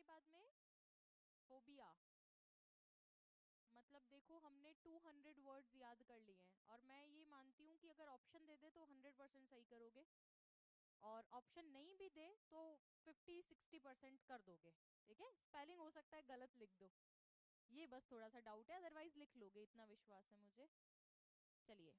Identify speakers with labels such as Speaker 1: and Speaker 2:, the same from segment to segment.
Speaker 1: के बाद में फोबिया। मतलब देखो हमने 200 वर्ड्स याद कर लिए हैं और मैं ये मानती हूँ कि अगर ऑप्शन दे दे तो 100% सही करोगे, और ऑप्शन नहीं भी दे तो 50-60% कर दोगे। ठीक है, स्पेलिंग हो सकता है गलत लिख दो, ये बस थोड़ा सा डाउट है, अदरवाइज लिख लोगे, इतना विश्वास है मुझे। चलिए,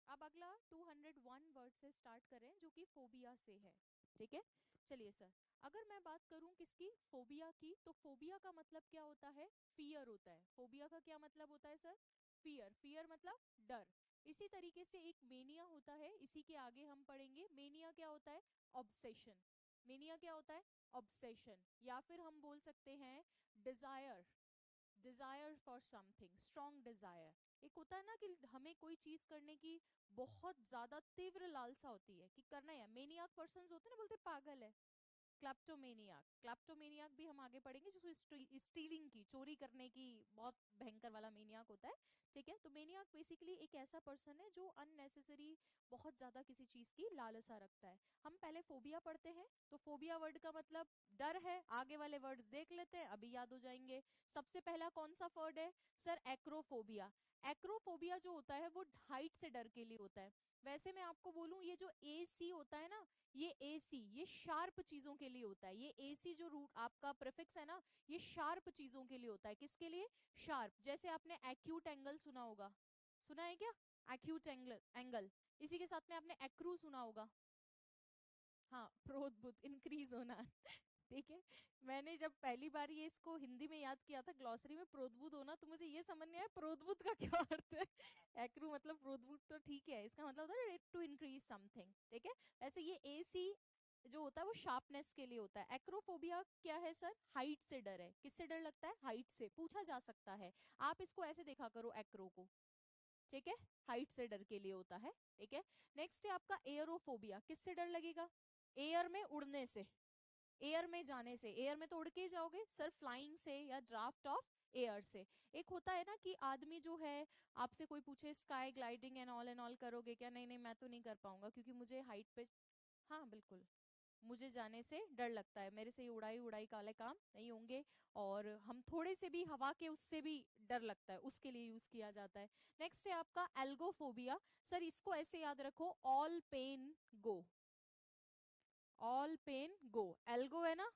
Speaker 1: अब अगला 201 वर्ड से स्टार्ट करें जो कि फोबिया से है। ठीक है, चलिए सर, अगर मैं बात करूं किसकी, फोबिया की, तो फोबिया का मतलब क्या होता है, फियर होता है। फोबिया का क्या मतलब होता है सर, फियर। फियर मतलब डर। इसी तरीके से एक मेनिया होता है, इसी के आगे हम पढ़ेंगे। मेनिया क्या होता है, ऑब्सेशन। मेनिया क्या होता है, ऑब्सेशन, या फिर हम बोल सकते हैं desire. Desire for something, strong desire. एक होता है ना कि हमें कोई चीज करने की बहुत ज्यादा तीव्र लालसा होती है कि करना है। मेनियाक पर्सन होते हैं ना, बोलते पागल है, क्लैप्टोमेनियाक। क्लैप्टोमेनियाक भी हम आगे पढ़ेंगे, जिसको स्टीलिंग की, चोरी करने की बहुत भयंकर वाला मेनियाक होता है। ठीक है, तो मेनियाक बेसिकली एक ऐसा पर्सन है जो अननेसेसरी बहुत ज्यादा किसी चीज की लालसा रखता है। हम पहले फोबिया पढ़ते हैं, तो फोबिया वर्ड का मतलब डर है। आगे वाले वर्ड्स देख लेते हैं, अभी याद हो जाएंगे। सबसे पहला कौन सा वर्ड है सर, एक्रोफोबिया। एक्रोफोबिया जो होता है वो हाइट से डर के लिए होता है। वैसे मैं आपको बोलूं, ये जो ए सी होता है ना, ये एसी, ये शार्प चीजों के लिए होता है। ये एसी जो रूट आपका प्रीफिक्स है ना, ये शार्प चीजों के लिए होता है। किसके लिए, शार्प। जैसे आपने एक्यूट एंगल सुना होगा, सुना है क्या, एक्यूट एंगल एंगल। इसी के साथ में आपने एक्रू सुना होगा, हाँ, प्रोद्भुत, इंक्रीज होना। ठीक है, मैंने जब पहली बार ये इसको हिंदी में याद किया था ग्लॉसरी में, प्रोद्भुत होना, तो मुझे ये समझ नहीं आया प्रोद्भुत का क्या अर्थ है। एक्रू मतलब प्रोद्भुत तो ठीक है, इसका मतलब होता है टू इंक्रीज समथिंग। ठीक है, वैसे ये एसी जो होता है वो शार्पनेस के लिए होता है। एक्रोफोबिया क्या है सर, हाइट से डर है। किससे डर लगता है, हाइट से। पूछा जा सकता है, आप इसको ऐसे देखा करो एक्रो को। ठीक है, हाइट से डर के लिए होता है। ठीक है, नेक्स्ट है आपका एयरोफोबिया। किससे डर लगेगा, एयर में उड़ने से, एयर में जाने से। एयर में तो उड़ के ही जाओगे सर, फ्लाइंग से या ड्राफ्ट ऑफ एयर से। एक होता है ना कि आदमी जो है, आपसे कोई पूछे स्काई ग्लाइडिंग एंड ऑल करोगे क्या, नहीं नहीं मैं तो नहीं कर पाऊंगा क्योंकि मुझे हाइट पे, हाँ बिल्कुल, मुझे जाने से डर लगता है, मेरे से ये उड़ाई उड़ाई काले काम नहीं होंगे। और हम थोड़े से भी हवा के उससे भी डर लगता है, उसके लिए यूज किया जाता है। नेक्स्ट है आपका एल्गोफोबिया। सर इसको ऐसे याद रखो, ऑल पेन गो। ऑल पेन गो, एल्गो है ना,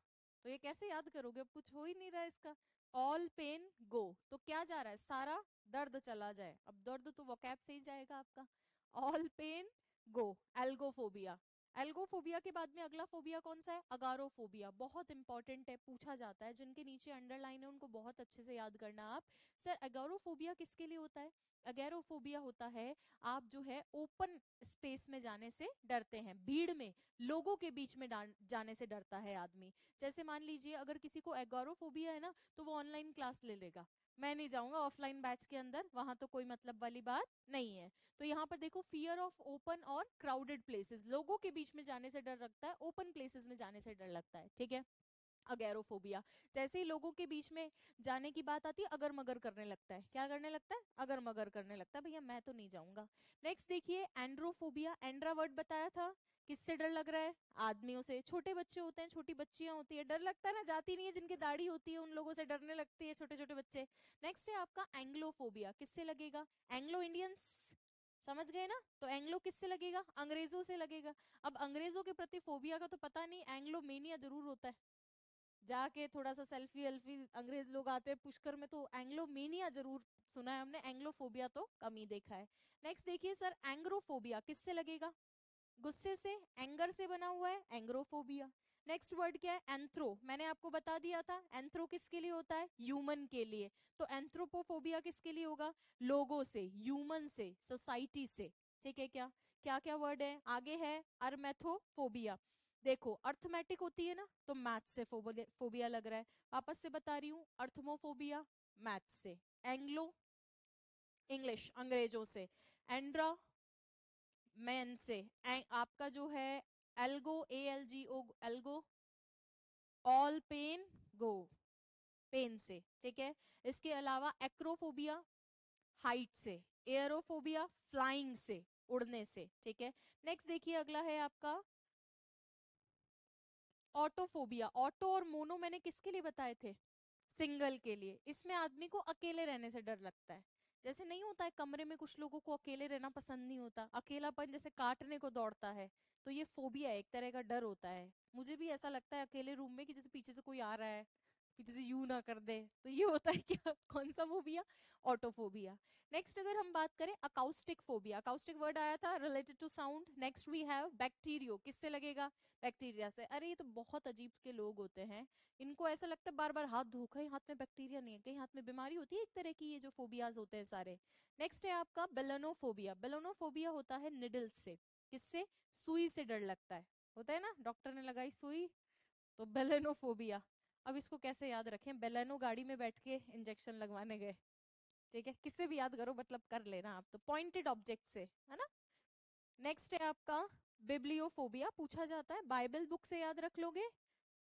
Speaker 1: तो ये कैसे याद करोगे, अब कुछ हो ही नहीं रहा है इसका। ऑल पेन गो, तो क्या जा रहा है, सारा दर्द चला जाए। अब दर्द तो वोकैब से ही जाएगा आपका। ऑल पेन गो, एल्गोफोबिया। एल्गोफोबिया के बाद में अगला फोबिया कौन सा है, अगारोफोबिया। बहुत इंपॉर्टेंट है, पूछा जाता है, जिनके नीचे अंडरलाइन है उनको बहुत अच्छे से याद करना आप। सर अगारोफोबिया किसके लिए होता है, अगैरोफोबिया होता है, आप जो है ओपन स्पेस में जाने से डरते हैं, भीड़ में, लोगों के बीच में जाने से डरता है आदमी। जैसे मान लीजिए अगर किसी को एगोरोफोबिया है ना, तो वो ऑनलाइन क्लास ले लेगा, मैं नहीं जाऊंगा ऑफलाइन बैच के अंदर, वहां तो कोई मतलब वाली बात नहीं है। तो यहाँ पर देखो, फियर ऑफ ओपन और क्राउडेड प्लेसेस, लोगों के बीच में जाने से डर लगता है, ओपन प्लेसेस में जाने से डर लगता है। ठीक है, अगैरोफोबिया। जैसे ही लोगों के बीच में जाने की बात आती है, अगर मगर करने लगता है, क्या करने लगता है, अगर मगर करने लगता है, भैया मैं तो नहीं जाऊंगा। नेक्स्ट देखिए, एंड्रोफोबिया। एंड्रा वर्ड बताया था, किससे डर लग रहा है, आदमियों से। छोटे बच्चे होते हैं, छोटी बच्चियां होती है, डर लगता है ना, जाती नहीं है, जिनकी दाढ़ी होती है उन लोगों से डरने लगती है, छोटे छोटे बच्चे। नेक्स्ट है आपका एंग्लोफोबिया। किससे लगेगा, एंग्लो इंडियंस, समझ गए ना, तो एंग्लो किससे लगेगा, अंग्रेजों से लगेगा। अब अंग्रेजों के प्रति फोबिया का तो पता नहीं, एंग्लो मेनिया जरूर होता है। जाके थोड़ा सा सेल्फी एल्फी, अंग्रेज लोग आते हैं पुष्कर में, तो एंग्लोमेनिया जरूर सुना है हमने, एंग्लोफोबिया तो कम ही देखा है। नेक्स्ट देखिए सर, एंग्रोफोबिया किससे लगेगा, गुस्से से, एंगर से बना हुआ है, एंग्रोफोबिया। नेक्स्ट वर्ड क्या है, एंथ्रो। मैंने आपको बता दिया था, एंथ्रो किसके लिए होता है, ह्यूमन के लिए। तो एंथ्रोपोफोबिया किसके लिए होगा, लोगों से, ह्यूमन से, सोसाइटी से। ठीक है, क्या क्या क्या वर्ड है आगे है, अरमेथोफोबिया। देखो अर्थमेटिक होती है ना, तो मैथ से फोबिया लग रहा है। वापस से बता रही हूं, अर्थमोफोबिया मैथ से, एंग्लो इंग्लिश अंग्रेजों से, एंड्रा मैन से, आपका जो है algo, ALGO, algo, all pain go, pain से। ठीक है, इसके अलावा एक्रोफोबिया हाइट से, एयरोफोबिया फ्लाइंग से, उड़ने से। ठीक है, नेक्स्ट देखिए अगला है आपका ऑटोफोबिया, ऑटो और मोनो मैंने किसके लिए बताए थे? सिंगल के लिए। इसमें आदमी को अकेले रहने से डर लगता है। जैसे नहीं होता है कमरे में कुछ लोगों को अकेले रहना पसंद नहीं होता, अकेलापन जैसे काटने को दौड़ता है, तो ये फोबिया एक तरह का डर होता है। मुझे भी ऐसा लगता है अकेले रूम में कि जैसे पीछे से कोई आ रहा है, पीछे से यू ना कर दे, तो ये होता है क्या? कौन सा फोबिया? ऑटोफोबिया। नेक्स्ट अगर हम बात करें अकाउस्टिक फोबिया, अकाउस्टिक वर्ड आया था related to sound. Next we have bacterio, किससे लगेगा? बैक्टीरिया से। अरे ये तो बहुत अजीब के लोग होते हैं, इनको ऐसा लगता है बार बार हाथ धो, कहीं हाथ में बैक्टीरिया नहीं है, कहीं हाथ में बीमारी होती है एक तरह की, ये जो फोबियाज होते हैं सारे। नेक्स्ट है आपका बेलोनोफोबिया, बेलोनोफोबिया होता है निडल्स से। किससे? सुई से डर लगता है, होता है ना, डॉक्टर ने लगाई सुई, तो बेलेनोफोबिया। अब इसको कैसे याद रखें? बेलेनो गाड़ी में बैठ के इंजेक्शन लगवाने गए, ठीक है, किससे भी याद करो, मतलब कर लेना आप, तो पॉइंटेड ऑब्जेक्ट से, है ना। नेक्स्ट है आपका बिब्लियोफोबिया, पूछा जाता है, बाइबल बुक से याद रख लोगे,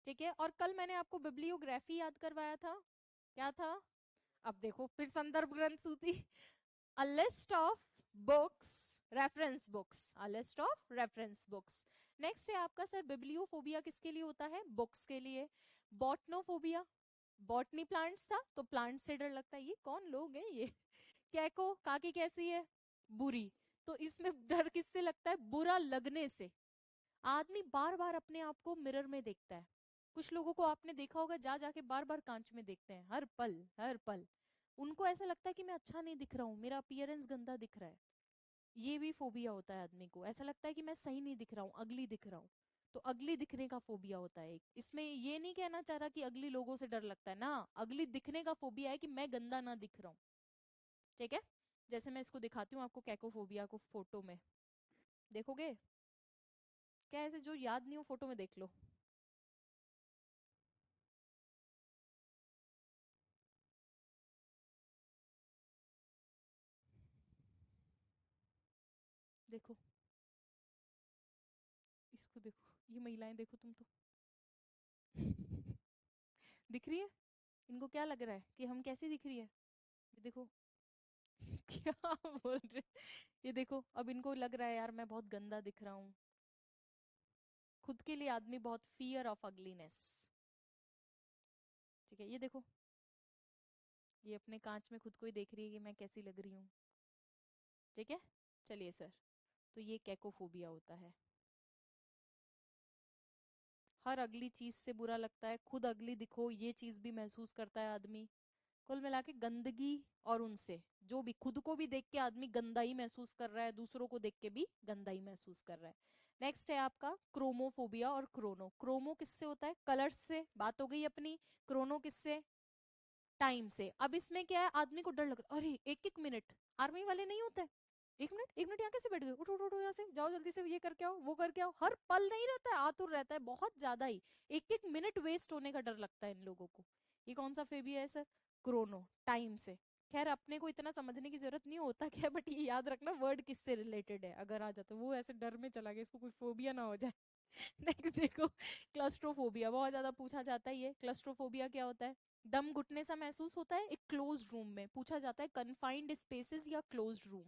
Speaker 1: ठीक है। और कल मैंने आपको बिब्लियोग्राफी याद करवाया था, क्या था? अब देखो फिर संदर्भ ग्रंथ सूची, a list of books, reference books, a list of reference books. Next है आपका सर बिब्लियोफोबिया किसके लिए होता है? बुक्स के लिए। बॉटनोफोबिया, बॉटनी प्लांट्स था तो प्लांट से डर लगता है, ये कौन लोग हैं ये? कैको, काकी कैसी है? बुरी। तो इसमें डर किससे लगता है? बुरा लगने से। आदमी बार बार अपने आप को मिरर में देखता है, कुछ लोगों को आपने देखा होगा जा जाके बार बार कांच में देखते हैं, हर पल हर पल। उनको ऐसा लगता है कि मैं अच्छा नहीं दिख रहा हूँ, मेरा अपीयरेंस गंदा दिख रहा है। ये भी फोबिया होता है आदमी को, ऐसा लगता है कि मैं सही नहीं दिख रहा हूँ, अगली दिख रहा हूँ। तो अगली दिखने का फोबिया होता है एक। इसमें ये नहीं कहना चाह रहा कि अगली लोगों से डर लगता है ना, अगली दिखने का फोबिया है कि मैं गंदा ना दिख रहा हूँ, ठीक है। जैसे मैं इसको दिखाती हूँ आपको कैकोफोबिया को फोटो में, देखोगे क्या? ऐसे जो याद नहीं हो फोटो में देख लो। देखो, इसको देखो, ये महिलाएं देखो तुम तो दिख रही है? इनको क्या लग रहा है कि हम कैसी दिख रही है? ये देखो क्या बोल रहे, ये देखो अब इनको लग रहा है यार मैं बहुत गंदा दिख रहा हूँ। खुद के लिए आदमी बहुत फियर ऑफ अगलीनेस, ठीक है। ये देखो, ये अपने कांच में खुद को ही देख रही है कि मैं कैसी लग रही हूँ, ठीक है। चलिए सर, तो ये कैकोफोबिया होता है। हर अगली चीज से बुरा लगता है, खुद अगली दिखो ये चीज भी महसूस करता है आदमी। कुल मिला के गंदगी, और उनसे जो भी, खुद को भी देख के आदमी गंदा ही महसूस कर रहा है, दूसरों को देख के भी गंदा ही महसूस कर रहा है। नेक्स्ट है आपका क्रोमोफोबिया और क्रोनो। क्रोमो किससे होता है? कलर्स से, बात हो गई अपनी। क्रोनो किससे? टाइम से। अब इसमें क्या है, आदमी को डर लग रहा है, अरे एक एक मिनट, आर्मी वाले नहीं होते, एक मिनट एक मिनट यहाँ कैसे बैठ गए, उठो उठो उठो यहाँ से, जाओ जल्दी से ये करके आओ वो करके आओ, हर पल नहीं रहता है, आतुर रहता है बहुत ज्यादा ही। एक एक मिनट वेस्ट होने का डर लगता है इन लोगों को। ये कौन सा फेबिया है सर? क्रोनो, टाइम से। खैर अपने को इतना समझने की जरूरत नहीं होता क्या, बट ये याद रखना वर्ड किससे रिलेटेड है, अगर आ जाता वो ऐसे डर में चला गया, इसको कोई फोबिया ना हो जाए नेक्स्ट देखो, क्लस्ट्रोफोबिया, बहुत ज्यादा पूछा जाता है ये। क्लस्ट्रोफोबिया क्या होता है? दम घुटने सा महसूस होता है एक क्लोज्ड रूम में, पूछा जाता है कन्फाइंड स्पेसेस या क्लोज्ड रूम।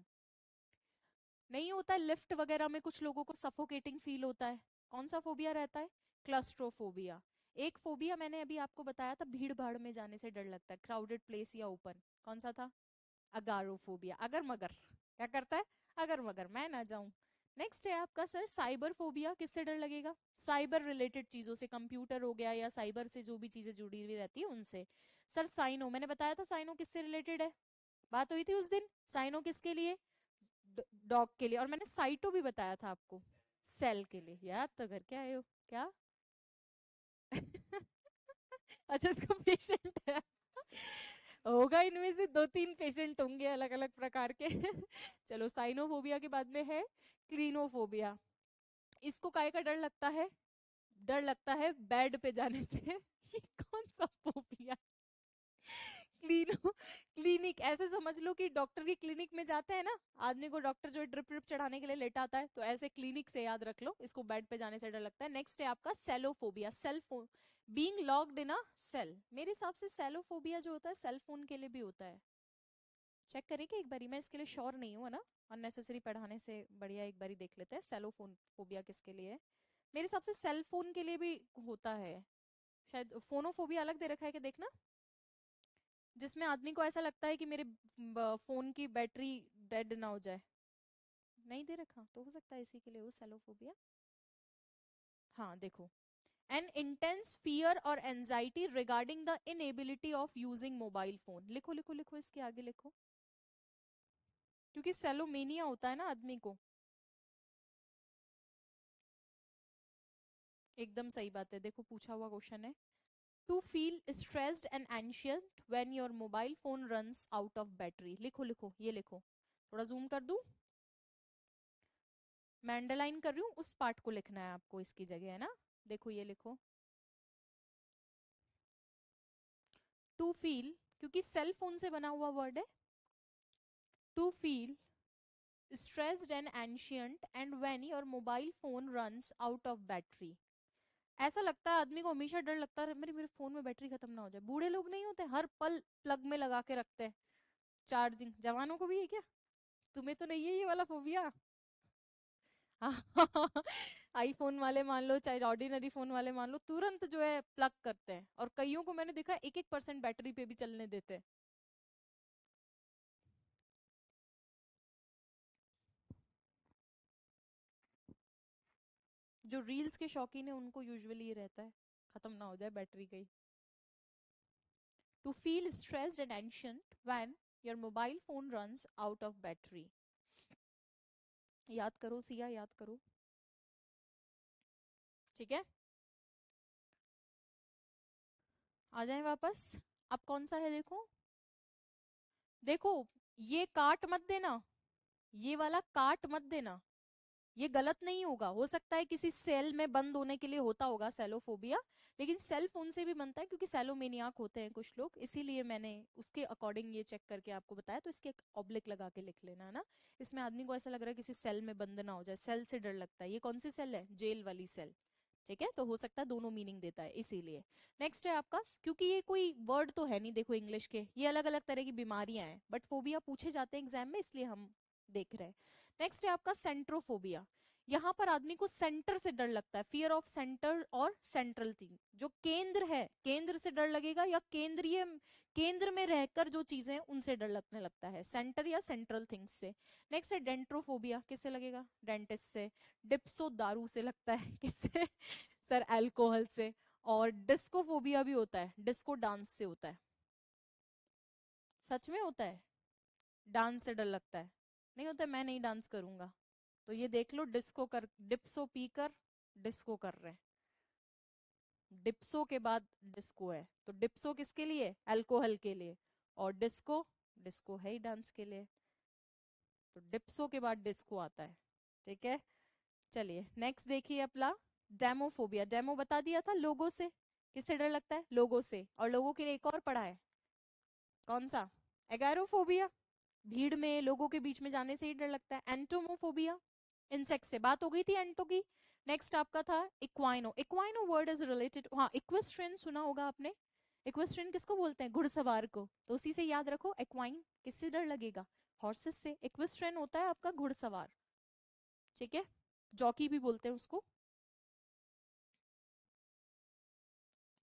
Speaker 1: नहीं होता है लिफ्ट वगैरह में कुछ लोगों को सफोकेटिंग फील होता है, कौन सा फोबिया रहता है? क्लस्ट्रोफोबिया। एक फोबिया मैंने अभी आपको बताया था, भीड़ भाड़ में जाने से डर लगता है, क्राउडेड प्लेस या ओपन, कौन सा था? अगारोफोबिया, अगर मगर, क्या करता है? अगर मगर मैं ना जाऊं। नेक्स्ट है आपका सर साइबर फोबिया, किससे डर लगेगा? साइबर रिलेटेड चीजों से, कंप्यूटर हो गया या साइबर से जो भी चीजें जुड़ी हुई रहती है उनसे। सर साइनो, मैंने बताया था साइनो किससे रिलेटेड है, बात हुई थी उस दिन। साइनो किसके लिए? डॉग के लिए। और मैंने साइटो भी बताया था आपको, सेल के लिए, याद तो करके आए हो क्या? अच्छा इसका पेशेंट है होगा, इनमें से दो तीन पेशेंट होंगे अलग अलग प्रकार के चलो, साइनोफोबिया के बाद में है क्रीनोफोबिया। इसको काय का डर लगता है? डर लगता है बेड पे जाने से ये कौन सा फोबिया? क्लीनो, क्लिनिक, ऐसे समझ लो कि डॉक्टर की क्लिनिक में जाते हैं ना, आदमी को डॉक्टर जो ड्रिप ड्रिप चढ़ाने के लिए लेटा आता है, तो ऐसे क्लिनिक से याद रख लो, इसको बेड पे जाने से डर लगता है। नेक्स्ट है आपका cellophobia, cell phone, being locked in a cell. मेरे हिसाब से सेलोफोबिया जो होता है सेल फोन के लिए भी होता है, चेक करें कि एक बारी, मैं इसके लिए श्योर नहीं हूँ, है ना, अननेसेसरी पढ़ाने से बढ़िया एक बारी देख लेते हैं सेलोफोन फोबिया किसके लिए है। मेरे हिसाब से सेल फोन के लिए भी होता है शायद। फोनोफोबिया अलग दे रखा है क्या, देखना, जिसमें आदमी को ऐसा लगता है कि मेरे फोन की बैटरी डेड ना हो जाए। नहीं दे रखा तो हो सकता है इसी के लिए वो सेलोफोबिया। हाँ देखो, एन इंटेंस फियर और anxiety regarding the inability of using mobile phone. लिखो लिखो लिखो, इसके आगे लिखो, क्योंकि सेलोमेनिया होता है ना आदमी को। एकदम सही बात है, देखो पूछा हुआ क्वेश्चन है। To feel stressed and anxious when your mobile phone runs out of battery. लिखो लिखो, ये लिखो, थोड़ा जूम कर दूं, मैं अंडरलाइन कर रही हूँ, उस पार्ट को लिखना है आपको इसकी जगह, है ना। देखो ये लिखो, टू फील, क्योंकि सेल फोन से बना हुआ वर्ड है। To feel stressed and anxious and when your mobile phone runs out of battery। ऐसा लगता है आदमी को, हमेशा डर लगता है मेरे मेरे फोन में बैटरी खत्म ना हो जाए। बूढ़े लोग नहीं होते हर पल प्लग में लगा के रखते हैं चार्जिंग, जवानों को भी है क्या? तुम्हें तो नहीं है ये वाला फोबिया? आईफोन वाले मान लो चाहे ऑर्डिनरी फोन वाले मान लो, तुरंत जो है प्लग करते हैं, और कईयों को मैंने देखा 1-1% बैटरी पे भी चलने देते हैं। जो रील्स के शौकीन है उनको यूजुअली ये रहता है, खत्म ना हो जाए बैटरी कहीं। To feel stressed and anxious when your mobile phone runs out of battery। याद करो सिया, याद करो, ठीक है। आ जाए वापस। अब कौन सा है देखो, देखो ये काट मत देना, ये वाला काट मत देना, ये गलत नहीं होगा। हो सकता है किसी सेल में बंद होने के लिए होता होगा सेलोफोबिया, लेकिन सेल फोन से भी बनता है, क्योंकि सेलोमेनियाक होते हैं कुछ लोग, इसीलिए मैंने उसके अकॉर्डिंग ये चेक करके आपको बताया। तो इसके ऑब्लिक लगा के लिख लेना ना। इसमें आदमी को ऐसा लग रहा है किसी सेल में बंद ना हो जाए, सेल से डर लगता है। ये कौन सी सेल है? जेल वाली सेल, ठीक है। तो हो सकता है दोनों मीनिंग देता है, इसीलिए। नेक्स्ट है आपका, क्योंकि ये कोई वर्ड तो है नहीं देखो इंग्लिश के, ये अलग अलग तरह की बीमारियां हैं, बट फोबिया पूछे जाते हैं एग्जाम में, इसलिए हम देख रहे हैं। नेक्स्ट है आपका सेंट्रोफोबिया। यहाँ पर आदमी को सेंटर से डर लगता है, फियर ऑफ सेंटर और सेंट्रल थिंग। जो केंद्र है, केंद्र से डर लगेगा, या केंद्रीय, केंद्र में रहकर जो चीजें हैं उनसे डर लगने लगता है, सेंटर या सेंट्रल थिंग्स से। नेक्स्ट है डेंट्रोफोबिया, किससे लगेगा? डेंटिस्ट से। डिप्सो दारू से लगता है, किससे? सर अल्कोहल से। और डिस्कोफोबिया भी होता है, डिस्को डांस से होता है। सच में होता है, डांस से डर लगता है। नहीं होता है, मैं नहीं डांस करूंगा। तो ये देख लो, डिस्को कर, डिप्सो पीकर डिस्को कर रहे हैं। डिप्सो के बाद डिस्को है, तो डिप्सो किसके लिए? अल्कोहल के लिए। और डिस्को, डिस्को है ही डांस के लिए। तो डिप्सो के बाद डिस्को आता है, ठीक है। चलिए नेक्स्ट देखिए अपना, डेमोफोबिया। डेमो बता दिया था, लोगों से। किससे डर लगता है? लोगों से। और लोगों के लिए एक और पढ़ा है, कौन सा? एगारोफोबिया, भीड़ में लोगों के बीच में जाने से ही डर लगता है। एंटोमोफोबिया, इंसेक्ट से। बात हो गई थी एंटो की। नेक्स्ट आपका था इक्वाइनो। इक्वाइनो वर्ड इज रिलेटेड, हाँ इक्वेस्ट्रियन सुना होगा आपने। इक्वेस्ट्रियन किसको बोलते हैं? घुड़सवार को। तो उसी से याद रखो, इक्वाइन किससे डर लगेगा? हॉर्सेस से। इक्वेस्ट्रियन होता है आपका घुड़सवार, ठीक है। जॉकी भी बोलते हैं उसको,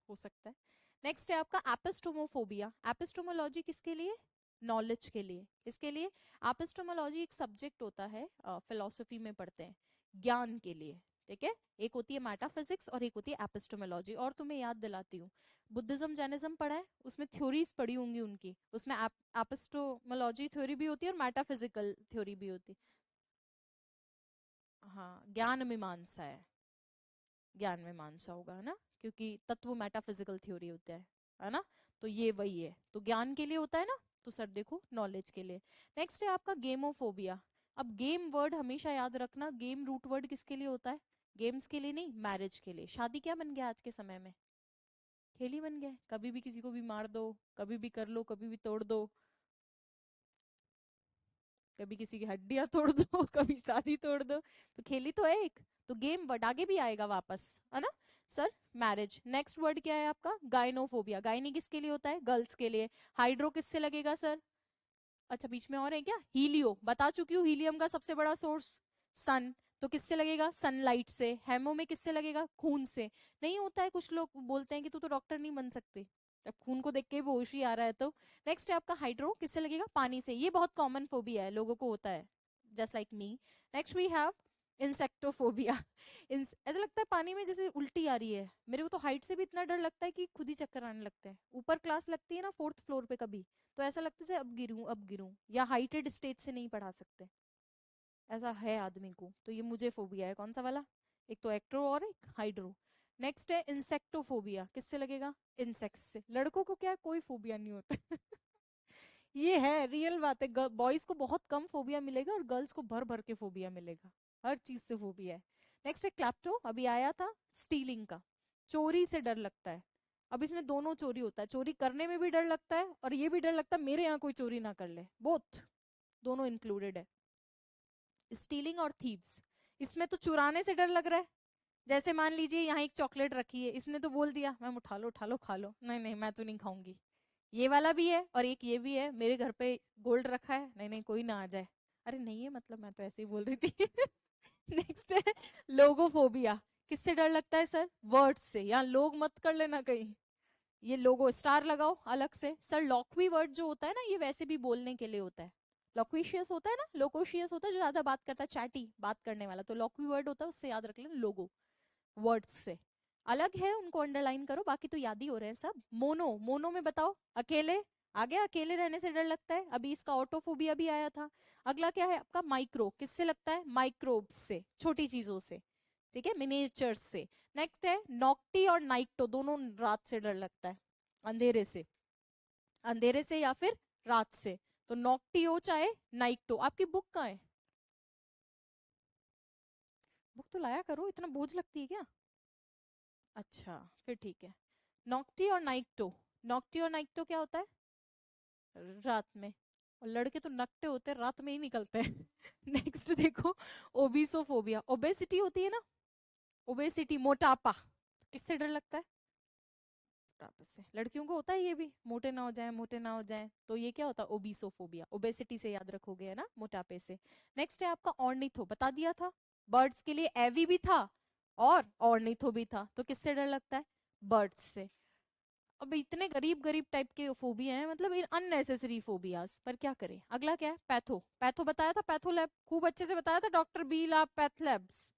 Speaker 1: हो सकता है। नेक्स्ट है आपका एपिस्टोमोफोबिया। एपिस्टोमोलॉजी किसके लिए? नॉलेज के लिए। इसके लिए एपिस्टोमोलॉजी एक सब्जेक्ट होता है, फिलोसफी में पढ़ते हैं, ज्ञान के लिए, ठीक है। एक होती है मेटाफिजिक्स और एक होती है एपिस्टोमोलॉजी। और तुम्हें याद दिलाती हूँ, बुद्धिज्म जैनिज्म पढ़ा है, उसमें थ्योरीज पढ़ी होंगी उनकी, उसमें एपिस्टोमोलॉजी थ्योरी भी होती है और मेटाफिजिकल थ्योरी भी होती है। हाँ ज्ञान मीमांसा ज्ञान मीमांसा होगा, है ना, क्योंकि तत्व मेटाफिजिकल थ्योरी होता है ना। तो ये वही है, तो ज्ञान के लिए होता है ना, तो सर देखो नॉलेज के लिए। नेक्स्ट है आपका गेमोफोबिया। अब गेम वर्ड हमेशा याद रखना, गेम रूट वर्ड किसके लिए होता है? गेम्स के लिए नहीं, मैरिज के लिए। शादी क्या बन गया आज के समय में? खेल ही बन गया है। कभी भी किसी को भी मार दो, कभी भी कर लो, कभी भी तोड़ दो, कभी किसी की हड्डियां तोड़ दो कभी शादी तोड़ दो, तो खेली तो है एक। तो गेम वर्ड आगे भी आएगा वापस, है ना। Sir marriage. नेक्स्ट वर्ड क्या है आपका? गाइनोफोबिया। गाइनी किसके लिए होता है? गर्ल्स के लिए। हाइड्रो किससे लगेगा सर? अच्छा बीच में और है क्या? हीलियो, बता चुकी हूँ, हीलियम का सबसे बड़ा सोर्स सन। तो किससे लगेगा? सनलाइट से। हेमो में किससे लगेगा? खून से। नहीं होता है, कुछ लोग बोलते हैं कि तू तो डॉक्टर नहीं बन सकते, अब खून को देख के भी होश ही आ रहा है तो। नेक्स्ट है आपका हाइड्रो, किससे लगेगा? पानी से। ये बहुत कॉमन फोबिया है, लोगों को होता है, just like me. Next we have insectophobia. ऐसा लगता है पानी में जैसे उल्टी आ रही है। मेरे को तो हाइट से भी इतना डर लगता है कि खुद ही चक्कर आने लगते हैं। ऊपर क्लास लगती है ना, 4th फ्लोर पे कभी, तो ऐसा लगता है जैसे अब गिरूं अब गिरूं, या हाइटेड स्टेज से नहीं पढ़ा सकते, ऐसा है आदमी को। तो ये मुझे फोबिया है, कौन सा वाला? एक तो एक्ट्रो और एक हाइड्रो। नेक्स्ट है इंसेक्टोफोबिया, किससे लगेगा? इंसेक्ट्स से। लड़कों को क्या है, कोई फोबिया नहीं होता। ये है रियल बात है, बॉयज को बहुत कम फोबिया मिलेगा और गर्ल्स को भर भर के फोबिया मिलेगा, हर चीज से फोबिया है। नेक्स्ट है क्लैप्टो, अभी आया था, स्टीलिंग का, चोरी से डर लगता है। अब इसमें दोनों चोरी होता है, चोरी करने में भी डर लगता है और ये भी डर लगता है मेरे यहाँ कोई चोरी ना कर ले, बोथ, दोनों इंक्लूडेड है। स्टीलिंग और थीव्स, इसमें तो चुराने से डर लग रहा है। जैसे मान लीजिए यहाँ एक चॉकलेट रखी है, इसने तो बोल दिया मैम उठा लो खा लो, नहीं नहीं मैं तो नहीं खाऊंगी। ये वाला भी है और एक ये भी है, मेरे घर पे गोल्ड रखा है, नहीं नहीं कोई ना आ जाए, अरे नहीं है मतलब मैं तो ऐसे ही बोल रही थी। नेक्स्ट है लोगोफोबिया, किससे डर लगता है सर? वर्ड्स से, यहाँ लोग मत कर लेना कहीं, ये लोगो स्टार लगाओ अलग से। सर लॉक्वी वर्ड जो होता है ना, ये वैसे भी बोलने के लिए होता है। लॉक्विशियस होता है ना, लोकोशियस होता है जो ज्यादा बात करता है, चैटी बात करने वाला, तो लॉक्वी वर्ड होता है, उससे याद रख लेना लोगो, वर्ड्स से अलग है, उनको अंडरलाइन करो, बाकी तो याद ही हो रहे हैं सब। मोनो, मोनो में बताओ, अकेले, आ गया, अकेले रहने से डर लगता है, अभी इसका ऑटोफोबिया भी आया था। अगला क्या है आपका? माइक्रो, किससे लगता है? माइक्रोब्स से, छोटी चीजों से, ठीक है, मिनिएचर्स से। नेक्स्ट है नॉक्टी और नाइक्टो, दोनों रात से डर लगता है, अंधेरे से, अंधेरे से या फिर रात से। तो नॉक्टी हो चाहे नाइक्टो। आपकी बुक कहाँ है? बुक तो लाया करो, इतना बोझ लगती है क्या? अच्छा, फिर ठीक है। नॉक्टी और नाइक्टो, नॉक्टी और नाइक्टो क्या होता है? रात में। और लड़के तो नकटे होते हैं, रात में ही निकलते हैं। नेक्स्ट देखो, ओबिसोफोबिया, ओबेसिटी होती है ना, ओबेसिटी, मोटापा, किससे डर लगता है? मोटापे से। लड़कियों को होता है ये भी, मोटे ना हो जाए मोटे ना हो जाए, तो ये क्या होता है? ओबिसोफोबिया, ओबेसिटी से याद रखोगे है ना, मोटापे से। नेक्स्ट है आपका ऑर्निथो, बता दिया था, बर्ड्स के लिए एवी भी था और ऑर्निथो भी था, तो किससे डर लगता है? बर्ड्स से। अब इतने गरीब गरीब टाइप के फोबिया हैं, मतलब अननेसेसरी फोबियाज, पर क्या करें। अगला क्या है? पैथो, पैथो बताया था, पैथोलैब खूब अच्छे से बताया था डॉक्टर बी लैब पैथलैब्स,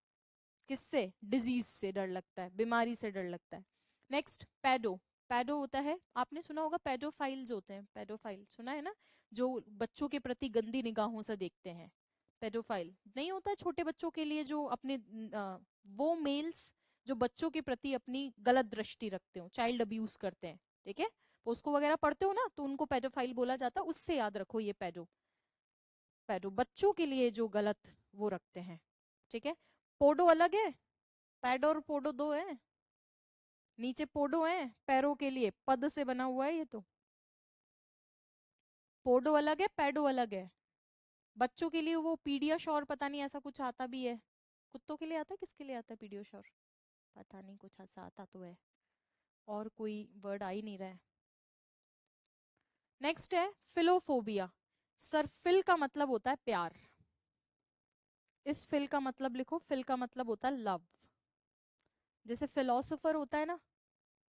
Speaker 1: किससे? डिजीज से डर लगता है, बीमारी से डर लगता है। नेक्स्ट पैडो, पैडो होता है, आपने सुना होगा पेडोफाइल्स होते हैं, पेडोफाइल सुना है ना, जो बच्चों के प्रति गंदी निगाहों से देखते हैं। पेडोफाइल नहीं होता है छोटे बच्चों के लिए, जो अपने वो मेल्स जो बच्चों के प्रति अपनी गलत दृष्टि रखते हो, चाइल्ड अब्यूज करते हैं, ठीक है, पोस्को वगैरह पढ़ते हो ना, तो उनको पेडोफाइल बोला जाता है, उससे याद रखो ये पैडो, पैडो बच्चों के लिए जो गलत वो रखते हैं, ठीक है। पोडो अलग है, पैडो और पोडो दो है, नीचे पोडो है पैरों के लिए, पद से बना हुआ है ये तो। पोडो अलग है, पैडो अलग है। बच्चों के लिए वो पीडियाश्योर पता नहीं ऐसा कुछ आता भी है, कुत्तों के लिए आता है, किसके लिए आता है पीडियाश्योर? पता नहीं, कुछ ऐसा आता तो है, और कोई वर्ड आ ही नहीं रहा है। नेक्स्ट है फिलोफोबिया। सर फिल का मतलब होता है प्यार, इस फिल का मतलब लिखो, फिल का मतलब होता है लव। जैसे फिलोसोफर होता है ना,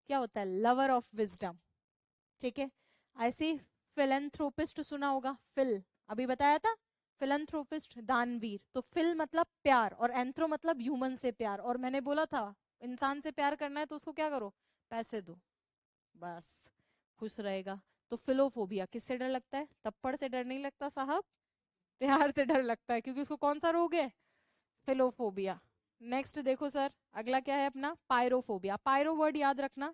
Speaker 1: क्या होता है? लवर ऑफ विजडम, ठीक है। ऐसे फिलेंथ्रोपिस्ट सुना होगा, फिल, अभी बताया था, फिलेंथ्रोपिस्ट दानवीर, तो फिल मतलब प्यार और एंथ्रो मतलब ह्यूमन से प्यार, और मैंने बोला था इंसान से प्यार करना है तो उसको क्या करो? पैसे दो, बस खुश रहेगा। तो फिलोफोबिया, किससे डर लगता है? थप्पड़ से डर नहीं लगता साहब, प्यार से डर लगता है, क्योंकि उसको कौन सा रोग है? फिलोफोबिया। नेक्स्ट देखो सर, अगला क्या है अपना? पायरोफोबिया, पायरो वर्ड याद रखना।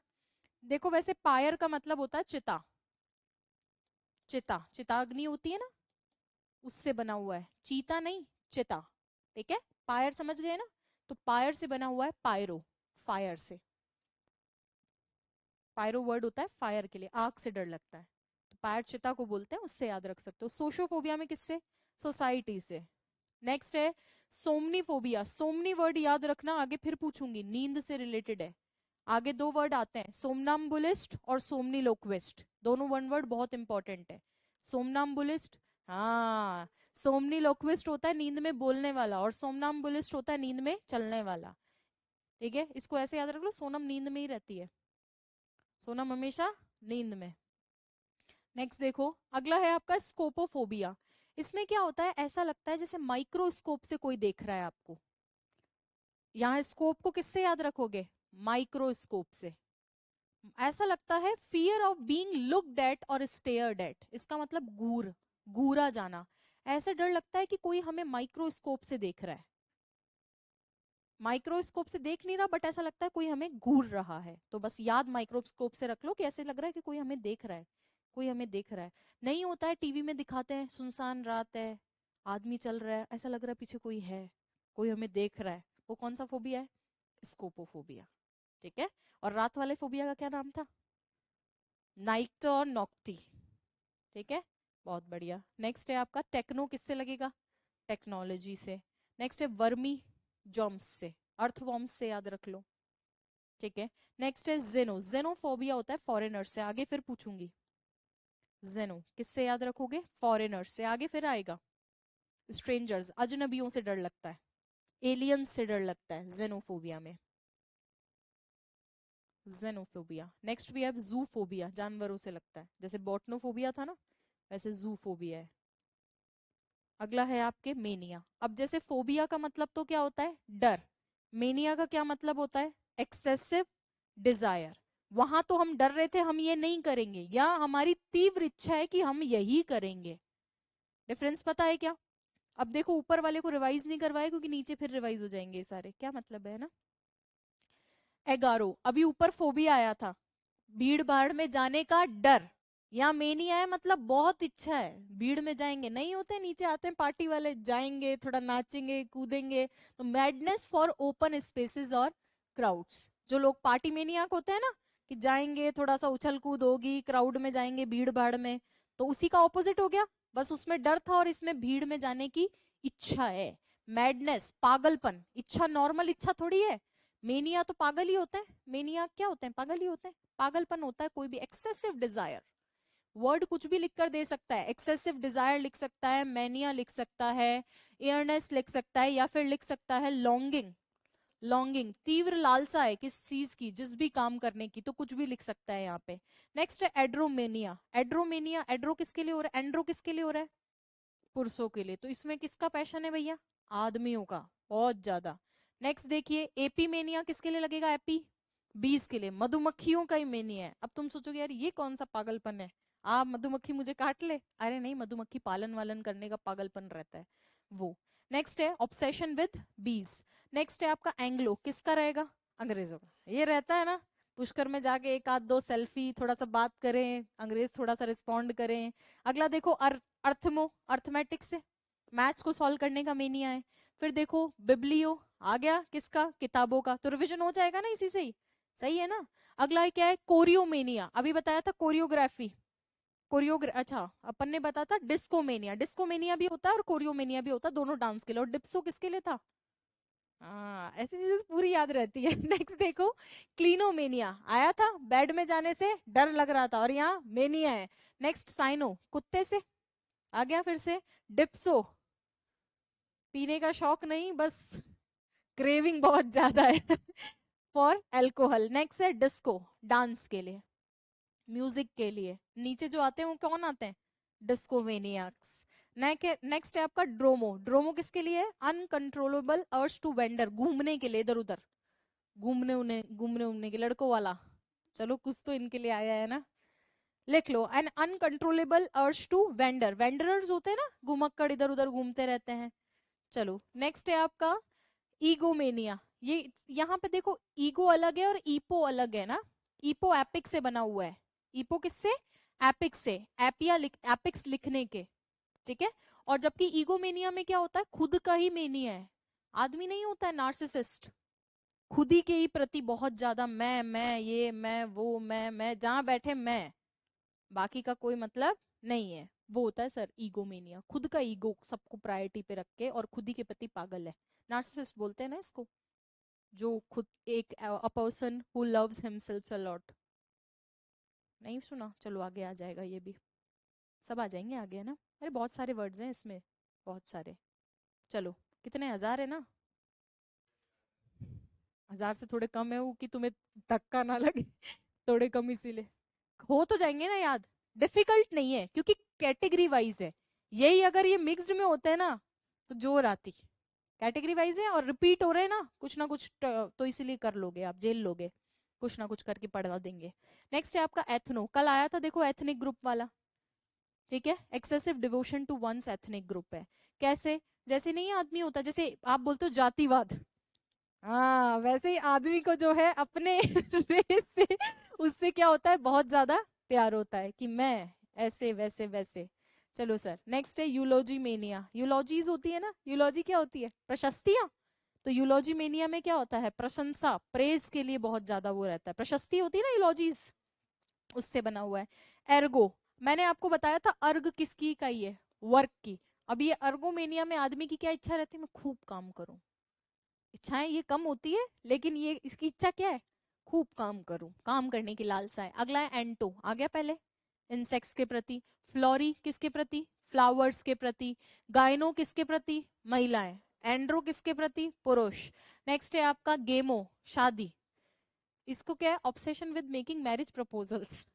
Speaker 1: देखो वैसे पायर का मतलब होता है चिता, चिता, चिताग्नि होती है ना, उससे बना हुआ है, चीता नहीं, चिता, ठीक है। पायर समझ गए ना, तो पायर से बना हुआ है पायरो, फायर से। पायरो वर्ड होता है फायर के लिए, आग से डर लगता है, तो पायर चिता को बोलते हैं, उससे याद रख सकते हो। सोशोफोबिया में किससे? सोसाइटी से। नेक्स्ट है सोमनीफोबिया, सोमनी वर्ड याद रखना, आगे फिर पूछूंगी, नींद से रिलेटेड है। आगे दो वर्ड आते हैं, सोमनाम्बुलिस्ट और सोमनीलोक्विस्ट, दोनों वन वर्ड बहुत इंपॉर्टेंट है। सोमनाम्बुलिस्ट, हाँ, सोमनीलोक्विस्ट होता है नींद में बोलने वाला, और सोमनाम्बुलिस्ट होता है नींद में चलने वाला। ठीक है, इसको ऐसे याद रख लो, सोनम नींद में ही रहती है, सोनम हमेशा नींद में। नेक्स्ट देखो, अगला है आपका स्कोपोफोबिया। इसमें क्या होता है, ऐसा लगता है जैसे माइक्रोस्कोप से कोई देख रहा है आपको। यहाँ स्कोप को किससे याद रखोगे, माइक्रोस्कोप से। ऐसा लगता है fear of being looked at और स्टेयर्ड एट, इसका मतलब घूर, घूरा जाना। ऐसे डर लगता है कि कोई हमें माइक्रोस्कोप से देख रहा है, माइक्रोस्कोप से देख नहीं रहा बट ऐसा लगता है कोई हमें घूर रहा है। तो बस याद माइक्रोस्कोप से रख लो कि ऐसे लग रहा है कि कोई हमें देख रहा है, कोई हमें देख रहा है। नहीं होता है, टीवी में दिखाते हैं सुनसान रात है, आदमी चल रहा है, ऐसा लग रहा है पीछे कोई है, कोई हमें देख रहा है। वो कौन सा फोबिया है, स्कोपोफोबिया। ठीक है, और रात वाले फोबिया का क्या नाम था, नाइट और नॉक्टी। ठीक है, बहुत बढ़िया। नेक्स्ट है आपका टेक्नो, किससे लगेगा, टेक्नोलॉजी से। नेक्स्ट है वर्मी, जॉम्स से, अर्थवॉर्म्स से याद रख लो। ठीक है, नेक्स्ट है जेनो, जेनोफोबिया होता है फॉरेनर से, आगे फिर पूछूंगी। जेनो किससे याद रखोगे, फॉरेनर से, आगे फिर आएगा। स्ट्रेंजर्स, अजनबियों से डर लगता है, एलियंस से डर लगता है जेनोफोबिया में, जेनोफोबिया। नेक्स्ट भी है जूफोबिया, जानवरों से लगता है, जैसे बॉटनोफोबिया था ना, वैसे जूफोबिया है। अगला है आपके मेनिया। अब जैसे फोबिया का मतलब तो क्या होता है, डर, मेनिया का क्या मतलब होता है, एक्सेसिव डिजायर। वहां तो हम डर रहे थे हम ये नहीं करेंगे, या हमारी तीव्र इच्छा है कि हम यही करेंगे। डिफरेंस पता है क्या। अब देखो ऊपर वाले को रिवाइज नहीं करवाए क्योंकि नीचे फिर रिवाइज हो जाएंगे ये सारे, क्या मतलब है ना। एगारो, अभी ऊपर फोबिया आया था, भीड़ भाड़ में जाने का डर, या मेनिया है मतलब बहुत इच्छा है, भीड़ में जाएंगे, नहीं होते नीचे आते हैं पार्टी वाले, जाएंगे थोड़ा नाचेंगे कूदेंगे। तो मैडनेस फॉर ओपन स्पेसेस और क्राउड्स, जो लोग पार्टी मेनियाक होते हैं ना, कि जाएंगे थोड़ा सा उछल कूद होगी, क्राउड में जाएंगे भीड़ भाड़ में, तो उसी का ऑपोजिट हो गया। बस उसमें डर था और इसमें भीड़ में जाने की इच्छा है। मैडनेस, पागलपन, इच्छा नॉर्मल इच्छा थोड़ी है, मेनिया तो पागल ही होता है, मेनिया क्या होते हैं, पागल ही होते हैं, पागलपन होता है कोई भी एक्सेसिव डिजायर। वर्ड कुछ भी लिखकर दे सकता है, एक्सेसिव डिजायर लिख सकता है, मैनिया लिख सकता है, एयरनेस लिख सकता है, या फिर लिख सकता है लॉन्गिंग, लॉन्गिंग तीव्र लालसा है किस चीज की, जिस भी काम करने की, तो कुछ भी लिख सकता है यहाँ पे। नेक्स्ट है एड्रोमेनिया, एड्रोमेनिया, एड्रो किसके लिए हो रहा है, एंड्रो किसके लिए हो रहा है, पुरुषों के लिए, तो इसमें किसका पैशन है भैया, आदमियों का, बहुत ज्यादा। नेक्स्ट देखिए, एपीमेनिया किसके लिए लगेगा, एपी बीज के लिए, मधुमक्खियों का ही मेनिया है। अब तुम सोचोगे यार ये कौन सा पागलपन है, आप मधुमक्खी मुझे काट ले, अरे नहीं, मधुमक्खी पालन वालन करने का पागलपन रहता है वो। नेक्स्ट है ऑब्सेशन विद बीज। नेक्स्ट है आपका एंग्लो, किसका रहेगा, अंग्रेजों का, ये रहता है ना, पुष्कर में जाके एक आध दो सेल्फी, थोड़ा सा बात करें, अंग्रेज थोड़ा सा रिस्पॉन्ड करें। अगला देखो अर्थमो, अर्थमेटिक्स से मैथ्स को सॉल्व करने का मेनिया है। फिर देखो बिब्लियो, आ गया किसका, किताबों का, तो रिवीजन हो जाएगा ना इसी से ही, सही है ना। अगला है क्या है, कोरियोमेनिया, अभी बताया था कोरियोग्राफी, अच्छा अपन ने बताया था डिस्कोमेनिया, डिस्कोमेनिया भी होता है और कोरियोमेनिया भी होता है, दोनों डांस के लिए। और डिप्सो किसके लिए था, हाँ ऐसी चीजें पूरी याद रहती है। नेक्स्ट देखो, क्लीनोमेनिया आया था, बेड में जाने से डर लग रहा था, और यहाँ मेनिया है। नेक्स्ट साइनो, कुत्ते से, आ गया फिर से। डिप्सो, पीने का शौक नहीं, बस क्रेविंग बहुत ज्यादा है फॉर अल्कोहल। नेक्स्ट है डिस्को, डांस के लिए, म्यूजिक के लिए। नीचे जो आते हैं वो कौन आते हैं, डिस्कोवेनियाक्स। नेक्स्ट है आपका ड्रोमो, ड्रोमो किसके लिए है, अनकंट्रोलेबल अर्ज टू वेंडर, घूमने के लिए इधर उधर, घूमने उमने के, लड़कों वाला। चलो कुछ तो इनके लिए आया है ना, लिख लो, an uncontrollable urge to wander, wanderers होते हैं ना, घुमक्कड़ इधर उधर घूमते रहते हैं। चलो नेक्स्ट है आपका ईगोमेनिया। ये यहाँ पे देखो, ईगो अलग है और ईपो अलग है ना, ईपो एपिक से बना हुआ है, ईपो किससे, एपिक से, एपिक्स लिखने के। ठीक है, और जबकि ईगोमेनिया में क्या होता है, खुद का ही मेनिया है, आदमी नहीं होता है नार्सिसिस्ट, खुद ही के ही प्रति बहुत ज्यादा, मैं ये मैं वो मैं जहां बैठे मैं, बाकी का कोई मतलब नहीं है, वो होता है सर ईगोमेनिया, खुद का ईगो सबको प्रायोरिटी पे रख के और खुद ही के प्रति पागल है, नार्सिसिस्ट बोलते हैं ना इसको, जो खुद एक अ person who loves himself a lot. नहीं सुना, चलो आगे आ जाएगा ये भी, सब आ जाएंगे आगे है ना, अरे बहुत सारे वर्ड्स हैं इसमें, बहुत सारे। चलो, कितने, 1000 है ना? 1000 से थोड़े कम है वो, कि तुम्हें धक्का ना लगे। थोड़े कम इसीलिए। हो तो जाएंगे ना याद। डिफिकल्ट नहीं है क्योंकि कैटेगरी वाइज है। यही अगर ये मिक्स्ड में होते हैं ना तो जोर आती। कैटेगरी वाइज है और रिपीट हो रहे हैं ना कुछ तो इसीलिए कर लोगे, आप झेल लोगे। कुछ ना कुछ करके पढ़ा देंगे। नेक्स्ट है आपका एथनो, कल आया था देखो, एथनिक ग्रुप वाला। ठीक है, excessive devotion to one's ethnic group है। कैसे? जैसे नहीं आदमी होता, जैसे आप बोलते हो जातिवाद, हाँ वैसे ही आदमी को जो है अपने रेस से, उससे क्या होता है, बहुत ज्यादा प्यार होता है कि मैं ऐसे वैसे वैसे। चलो सर, नेक्स्ट है यूलॉजी मेनिया। यूलॉजीज होती है ना, यूलॉजी क्या होती है, प्रशस्तियां। तो यूलॉजी मेनिया में क्या होता है, प्रशंसा, प्रेज के लिए बहुत ज्यादा वो रहता है, प्रशस्ति होती है ना यूलॉजीज, उससे बना हुआ है। एर्गो, मैंने आपको बताया था अर्ग किसकी इकाई है, वर्क की। अब ये अर्गोमेनिया में आदमी की क्या इच्छा रहती है, मैं खूब काम करूं। इच्छाएं ये कम होती है, लेकिन ये इसकी इच्छा क्या है, खूब काम करूं, काम करने की लालसा है। अगला है एंटो, आ गया पहले, इंसेक्ट्स के प्रति। फ्लोरी किसके प्रति, फ्लावर्स के प्रति। गायनो किसके प्रति, महिलाएं। एंड्रो किसके प्रति, पुरुष। नेक्स्ट है आपका गेमो, शादी। इसको क्या है, obsession with making marriage proposals.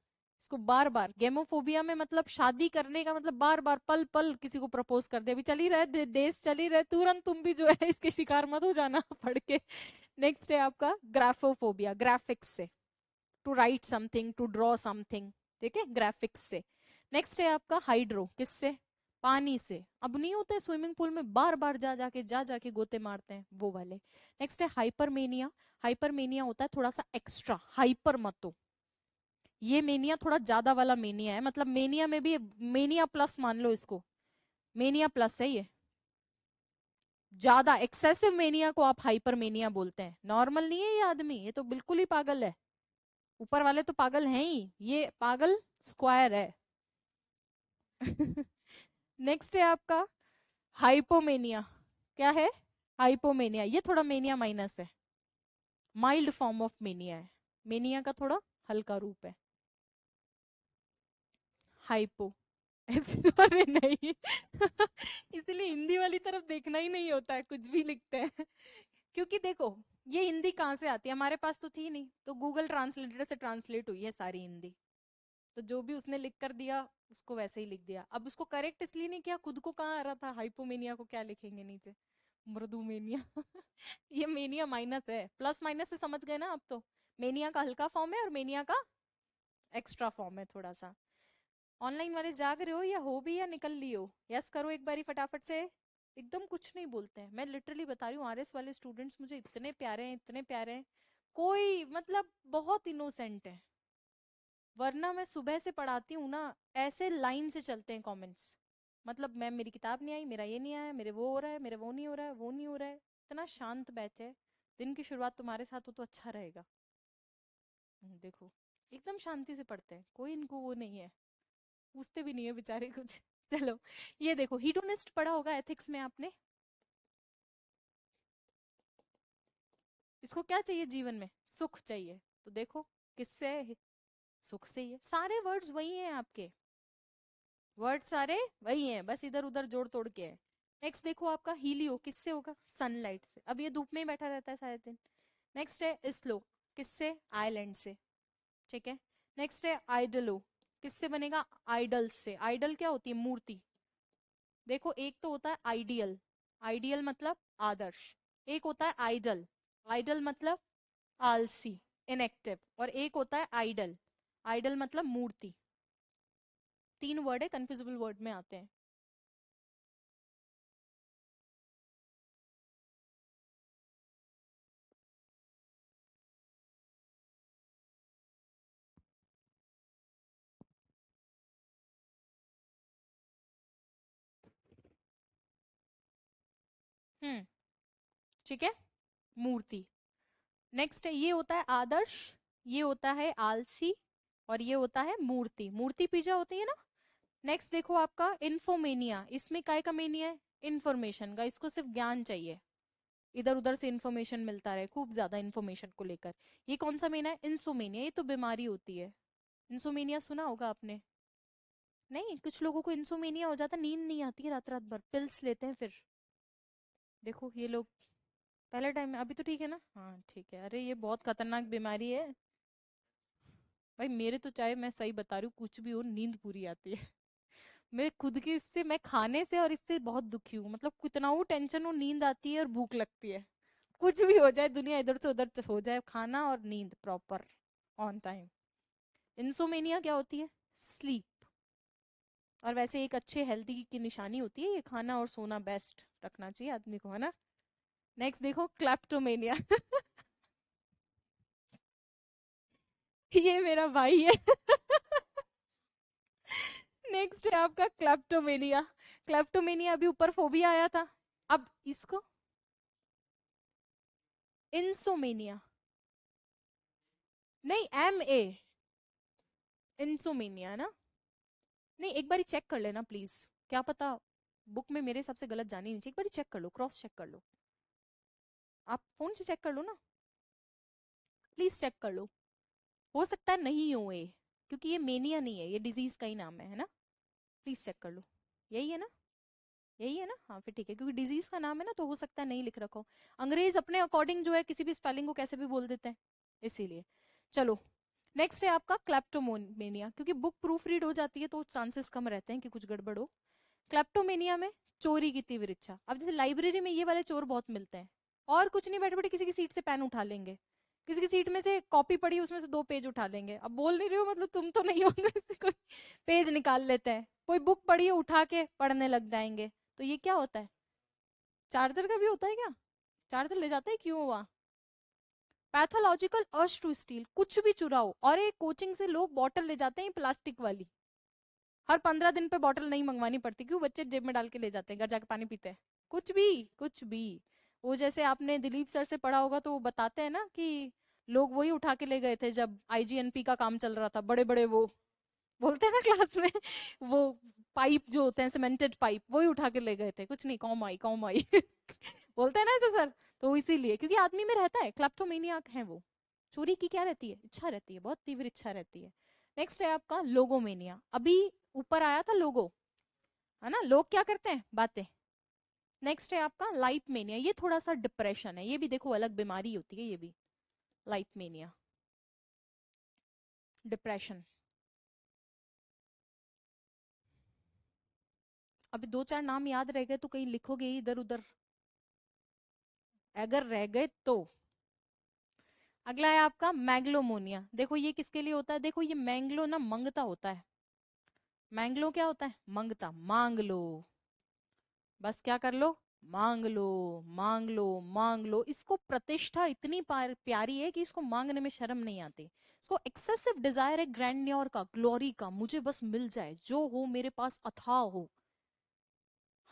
Speaker 1: इसको बार बार, गेमोफोबिया में मतलब शादी करने का मतलब बार बार पल पल किसी को प्रपोज कर दे। अभी चल ही रहे डेज, चल ही रहे, तुरंत तुम भी जो है इसके शिकार मत हो जाना पढ़ के। नेक्स्ट है आपका ग्राफोफोबिया, ग्राफिक्स से, to write something, to draw something. ठीक है, ग्राफिक्स से। नेक्स्ट है आपका हाइड्रो, किससे, पानी से। अब नहीं होते स्विमिंग पूल में बार बार जा जाके गोते मारते हैं, वो वाले। नेक्स्ट है हाइपरमेनिया। हाइपरमेनिया होता है थोड़ा सा एक्स्ट्रा, हाइपर मत हो। ये मेनिया थोड़ा ज्यादा वाला मेनिया है, मतलब मेनिया में भी मेनिया प्लस मान लो इसको, मेनिया प्लस है ये। ज्यादा एक्सेसिव मेनिया को आप हाइपर मेनिया बोलते हैं। नॉर्मल नहीं है ये आदमी, ये तो बिल्कुल ही पागल है। ऊपर वाले तो पागल हैं ही, ये पागल स्क्वायर है। नेक्स्ट है आपका हाइपोमेनिया। क्या है, हाइपोमेनिया, ये थोड़ा मेनिया माइनस है, माइल्ड फॉर्म ऑफ मेनिया है। मेनिया का थोड़ा हल्का रूप है, हाइपो। ऐसे अरे नहीं। इसलिए हिंदी वाली तरफ देखना ही नहीं होता है, कुछ भी लिखते हैं। क्योंकि देखो, ये हिंदी कहाँ से आती है, हमारे पास तो थी नहीं, तो गूगल ट्रांसलेटर से ट्रांसलेट हुई है सारी हिंदी। तो जो भी उसने लिख कर दिया उसको वैसे ही लिख दिया। अब उसको करेक्ट इसलिए नहीं किया, खुद को कहाँ आ रहा था, हाइपोमेनिया को क्या लिखेंगे नीचे, मृदुमेनिया। ये मेनिया माइनस है, प्लस माइनस से समझ गए ना आप तो। मेनिया का हल्का फॉर्म है और मेनिया का एक्स्ट्रा फॉर्म है थोड़ा सा। ऑनलाइन वाले जाग रहे हो या हो भी, या निकल लियो, यस करो एक बारी फटाफट से। एकदम कुछ नहीं बोलते हैं, मैं लिटरली बता रही हूँ, आरएस वाले स्टूडेंट्स मुझे इतने प्यारे हैं, इतने प्यारे हैं। कोई मतलब बहुत इनोसेंट है। वरना मैं सुबह से पढ़ाती हूँ ना, ऐसे लाइन से चलते हैं कमेंट्स। मतलब मैम मेरी किताब नहीं आई, मेरा ये नहीं आया, मेरे वो हो रहा है, मेरे वो नहीं हो रहा है, वो नहीं हो रहा है। इतना शांत बैच है। दिन की शुरुआत तुम्हारे साथ हो तो अच्छा रहेगा। देखो, एकदम शांति से पढ़ते हैं, कोई इनको वो नहीं है, पूछते भी नहीं है बेचारे कुछ। चलो, ये देखो, हीडोनिस्ट पढ़ा होगा एथिक्स में आपने। इसको क्या चाहिए जीवन में, सुख चाहिए। तो देखो, किससे है? सुख से ही है। सारे वर्ड्स वही हैं आपके, वर्ड सारे वही हैं, बस इधर उधर जोड़ तोड़ के है। नेक्स्ट देखो आपका हीलियो, किससे होगा, सनलाइट से। अब ये धूप में ही बैठा रहता है सारे दिन। नेक्स्ट है स्लो, किससे, आइलैंड से। ठीक है। नेक्स्ट है आइडलो, किससे बनेगा, आइडल से। आइडल क्या होती है, मूर्ति। देखो, एक तो होता है आइडियल, आइडियल मतलब आदर्श। एक होता है आइडल, आइडल मतलब आलसी, इनएक्टिव। और एक होता है आइडल, आइडल मतलब मूर्ति। तीन वर्ड है, कंफ्यूजिबल वर्ड में आते हैं। हम्म, ठीक है, मूर्ति। नेक्स्ट है, ये होता है आदर्श, ये होता है आलसी, और ये होता है मूर्ति। मूर्ति पूजा होती है ना। नेक्स्ट देखो आपका इन्फोमेनिया, इसमें काय का मेनिया है, इन्फॉर्मेशन का। इसको सिर्फ ज्ञान चाहिए, इधर उधर से इन्फॉर्मेशन मिलता रहे, खूब ज्यादा इन्फॉर्मेशन को लेकर। ये कौन सा मेना है, इंसोमेनिया, ये तो बीमारी होती है। इंसोमेनिया सुना होगा आपने। नहीं, कुछ लोगों को इंसोमेनिया हो जाता, नींद नहीं आती है रात रात भर, पिल्स लेते हैं फिर। देखो ये लोग पहले टाइम में, अभी तो ठीक है ना, हाँ ठीक है। अरे ये बहुत खतरनाक बीमारी है भाई। मेरे तो चाहे मैं सही बता रही हूँ, कुछ भी हो नींद पूरी आती है। मेरे खुद की इससे, मैं खाने से और इससे बहुत दुखी हूँ, मतलब कितना हूँ टेंशन हो, नींद आती है और भूख लगती है। कुछ भी हो जाए, दुनिया इधर से उधर हो जाए, खाना और नींद प्रॉपर ऑन टाइम। इंसोमेनिया क्या होती है? स्लीप। और वैसे एक अच्छे हेल्दी की निशानी होती है ये, खाना और सोना बेस्ट रखना चाहिए आदमी को, है ना। नेक्स्ट देखो, क्लेप्टोमेनिया। ये मेरा भाई है। नेक्स्ट है आपका क्लेप्टोमेनिया। क्लेप्टोमेनिया अभी ऊपर फोबिया आया था, अब इसको इंसोमेनिया। नहीं, MA इंसोमेनिया ना। नहीं, एक बार चेक कर लेना प्लीज, क्या पता बुक में मेरे हिसाब से गलत जानी नहीं चाहिए, एक बार चेक कर लो, क्रॉस चेक कर लो। आप फोन से चेक कर लो ना, प्लीज चेक कर लो। हो सकता है नहीं हो ये, क्योंकि ये मेनिया नहीं है, ये डिजीज का ही नाम है ना। प्लीज चेक कर लो। यही है ना? यही है ना, हाँ फिर ठीक है, क्योंकि डिजीज का नाम है ना, तो हो सकता है नहीं लिख रखा हो। अंग्रेज अपने अकॉर्डिंग जो है किसी भी स्पेलिंग को कैसे भी बोल देते हैं, इसीलिए। चलो, नेक्स्ट है आपका क्लेप्टोमेनिया। क्योंकि बुक प्रूफ रीड हो जाती है तो चांसेस कम रहते हैं कि कुछ गड़बड़ हो। क्लेप्टोमेनिया में चोरी की तीव्र इच्छा। अब जैसे लाइब्रेरी में ये वाले चोर बहुत मिलते हैं, और कुछ नहीं, बैठे बैठे किसी की सीट से पेन उठा लेंगे, किसी की सीट में से कॉपी पड़ी उसमें से 2 पेज उठा लेंगे। अब बोल नहीं रही हो मतलब तुम तो नहीं होंगे, इससे कोई पेज निकाल लेते हैं, कोई बुक पढ़ी है उठा के पढ़ने लग जाएंगे। तो ये क्या होता है? चार्जर का भी होता है क्या? चार्जर ले जाते हैं क्यों हुआ? पैथोलॉजिकल अर्श टू स्टील, कुछ भी चुराओ। और एक कोचिंग से लोग बॉटल ले जाते हैं प्लास्टिक वाली, हर 15 दिन पे बॉटल नहीं मंगवानी पड़ती, क्यों? बच्चे जेब में डाल के ले जाते हैं, घर जाके पानी पीते हैं। कुछ भी, कुछ भी। वो जैसे आपने दिलीप सर से पढ़ा होगा, तो वो बताते हैं ना कि लोग वही उठा के ले गए थे जब IGNP का काम चल रहा था, बड़े बड़े वो बोलते हैं ना क्लास में, वो पाइप जो होते हैं, सीमेंटेड पाइप, वही उठा के ले गए थे। कुछ नहीं, कौम आई कौम आई। बोलते हैं ना ऐसे सर। तो इसीलिए, क्योंकि आदमी में रहता है, क्लेप्टोमेनियाक है वो। चोरी की क्या रहती है? इच्छा रहती है, बहुत तीव्र इच्छा रहती है। नेक्स्ट है आपका लोगोमेनिया। अभी ऊपर आया था लोगो, है ना, लोग क्या करते हैं, बातें। नेक्स्ट है आपका लाइपमेनिया। ये थोड़ा सा डिप्रेशन है, ये भी देखो अलग बीमारी होती है ये भी। लाइपमेनिया, डिप्रेशन। अभी 2 4 नाम याद रह गए तो कहीं लिखोगे ही इधर उधर, अगर रह गए तो। अगला है आपका मैग्लोमोनिया। देखो ये किसके लिए होता है? देखो ये मैंगलो ना मंगता होता है। मैंगलो क्या होता है? मंगता, मांग लो। बस क्या कर लो? मांग लो, मांग लो, मांग लो। इसको प्रतिष्ठा इतनी प्यारी है कि इसको मांगने में शर्म नहीं आती। इसको एक्सेसिव डिजायर है, ग्रैंडियोर का, ग्लोरी का, मुझे बस मिल जाए, जो हो मेरे पास अथाह हो।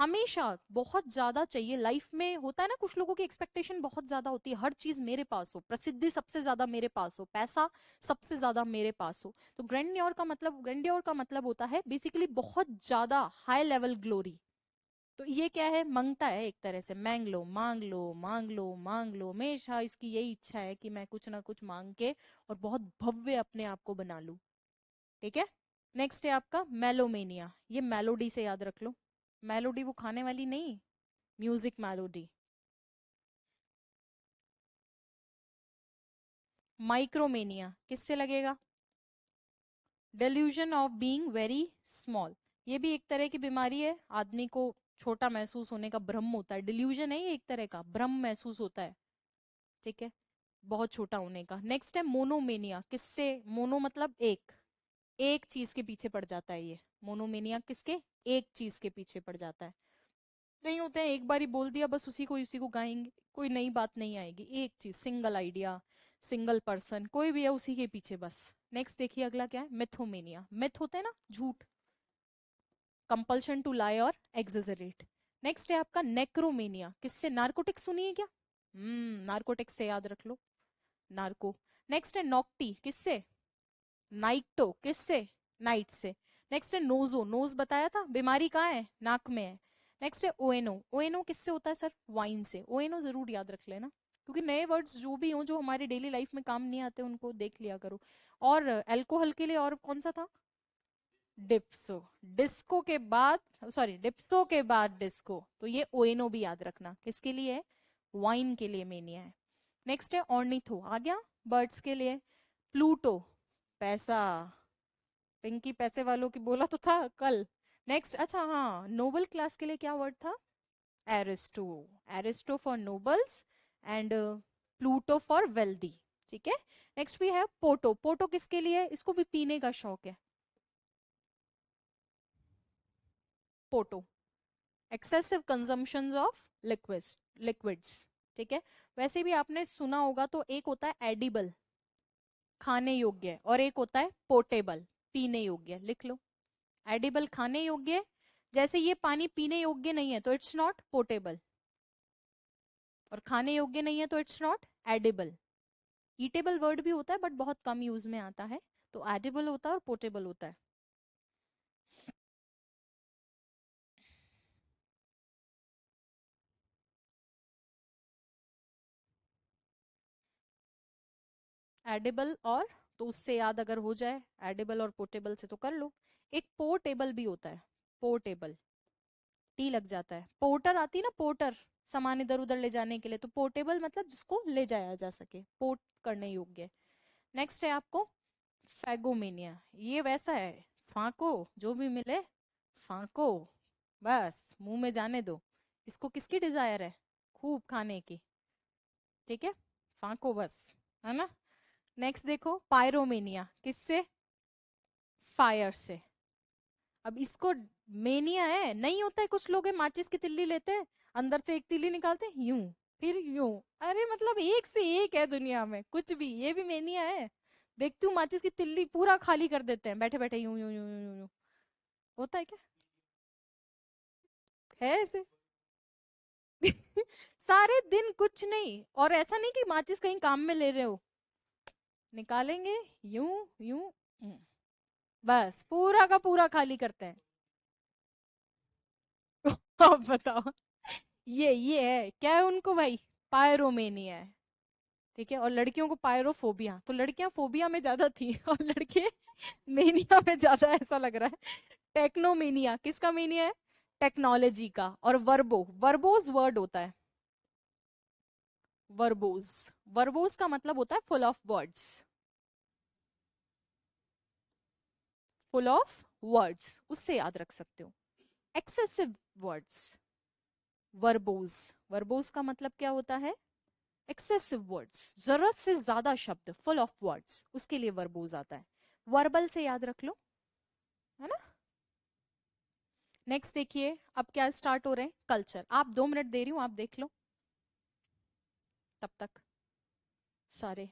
Speaker 1: हमेशा बहुत ज्यादा चाहिए लाइफ में। होता है ना, कुछ लोगों की एक्सपेक्टेशन बहुत ज्यादा होती है, हर चीज मेरे पास हो, प्रसिद्धि सबसे ज्यादा मेरे पास हो, पैसा सबसे ज्यादा मेरे पास हो। तो ग्रैंडियोर का मतलब होता है बेसिकली बहुत ज्यादा हाई लेवल ग्लोरी। तो ये क्या है? मांगता है एक तरह से, मांग लो, मांग लो, मांग लो, मांग लो। हमेशा इसकी यही इच्छा है कि मैं कुछ ना कुछ मांग के और बहुत भव्य अपने आप को बना लूं। ठीक है। नेक्स्ट है आपका मेलोमेनिया। ये मेलोडी से याद रख लो। मेलोडी वो खाने वाली नहीं, म्यूजिक मेलोडी। माइक्रोमेनिया किससे लगेगा? Delusion of being very small. ये भी एक तरह की बीमारी है, आदमी को छोटा महसूस होने का भ्रम होता है। डिल्यूजन है ये, एक तरह का भ्रम महसूस होता है। ठीक है, बहुत छोटा होने का। नेक्स्ट है मोनोमेनिया। किससे? मोनो मतलब एक, एक चीज के पीछे पड़ जाता है ये। मोनोमेनिया किसके? एक चीज के पीछे पड़ जाता है। नहीं होते हैं, एक बार ही बोल दिया बस, उसी को गाएंगे, कोई नई बात नहीं आएगी। एक चीज, सिंगल आइडिया, सिंगल पर्सन, कोई भी है उसी के पीछे बस। नेक्स्ट देखिए अगला क्या है, मिथोमेनिया। मिथ होता है ना, झूठ, कंपल्शन टू लाई और एक्सेजरेट। नेक्स्ट है आपका नेक्रोमेनिया। किससे? नार्कोटिक्स सुनी है क्या? नार्कोटिक्स से याद रख लो, नार्को। नेक्स्ट है नॉक्टी। किससे? नाइटो। किससे? नाइट से। नेक्स्ट है नोजो। नोज बताया था, बीमारी कहाँ है? नाक में है। नेक्स्ट है ओएनो। ओएनो किससे होता है सर? वाइन से। ओएनो जरूर याद रख लेना, क्योंकि नए वर्ड्स जो भी हों जो हमारी डेली लाइफ में काम नहीं आते उनको देख लिया करो। और अल्कोहल के लिए और कौन सा था? डिप्सो। डिस्को के बाद, सॉरी, डिप्सो के बाद डिस्को, तो ये ओएनो भी याद रखना किसके लिए है, वाइन के लिए मेनिया है। नेक्स्ट है ऑर्निथो, आ गया बर्ड्स के लिए। प्लूटो, पैसा, पिंकी पैसे वालों की बोला तो था कल। नेक्स्ट, अच्छा हाँ, नोबल क्लास के लिए क्या वर्ड था, Aristo. Aristo for nobles and Pluto for wealthy. ठीक है। नेक्स्ट भी है पोटो। पोटो किसके लिए, इसको भी पीने का शौक है, पोटो, एक्सेसिव कंजम्पशन ऑफ लिक्विड्स। ठीक है। वैसे भी आपने सुना होगा, तो एक होता है एडिबल, खाने योग्य, और एक होता है पोर्टेबल, पीने योग्य। लिख लो, एडिबल खाने योग्य, जैसे ये पानी पीने योग्य नहीं है तो इट्स नॉट पोर्टेबल, और खाने योग्य नहीं है तो it's not edible. Eatable word भी होता है बट बहुत कम यूज में आता है, तो एडिबल होता है और पोर्टेबल होता है। एडिबल और, तो उससे याद अगर हो जाए, एडिबल और पोर्टेबल से तो कर लो। एक पोर्टेबल भी होता है, पोर्टेबल, टी लग जाता है। पोर्टर आती है ना, पोर्टर, सामान इधर उधर ले जाने के लिए, तो पोर्टेबल मतलब जिसको ले जाया जा सके, पोर्ट करने योग्य। नेक्स्ट है आपको फैगोमेनिया, ये वैसा है, फाको, जो भी मिले फाको, बस मुंह में जाने दो। इसको किसकी डिजायर है, खूब खाने की। ठीक है, फाको बस, है ना। नेक्स्ट देखो पायरोमेनिया, किससे, फायर से। अब इसको मेनिया है, नहीं होता है, कुछ लोग है माचिस की तिल्ली लेते हैं, अंदर से एक तिल्ली निकालते हैं, यूं, फिर यूं, अरे मतलब एक से एक है दुनिया में कुछ भी, ये भी मेनिया है। देखती हूँ माचिस की तिल्ली पूरा खाली कर देते हैं बैठे बैठे, यूं यूं यूं यूं यूं। होता है क्या, है ऐसे। सारे दिन कुछ नहीं, और ऐसा नहीं कि माचिस कहीं काम में ले रहे हो, निकालेंगे, यूं यूं, हम्म, बस पूरा का पूरा खाली करते हैं। अब बताओ, ये है क्या है उनको भाई, पायरोमेनिया है। ठीक है, और लड़कियों को पायरोफोबिया, तो लड़कियां फोबिया में ज्यादा थी और लड़के मेनिया में ज्यादा, ऐसा लग रहा है। टेक्नोमेनिया, किसका मेनिया है, टेक्नोलॉजी का। और वर्बो, वर्बोज वर्ड होता है, वर्बोज, वर्बोज का मतलब होता है full of words, full of words, उससे याद रख सकते हो। एक्सेसिव वर्ड्स, वर्बोज, वर्बोज का मतलब क्या होता है, एक्सेसिव वर्ड्स, जरूरत से ज्यादा शब्द, फुल ऑफ वर्ड्स, उसके लिए वर्बोज आता है। वर्बल से याद रख लो, है ना। नेक्स्ट देखिए, अब क्या स्टार्ट हो रहे हैं, कल्चर। आप 2 मिनट दे रही हूँ, आप देख लो तब तक सारे।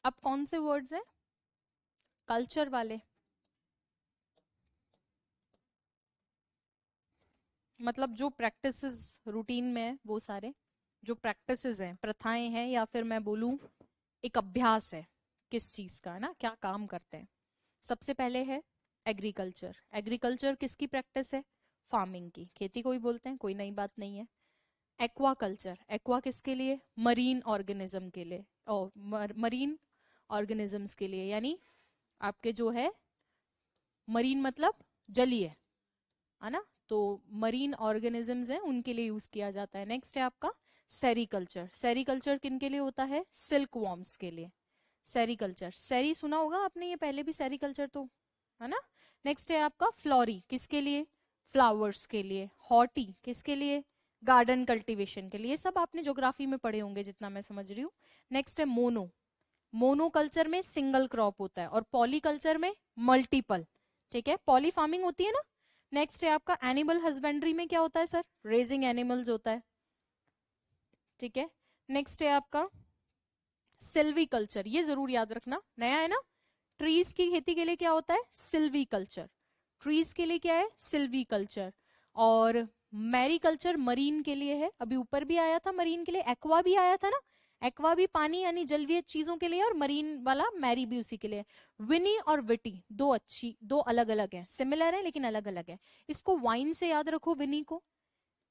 Speaker 1: अब कौन से वर्ड्स हैं, कल्चर वाले, मतलब जो प्रैक्टिसेस रूटीन में है वो सारे, जो प्रैक्टिसेस हैं, प्रथाएं हैं, या फिर मैं बोलूं एक अभ्यास है किस चीज का, है ना, क्या काम करते हैं। सबसे पहले है एग्रीकल्चर। एग्रीकल्चर किसकी प्रैक्टिस है, फार्मिंग की, खेती को ही बोलते हैं, कोई नई बात नहीं है। एक्वाकल्चर, एक्वा किसके लिए? मरीन ऑर्गेनिज्म के लिए, और मरीन ऑर्गेनिजम्स के लिए, यानी आपके जो है मरीन मतलब जलीय, है ना, तो मरीन ऑर्गेनिजम्स हैं उनके लिए यूज किया जाता है। नेक्स्ट है आपका सेरीकल्चर। सेरीकल्चर किन के लिए होता है? सिल्क वॉर्म्स के लिए। सेरीकल्चर, सेरी सुना होगा आपने, ये पहले भी सेरीकल्चर तो, है ना। नेक्स्ट है आपका फ्लोरी, किसके लिए? फ्लावर्स के लिए। हॉर्टी किसके लिए? गार्डन कल्टीवेशन के लिए। ये सब आपने ज्योग्राफी में पढ़े होंगे जितना मैं समझ रही हूँ। नेक्स्ट है मोनो। मोनोकल्चर में सिंगल क्रॉप होता है और पॉलीकल्चर में मल्टीपल। ठीक है, पॉली फार्मिंग होती है ना। नेक्स्ट है आपका एनिमल हस्बेंड्री में क्या होता है सर? रेजिंग एनिमल्स होता है। ठीक है, नेक्स्ट है आपका सिल्वी कल्चर, ये जरूर याद रखना, नया है ना। ट्रीज की खेती के लिए क्या होता है? सिल्वी कल्चर। ट्रीज के लिए क्या है? सिल्वी कल्चर। और मैरीकल्चर मरीन के लिए है, अभी ऊपर भी आया था मरीन के लिए, एक्वा भी आया था ना। एक्वा भी पानी यानी जलीय चीजों के लिए, और मरीन वाला मैरी भी उसी के लिए। विनी और विटी दो अलग अलग है, सिमिलर है लेकिन अलग अलग है। इसको वाइन से याद रखो, विनी को।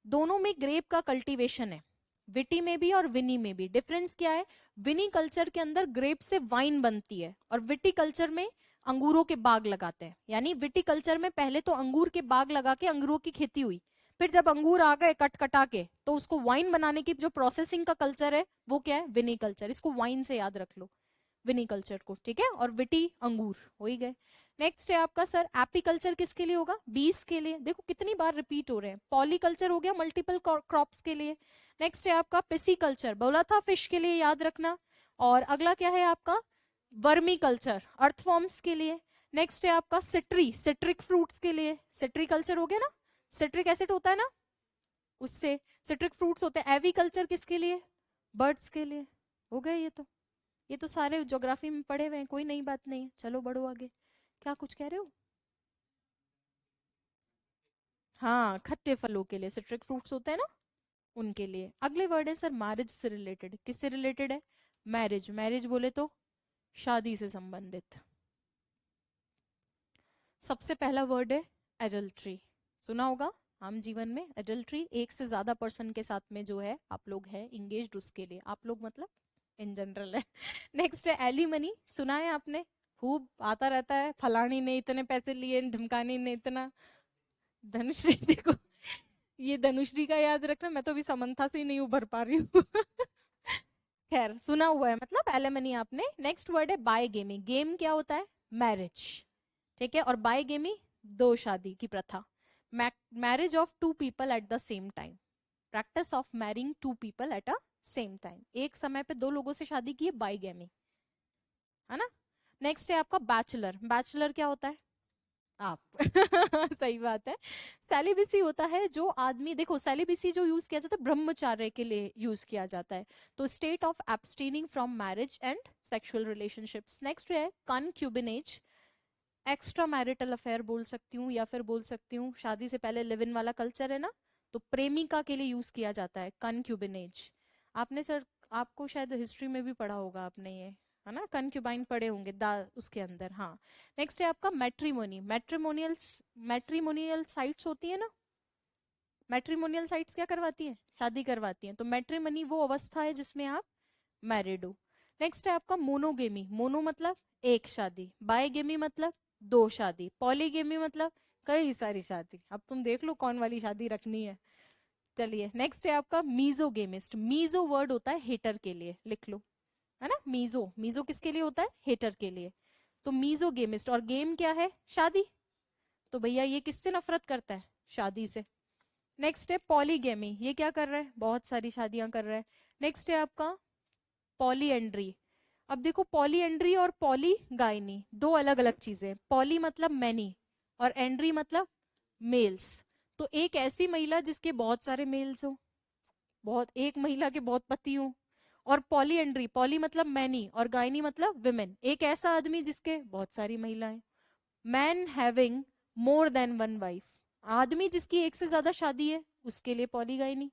Speaker 1: दोनों में ग्रेप का कल्टीवेशन है, विटी में भी और विनी में भी। डिफरेंस क्या है? विनी कल्चर के अंदर ग्रेप से वाइन बनती है, और विटी कल्चर में अंगूरों के बाग लगाते हैं। यानी विटी कल्चर में पहले तो अंगूर के बाग लगा के अंगूरों की खेती हुई, फिर जब अंगूर आ गए कट कटा के, तो उसको वाइन बनाने की जो प्रोसेसिंग का कल्चर है वो क्या है? विनी कल्चर। इसको वाइन से याद रख लो, विनिकल्चर को। ठीक है, और विटी अंगूर हो ही गए। नेक्स्ट है आपका सर एपीकल्चर, किसके लिए होगा? बीस के लिए। देखो कितनी बार रिपीट हो रहे हैं। पॉलीकल्चर हो गया मल्टीपल क्रॉप्स के लिए। नेक्स्ट है आपका पिसीकल्चर, बोला था फिश के लिए, याद रखना। और अगला क्या है आपका? वर्मी कल्चर, अर्थफॉर्म्स के लिए। नेक्स्ट है आपका सिट्रिक फ्रूट्स के लिए। सिट्रिकल्चर हो गया ना, सिट्रिक एसिड होता है ना उससे सिट्रिक फ्रूट्स होते हैं। एविकल्चर किसके लिए? बर्ड्स के लिए। हो गए ये तो सारे ज्योग्राफी में पढ़े हुए हैं, कोई नई बात नहीं है। चलो बढ़ो आगे, क्या कुछ कह रहे हो? हाँ, खट्टे फलों के लिए सिट्रिक फ्रूट्स होते हैं ना, उनके लिए। अगले वर्ड है सर मैरिज से रिलेटेड। किससे रिलेटेड है? मैरिज। मैरिज बोले तो शादी से संबंधित। सबसे पहला वर्ड है एडल्ट्री। सुना होगा आम जीवन में एडल्ट्री, एक से ज्यादा पर्सन के साथ में जो है आप लोग है इंगेज्ड, उसके लिए। आप लोग मतलब इन जनरल है। नेक्स्ट है एलिमनी, सुना है आपने, खूब आता रहता है, फलानी ने इतने पैसे लिए, ढिमकानी ने इतना। धनुश्री देखो, ये धनुश्री का याद रखना, मैं तो अभी समंथा से ही नहीं उभर पा रही हूँ। खैर सुना हुआ है मतलब एलिमनी आपने। नेक्स्ट वर्ड है बायगेमी। गेम क्या होता है? मैरिज। ठीक है, और बायगेमी दो शादी की प्रथा। Marriage of two people at the same time, practice of marrying two people at a same time, एक समय पे दो लोगों से शादी की है, बायगेमी, है ना। नेक्स्ट है आपका बैचलर। बैचलर क्या होता है? आप सही बात है। सेलिबेसी होता है जो आदमी, देखो सेलिबेसी जो यूज किया जाता है ब्रह्मचार्य के लिए यूज किया जाता है, तो state of abstaining from marriage and sexual relationships. Next है कनक्यूबिनेज, एक्स्ट्रा मैरिटल अफेयर बोल सकती हूँ, या फिर बोल सकती हूँ शादी से पहले लिव इन वाला कल्चर है ना, तो प्रेमिका के लिए यूज किया जाता है कनक्यूबिनेज। आपने सर, आपको शायद हिस्ट्री में भी पढ़ा होगा आपने ये, है ना, कनक्यूबाइन पढ़े होंगे उसके अंदर। हाँ, नेक्स्ट है आपका मैट्रिमोनी। मैट्रिमोनियल साइट्स होती है ना, मैट्रिमोनियल साइट्स क्या करवाती है? शादी करवाती हैं, तो मैट्रिमनी वो अवस्था है जिसमें आप मैरिड हो। नेक्स्ट है आपका मोनोगेमी। मोनो मतलब एक शादी, बायगेमी मतलब दो शादी, पॉलीगेमी मतलब कई सारी शादी। अब तुम देख लो कौन वाली शादी रखनी है। चलिए, नेक्स्ट है आपका मीजोगेमिस्ट। मीजो वर्ड होता है हेटर के लिए, लिख लो, है ना। मीजो, मीजो किसके लिए होता है? हेटर के लिए। तो मीजोगेमिस्ट, और गेम क्या है? शादी। तो भैया ये किससे नफरत करता है? शादी से। नेक्स्ट है पॉलीगेमी, ये क्या कर रहा है? बहुत सारी शादियां कर रहा है। नेक्स्ट है आपका पॉलीएंड्री। अब देखो पॉलीएंड्री और पॉलीगाइनी दो अलग अलग चीजें। पॉली मतलब मैनी, और एंड्री मतलब मेल्स। तो एक ऐसी महिला जिसके बहुत सारे मेल्स हो, बहुत, एक महिला के बहुत पति हो। और पॉलीएंड्री, पॉली मतलब मैनी और गायनी मतलब विमेन, एक ऐसा आदमी जिसके बहुत सारी महिलाएं। Man having more than one wife, आदमी जिसकी एक से ज्यादा शादी है उसके लिए पॉलीगाइनी।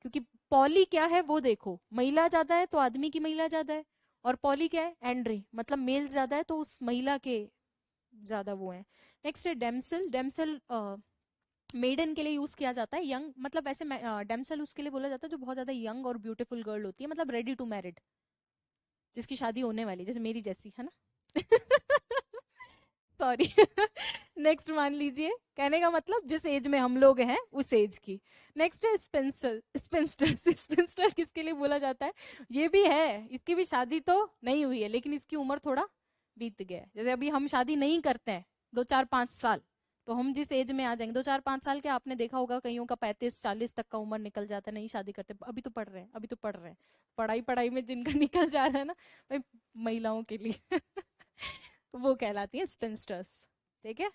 Speaker 1: क्योंकि पॉली क्या है वो देखो, महिला ज्यादा है तो आदमी की महिला ज्यादा है, और पॉली क्या है? एंड्री मतलब मेल ज्यादा है तो उस महिला के ज्यादा वो है। नेक्स्ट है डेमसिल। डेमसिल मेडन के लिए यूज किया जाता है, यंग मतलब वैसे डेमसेल उसके लिए बोला जाता है जो बहुत ज्यादा यंग और ब्यूटीफुल गर्ल होती है, मतलब रेडी टू मैरिड, जिसकी शादी होने वाली, जैसे मेरी जैसी है ना। सॉरी। नेक्स्ट मान लीजिए, कहने का मतलब जिस एज में हम लोग हैं उस एज की। नेक्स्ट है स्पेंसर, स्पेंस्टर। स्पेंस्टर किसके लिए बोला जाता है? ये भी है, इसकी भी शादी तो नहीं हुई है लेकिन इसकी उम्र थोड़ा बीत गया है। जैसे अभी हम शादी नहीं करते हैं 2 4 5 साल, तो हम जिस एज में आ जाएंगे 2 4 5 साल के, आपने देखा होगा कईयों का 35 40 तक का उम्र निकल जाता है, नहीं शादी करते, अभी तो पढ़ रहे हैं, अभी तो पढ़ रहे हैं। पढ़ाई पढ़ाई में जिनका निकल जा रहा है ना भाई, महिलाओं के लिए। वो कहलाती है स्पिंस्टर्स। ठीक है,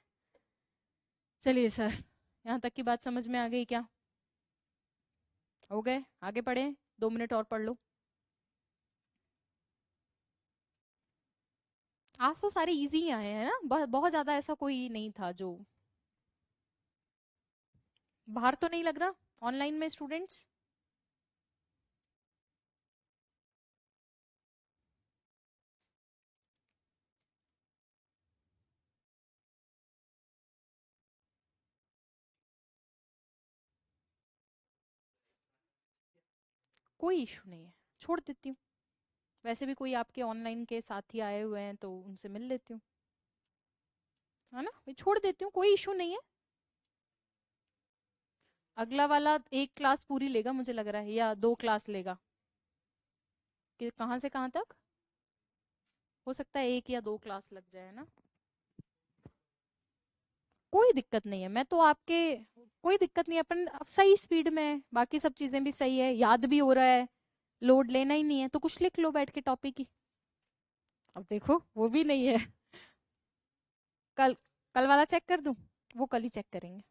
Speaker 1: चलिए सर, यहाँ तक की बात समझ में आ गई क्या? हो गए, आगे पढ़े, 2 मिनट और पढ़ लो। आज तो सारे इजी ही आए हैं ना, बहुत ज्यादा ऐसा कोई नहीं था जो बाहर तो नहीं लग रहा ऑनलाइन में स्टूडेंट्स। कोई इशू नहीं है, छोड़ देती हूँ। वैसे भी कोई आपके ऑनलाइन के साथी आए हुए हैं तो उनसे मिल लेती हूँ, है ना भाई, छोड़ देती हूँ, कोई इशू नहीं है। अगला वाला एक क्लास पूरी लेगा मुझे लग रहा है, या 2 क्लास लेगा, कि कहाँ से कहाँ तक, हो सकता है 1 या 2 क्लास लग जाए ना। कोई दिक्कत नहीं है, मैं तो आपके, कोई दिक्कत नहीं है, अपन अब सही स्पीड में है, बाकी सब चीजें भी सही है, याद भी हो रहा है, लोड लेना ही नहीं है तो कुछ लिख लो बैठ के टॉपिक ही। अब देखो वो भी नहीं है। कल, कल वाला चेक कर दूं? वो कल ही चेक करेंगे।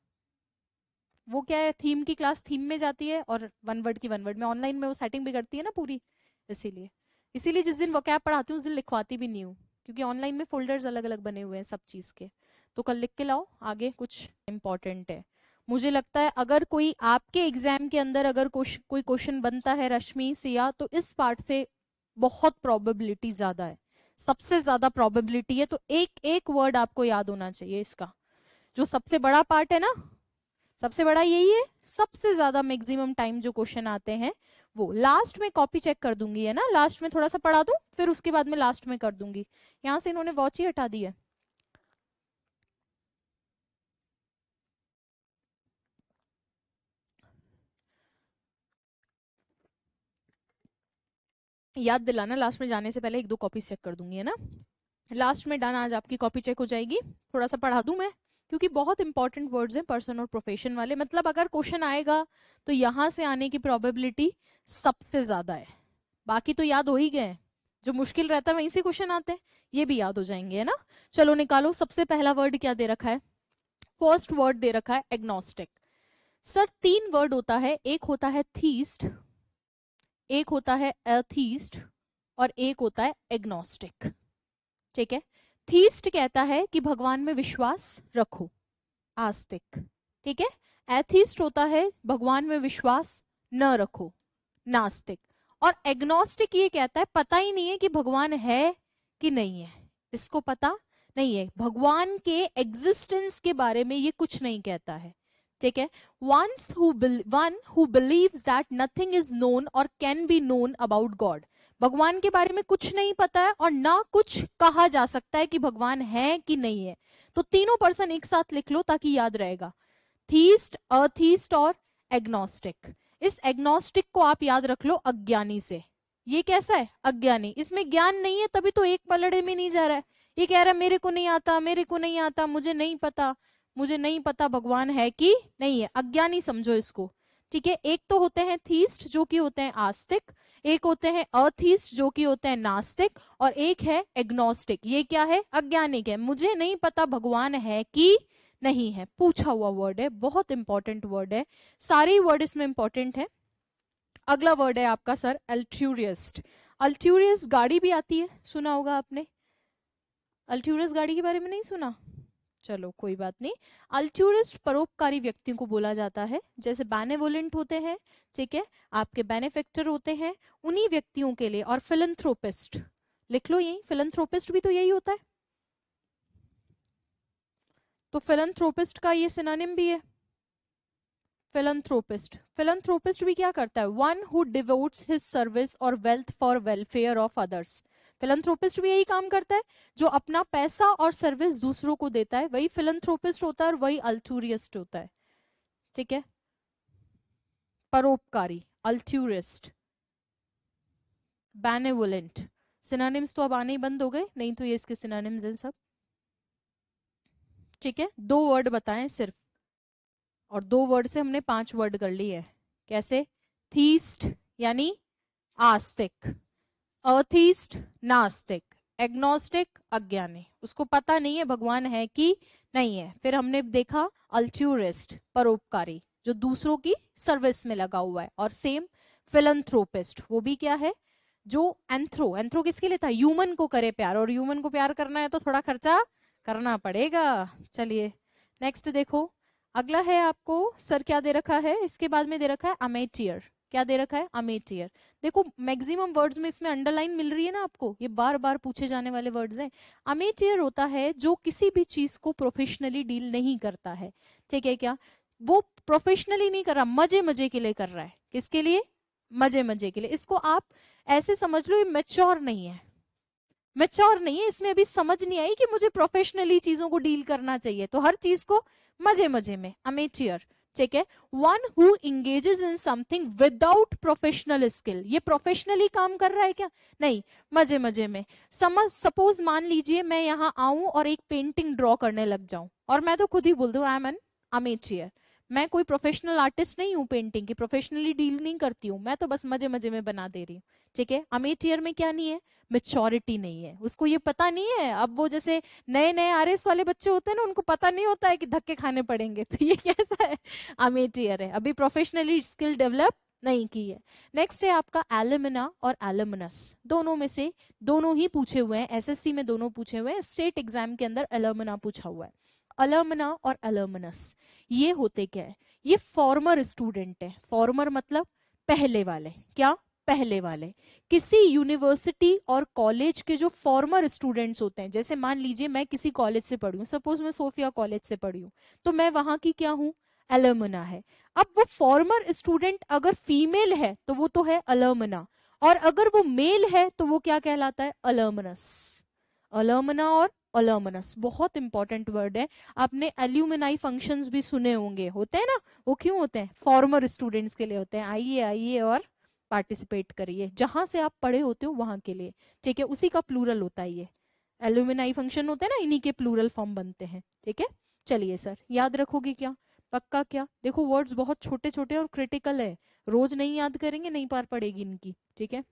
Speaker 1: वो क्या है, थीम की क्लास थीम में जाती है, और 1 वर्ड की 1 वर्ड में, ऑनलाइन में वो सेटिंग भी करती है ना पूरी, इसीलिए। इसीलिए जिस दिन वोकैब पढ़ाती हूँ उस दिन लिखवाती भी नहीं हूँ, क्योंकि ऑनलाइन में फोल्डर्स अलग अलग बने हुए हैं सब चीज के। तो कल लिख के लाओ, आगे कुछ इंपॉर्टेंट है। मुझे लगता है अगर कोई आपके एग्जाम के अंदर अगर कोई क्वेश्चन बनता है रश्मि सिया, तो इस पार्ट से बहुत प्रोबेबिलिटी ज्यादा है, सबसे ज्यादा प्रोबेबिलिटी है, तो एक एक वर्ड आपको याद होना चाहिए इसका। जो सबसे बड़ा पार्ट है ना, सबसे बड़ा यही है, सबसे ज्यादा मैक्सिमम टाइम जो क्वेश्चन आते हैं वो लास्ट में कॉपी चेक कर दूंगी, है ना, लास्ट में थोड़ा सा पढ़ा दूं फिर उसके बाद में लास्ट में कर दूंगी। यहाँ से इन्होंने वॉच ही हटा दी है। याद दिलाना, लास्ट में जाने से पहले 1 2 कॉपी चेक कर दूंगी, है ना। लास्ट में डन, आज आपकी कॉपी चेक हो जाएगी। थोड़ा सा पढ़ा दूं मैं, क्योंकि बहुत इंपॉर्टेंट वर्ड्स हैं पर्सन और प्रोफेशन वाले, मतलब अगर क्वेश्चन आएगा तो यहां से आने की प्रोबेबिलिटी सबसे ज्यादा है। बाकी तो याद हो ही गए हैं, जो मुश्किल रहता है वहीं से क्वेश्चन आते हैं, ये भी याद हो जाएंगे, है ना। चलो निकालो, सबसे पहला वर्ड क्या दे रखा है? फर्स्ट वर्ड दे रखा है एग्नोस्टिक। सर 3 वर्ड होता है, एक होता है थीस्ट, एक होता है एथीस्ट, और एक होता है एग्नोस्टिक। ठीक है, थीस्ट कहता है कि भगवान में विश्वास रखो, आस्तिक। ठीक है, एथीस्ट होता है भगवान में विश्वास न रखो, नास्तिक। और एग्नोस्टिक ये कहता है पता ही नहीं है कि भगवान है कि नहीं है, इसको पता नहीं है, भगवान के एग्जिस्टेंस के बारे में ये कुछ नहीं कहता है। ठीक है, one who believes that nothing is known or can be known about God, भगवान के बारे में कुछ नहीं पता है और ना कुछ कहा जा सकता है कि भगवान है कि नहीं है। तो तीनों पर्सन एक साथ लिख लो ताकि याद रहेगा, थीस्ट, अथीस्ट और एग्नोस्टिक। इस एग्नोस्टिक को आप याद रख लो अज्ञानी से। ये कैसा है? अज्ञानी, इसमें ज्ञान नहीं है तभी तो एक पलड़े में नहीं जा रहा है। ये कह रहा है मेरे को नहीं आता, मेरे को नहीं आता, मुझे नहीं पता, मुझे नहीं पता भगवान है कि नहीं है, अज्ञानी समझो इसको। ठीक है, एक तो होते हैं थीस्ट जो कि होते हैं आस्तिक, एक होते हैं अथीस्ट जो कि होते हैं नास्तिक, और एक है एग्नोस्टिक, ये क्या है? अज्ञानिक है, मुझे नहीं पता भगवान है कि नहीं है, पूछा हुआ वर्ड है, बहुत इंपॉर्टेंट वर्ड है, सारे वर्ड इसमें इंपॉर्टेंट है। अगला वर्ड है आपका सर अल्ट्यूरियस्ट। अल्ट्यूरियस गाड़ी भी आती है, सुना होगा आपने, अल्ट्यूरियस गाड़ी के बारे में नहीं सुना? चलो कोई बात नहीं। अल्ट्यूरिस्ट परोपकारी व्यक्तियों को बोला जाता है, जैसे बेनेवोलेंट होते हैं, ठीक है, आपके बेनिफेक्टर होते हैं, उन्हीं व्यक्तियों के लिए। और फिलंथ्रोपिस्ट लिख लो, यही फिलंथ्रोपिस्ट भी तो यही होता है, तो फिलंथ्रोपिस्ट का ये सिनोनिम भी है। फिलंथ्रोपिस्ट, फिलंथ्रोपिस्ट भी क्या करता है? One who devotes his service और wealth for welfare of others. Philanthropist भी यही काम करता है, जो अपना पैसा और सर्विस दूसरों को देता है, वही फिलंथ्रोपिस्ट होता है और वही अल्टूरिस्ट होता है। ठीक है, परोपकारी, अल्टूरिस्ट, बेनेवोलेंट। सिनोनिम्स तो अब आने ही बंद हो गए, नहीं तो ये इसके सिनोनिम्स हैं सब। ठीक है, 2 वर्ड बताएं सिर्फ, और 2 वर्ड से हमने 5 वर्ड कर लिए है। कैसे? थीस्ट यानी आस्तिक, अथीस्ट नास्तिक, एग्नोस्टिक अज्ञानी, उसको पता नहीं है भगवान है कि नहीं है। फिर हमने देखा अल्ट्यूरिस्ट, परोपकारी, जो दूसरों की सर्विस में लगा हुआ है। और सेम फिलंथ्रोपिस्ट, वो भी क्या है? जो एंथ्रो, एंथ्रो किसके लिए था? ह्यूमन को करे प्यार, और ह्यूमन को प्यार करना है तो थोड़ा खर्चा करना पड़ेगा। चलिए नेक्स्ट देखो, अगला है आपको सर क्या दे रखा है, इसके बाद में दे रखा है अमेटियर। क्या दे रखा है? अमेटियर। देखो मैक्सिमम वर्ड्स में इसमें अंडरलाइन मिल रही है ना आपको, ये बार बार पूछे जाने वाले वर्ड्स हैं। अमेटियर होता है जो किसी भी चीज को प्रोफेशनली डील नहीं करता है। ठीक है, क्या वो प्रोफेशनली नहीं कर रहा, मजे मजे के लिए कर रहा है। किसके लिए? मजे मजे के लिए। इसको आप ऐसे समझ लो, ये मेच्योर नहीं है, मेच्योर नहीं है, इसमें अभी समझ नहीं आई कि मुझे प्रोफेशनली चीजों को डील करना चाहिए, तो हर चीज को मजे मजे में। अमेटियर। ठीक है, one who engages in something without professional skill. ये प्रोफेशनली काम कर रहा है क्या? नहीं, मजे मजे में। समझ, सपोज मान लीजिए मैं यहाँ आऊं और एक पेंटिंग ड्रॉ करने लग जाऊं, और मैं तो खुद ही बोल दूं आई एम एन अमेटियर। मैं कोई प्रोफेशनल आर्टिस्ट नहीं हूँ, पेंटिंग की प्रोफेशनली डील नहीं करती हूँ, मैं तो बस मजे मजे में बना दे रही हूँ। ठीक है, अमेटियर में क्या नहीं है? मेच्योरिटी नहीं है, उसको ये पता नहीं है। अब वो जैसे नए नए आरएस वाले बच्चे होते हैं ना, उनको पता नहीं होता है कि धक्के खाने पड़ेंगे, तो ये कैसा है? अमेटियर है, अभी प्रोफेशनली स्किल डेवलप नहीं की है। नेक्स्ट है आपका एलुमिना और एलुमिनस, दोनों में से दोनों ही पूछे हुए हैं, एसएससी में दोनों पूछे हुए हैं, स्टेट एग्जाम के अंदर एलुमिना पूछा हुआ है। अलमना और अलमनस ये होते क्या है? ये फॉर्मर स्टूडेंट है। फॉर्मर मतलब पहले वाले। क्या? पहले वाले। किसी यूनिवर्सिटी और कॉलेज के जो फॉर्मर स्टूडेंट्स होते हैं, जैसे मान लीजिए मैं किसी कॉलेज से पढ़ी हूँ, सपोज मैं सोफिया कॉलेज से पढ़ी हूँ, तो मैं वहां की क्या हूँ? अलमना है। अब वो फॉर्मर स्टूडेंट अगर फीमेल है तो वो तो है अलमना, और अगर वो मेल है तो वो क्या कहलाता है? अलमनस। अलमना और अलमनस बहुत इंपॉर्टेंट वर्ड है। आपने एल्यूमिनाई फंक्शंस भी सुने होंगे, होते हैं ना? वो क्यों होते हैं? फॉर्मर स्टूडेंट्स के लिए होते हैं। आइए आइए और पार्टिसिपेट करिए, जहां से आप पढ़े होते हो वहां के लिए। ठीक है, उसी का प्लूरल होता है ये। एल्यूमिनाई फंक्शन होते हैं ना, इन्हीं के प्लूरल फॉर्म बनते हैं। ठीक है, चलिए सर याद रखोगे क्या? पक्का? क्या देखो वर्ड्स बहुत छोटे छोटे और क्रिटिकल है, रोज नहीं याद करेंगे नहीं पार पड़ेगी इनकी। ठीक है,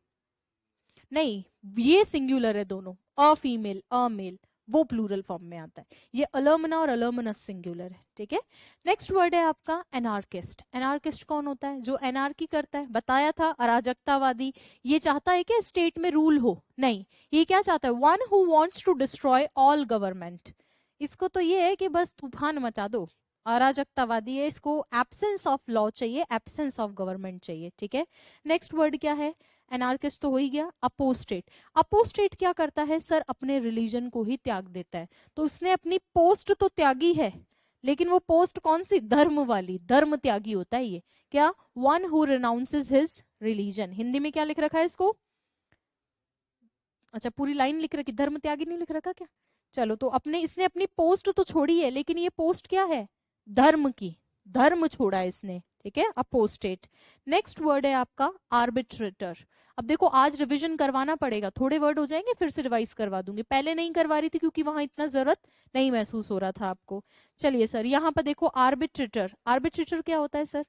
Speaker 1: नहीं ये सिंगुलर है दोनों, अ फीमेल अ मेल, वो प्लूरल फॉर्म में आता है। ये अलमना और अलमनस सिंगुलर है। ठीक है, नेक्स्ट वर्ड है आपका एनार्किस्ट। एनार्किस्ट कौन होता है? जो एनार्की करता है, बताया था अराजकतावादी। ये चाहता है कि स्टेट में रूल हो? नहीं, ये क्या चाहता है? One who wants to destroy all government. इसको तो ये है कि बस तूफान मचा दो, अराजकतावादी है। इसको एब्सेंस ऑफ लॉ चाहिए, एब्सेंस ऑफ गवर्नमेंट चाहिए। ठीक है, नेक्स्ट वर्ड क्या है? एनार्किस्ट तो हो ही गया। अपोस्टेट। अपोस्टेट क्या करता है सर? अपने रिलीजन को ही त्याग देता है। तो उसने अपनी पोस्ट तो त्यागी है, लेकिन वो पोस्ट कौन सी? धर्म वाली, धर्म त्यागी होता है ये। क्या? One who renounces his religion. Hindi में क्या लिख रखा है इसको? अच्छा पूरी लाइन लिख रखी, धर्म त्यागी नहीं लिख रखा क्या? चलो, तो अपने इसने अपनी पोस्ट तो छोड़ी है, लेकिन ये पोस्ट क्या है? धर्म की, धर्म छोड़ा है इसने। ठीक है, अपोस्टेट। नेक्स्ट वर्ड है आपका आर्बिट्रेटर। अब देखो आज रिवीजन करवाना पड़ेगा, थोड़े वर्ड हो जाएंगे फिर से रिवाइज करवा दूंगी, पहले नहीं करवा रही थी क्योंकि वहां इतना जरूरत नहीं महसूस हो रहा था आपको। चलिए सर, यहाँ पर देखो आर्बिट्रेटर। आर्बिट्रेटर क्या होता है सर?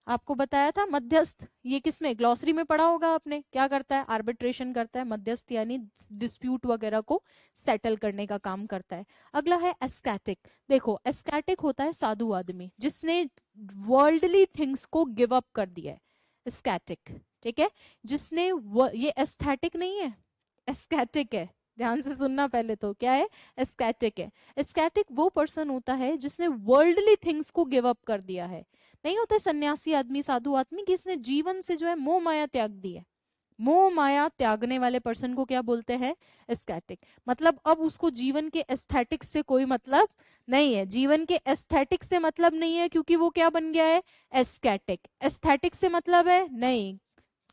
Speaker 1: आपको बताया था, मध्यस्थ। ये किसमें? ग्लॉसरी में पढ़ा होगा आपने। क्या करता है? आर्बिट्रेशन करता है, मध्यस्थ यानी डिस्प्यूट वगैरह को सेटल करने का काम करता है। अगला है एस्केटिक। देखो एस्केटिक होता है साधु आदमी, जिसने वर्ल्डली थिंग्स को गिव अप कर दिया है, एस्केटिक। ठीक है, जिसने ये एस्थेटिक नहीं है, एस्केटिक है। ध्यान से सुनना पहले, तो क्या है? एस्केटिक है। एस्केटिक वो पर्सन होता है जिसने वर्ल्डली थिंग्स को गिव अप कर दिया है। नहीं होता सन्यासी आदमी, साधु आदमी, कि इसने जीवन से जो है मोह माया त्याग दी है, मोह माया त्यागने वाले पर्सन को क्या बोलते हैं? एस्थेटिक। मतलब अब उसको जीवन के एस्थेटिक्स से कोई मतलब नहीं है, जीवन के एस्थेटिक्स से मतलब नहीं है, क्योंकि वो क्या बन गया है? एस्थेटिक। एस्थेटिक से मतलब है नहीं,